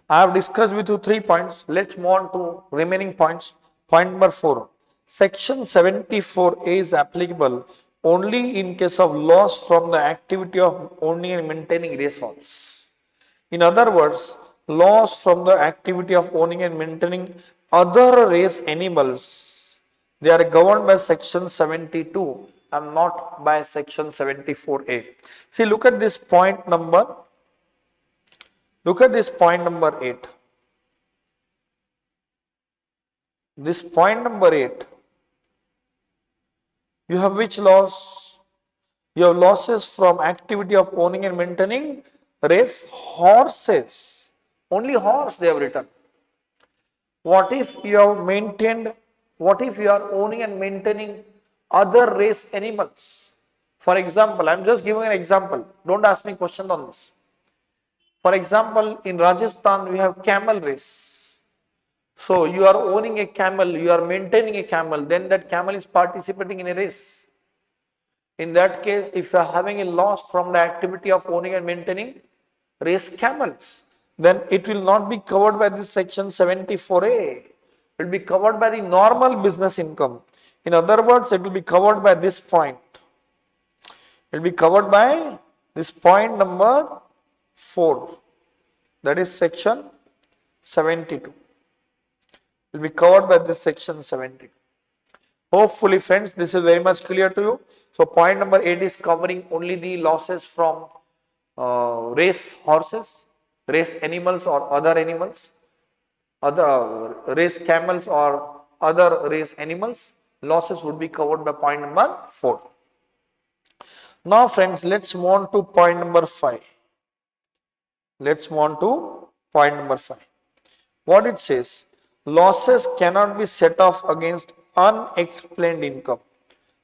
I have discussed with you 3 points. Let's move on to remaining points. Point number 4. Section 74A is applicable only in case of loss from the activity of owning and maintaining racehalls. In other words, loss from the activity of owning and maintaining other race animals, they are governed by section 72 and not by section 74A. See, look at this point number. Look at this point number 8. This point number 8. You have which loss? You have losses from activity of owning and maintaining race horses. Only horse they have written. What if you have maintained, what if you are owning and maintaining other race animals? For example, I am just giving an example. Don't ask me questions on this. For example, in Rajasthan, we have camel race. So, you are owning a camel, you are maintaining a camel, then that camel is participating in a race. In that case, if you are having a loss from the activity of owning and maintaining race camels, then it will not be covered by this section 74A. It will be covered by the normal business income. In other words, it will be covered by this point. It will be covered by this point number 4, that is section 72. Will be covered by this section 72. Hopefully friends, this is very much clear to you. So point number 8 is covering only the losses from race horses, race animals or other animals, other race camels or other race animals. Losses would be covered by point number 4. Now friends, let's move on to point number 5. Let's move on to point number 5. What it says, losses cannot be set off against unexplained income.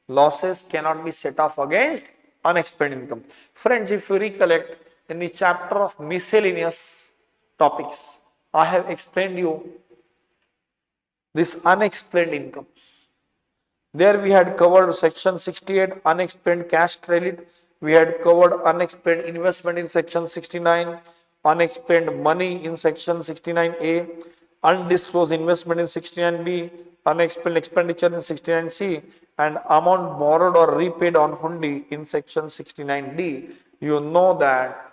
Losses cannot be set off against unexplained income. Friends, if you recollect, in the chapter of miscellaneous topics, I have explained you this unexplained incomes. There we had covered section 68, unexplained cash credit. We had covered unexplained investment in section 69. Unexplained money in section 69A, undisclosed investment in 69B, unexplained expenditure in 69C, and amount borrowed or repaid on hundi in section 69D. You know that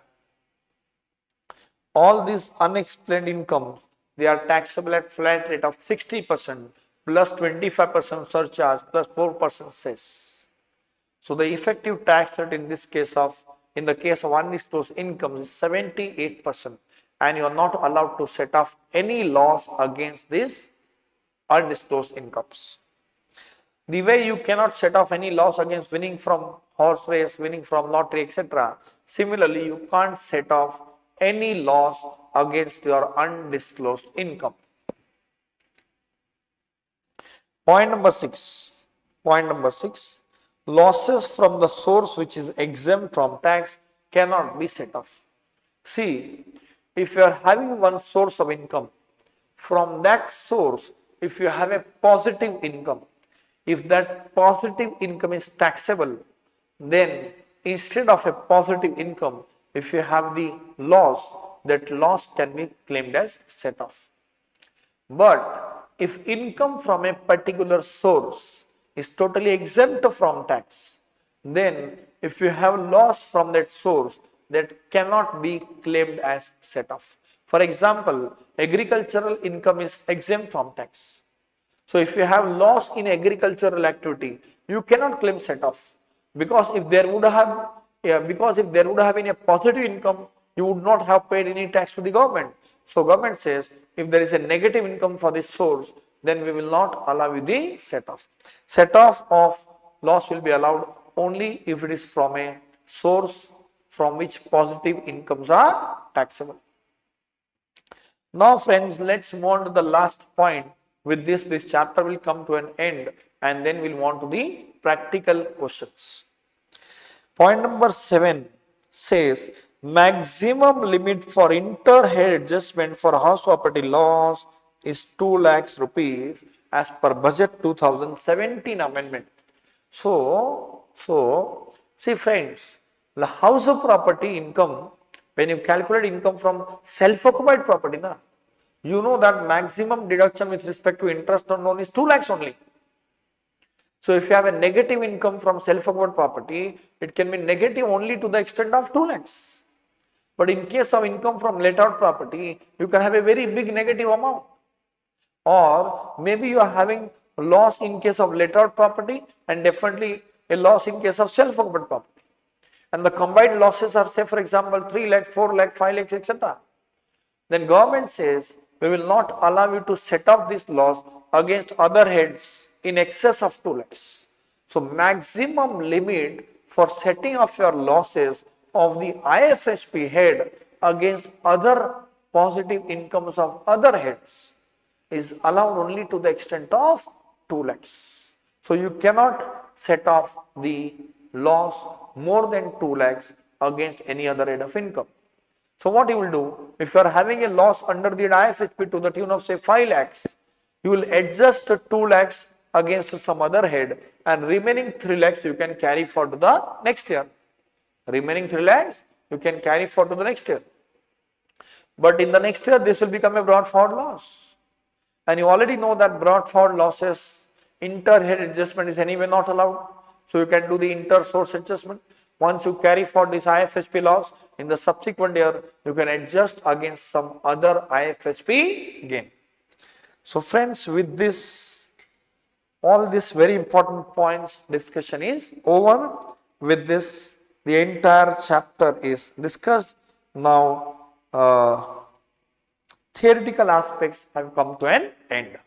all these unexplained incomes, they are taxable at flat rate of 60% plus 25% surcharge plus 4% cess. So the effective tax rate in this case of in the case of undisclosed incomes is 78%, and you are not allowed to set off any loss against these undisclosed incomes. The way you cannot set off any loss against winning from horse race, winning from lottery, etc. Similarly, you can't set off any loss against your undisclosed income. Point number 6. Point number 6. Losses from the source which is exempt from tax cannot be set off. See, if you are having one source of income, from that source, if you have a positive income, if that positive income is taxable, then instead of a positive income, if you have the loss, that loss can be claimed as set off. But if income from a particular source is totally exempt from tax, then if you have loss from that source, that cannot be claimed as set off. For example, agricultural income is exempt from tax. So if you have loss in agricultural activity, you cannot claim set off, because if there would have been a positive income, you would not have paid any tax to the government. So government says if there is a negative income for this source, then we will not allow you the set off. Set off of loss will be allowed only if it is from a source from which positive incomes are taxable. Now friends, let's move on to the last point. With this chapter will come to an end, and then we'll move on to the practical questions. Point number 7 says maximum limit for inter-head adjustment for house property loss is 2 lakhs rupees as per budget 2017 amendment. So see friends, the house of property income, when you calculate income from self-occupied property, you know that maximum deduction with respect to interest on loan is 2 lakhs only. So if you have a negative income from self-occupied property, it can be negative only to the extent of 2 lakhs. But in case of income from let out property, you can have a very big negative amount. Or maybe you are having loss in case of let out property and definitely a loss in case of self-occupied property. And the combined losses are, say for example, 3 lakh, 4 lakh, 5 lakhs, etc. Then government says we will not allow you to set off this loss against other heads in excess of 2 lakhs. So maximum limit for setting off your losses of the IFSP head against other positive incomes of other heads is allowed only to the extent of 2 lakhs. So you cannot set off the loss more than 2 lakhs against any other head of income. So what you will do, if you are having a loss under the IFSP to the tune of say 5 lakhs, you will adjust 2 lakhs against some other head, and remaining 3 lakhs you can carry forward to the next year. Remaining 3 lakhs you can carry forward to the next year. But in the next year this will become a brought forward loss. And you already know that brought forward losses, inter-head adjustment is anyway not allowed. So you can do the inter-source adjustment. Once you carry forward this IFSP loss, in the subsequent year, you can adjust against some other IFSP gain. So friends, with this, all these very important points discussion is over. With this, the entire chapter is discussed. Now, theoretical aspects have come to an end.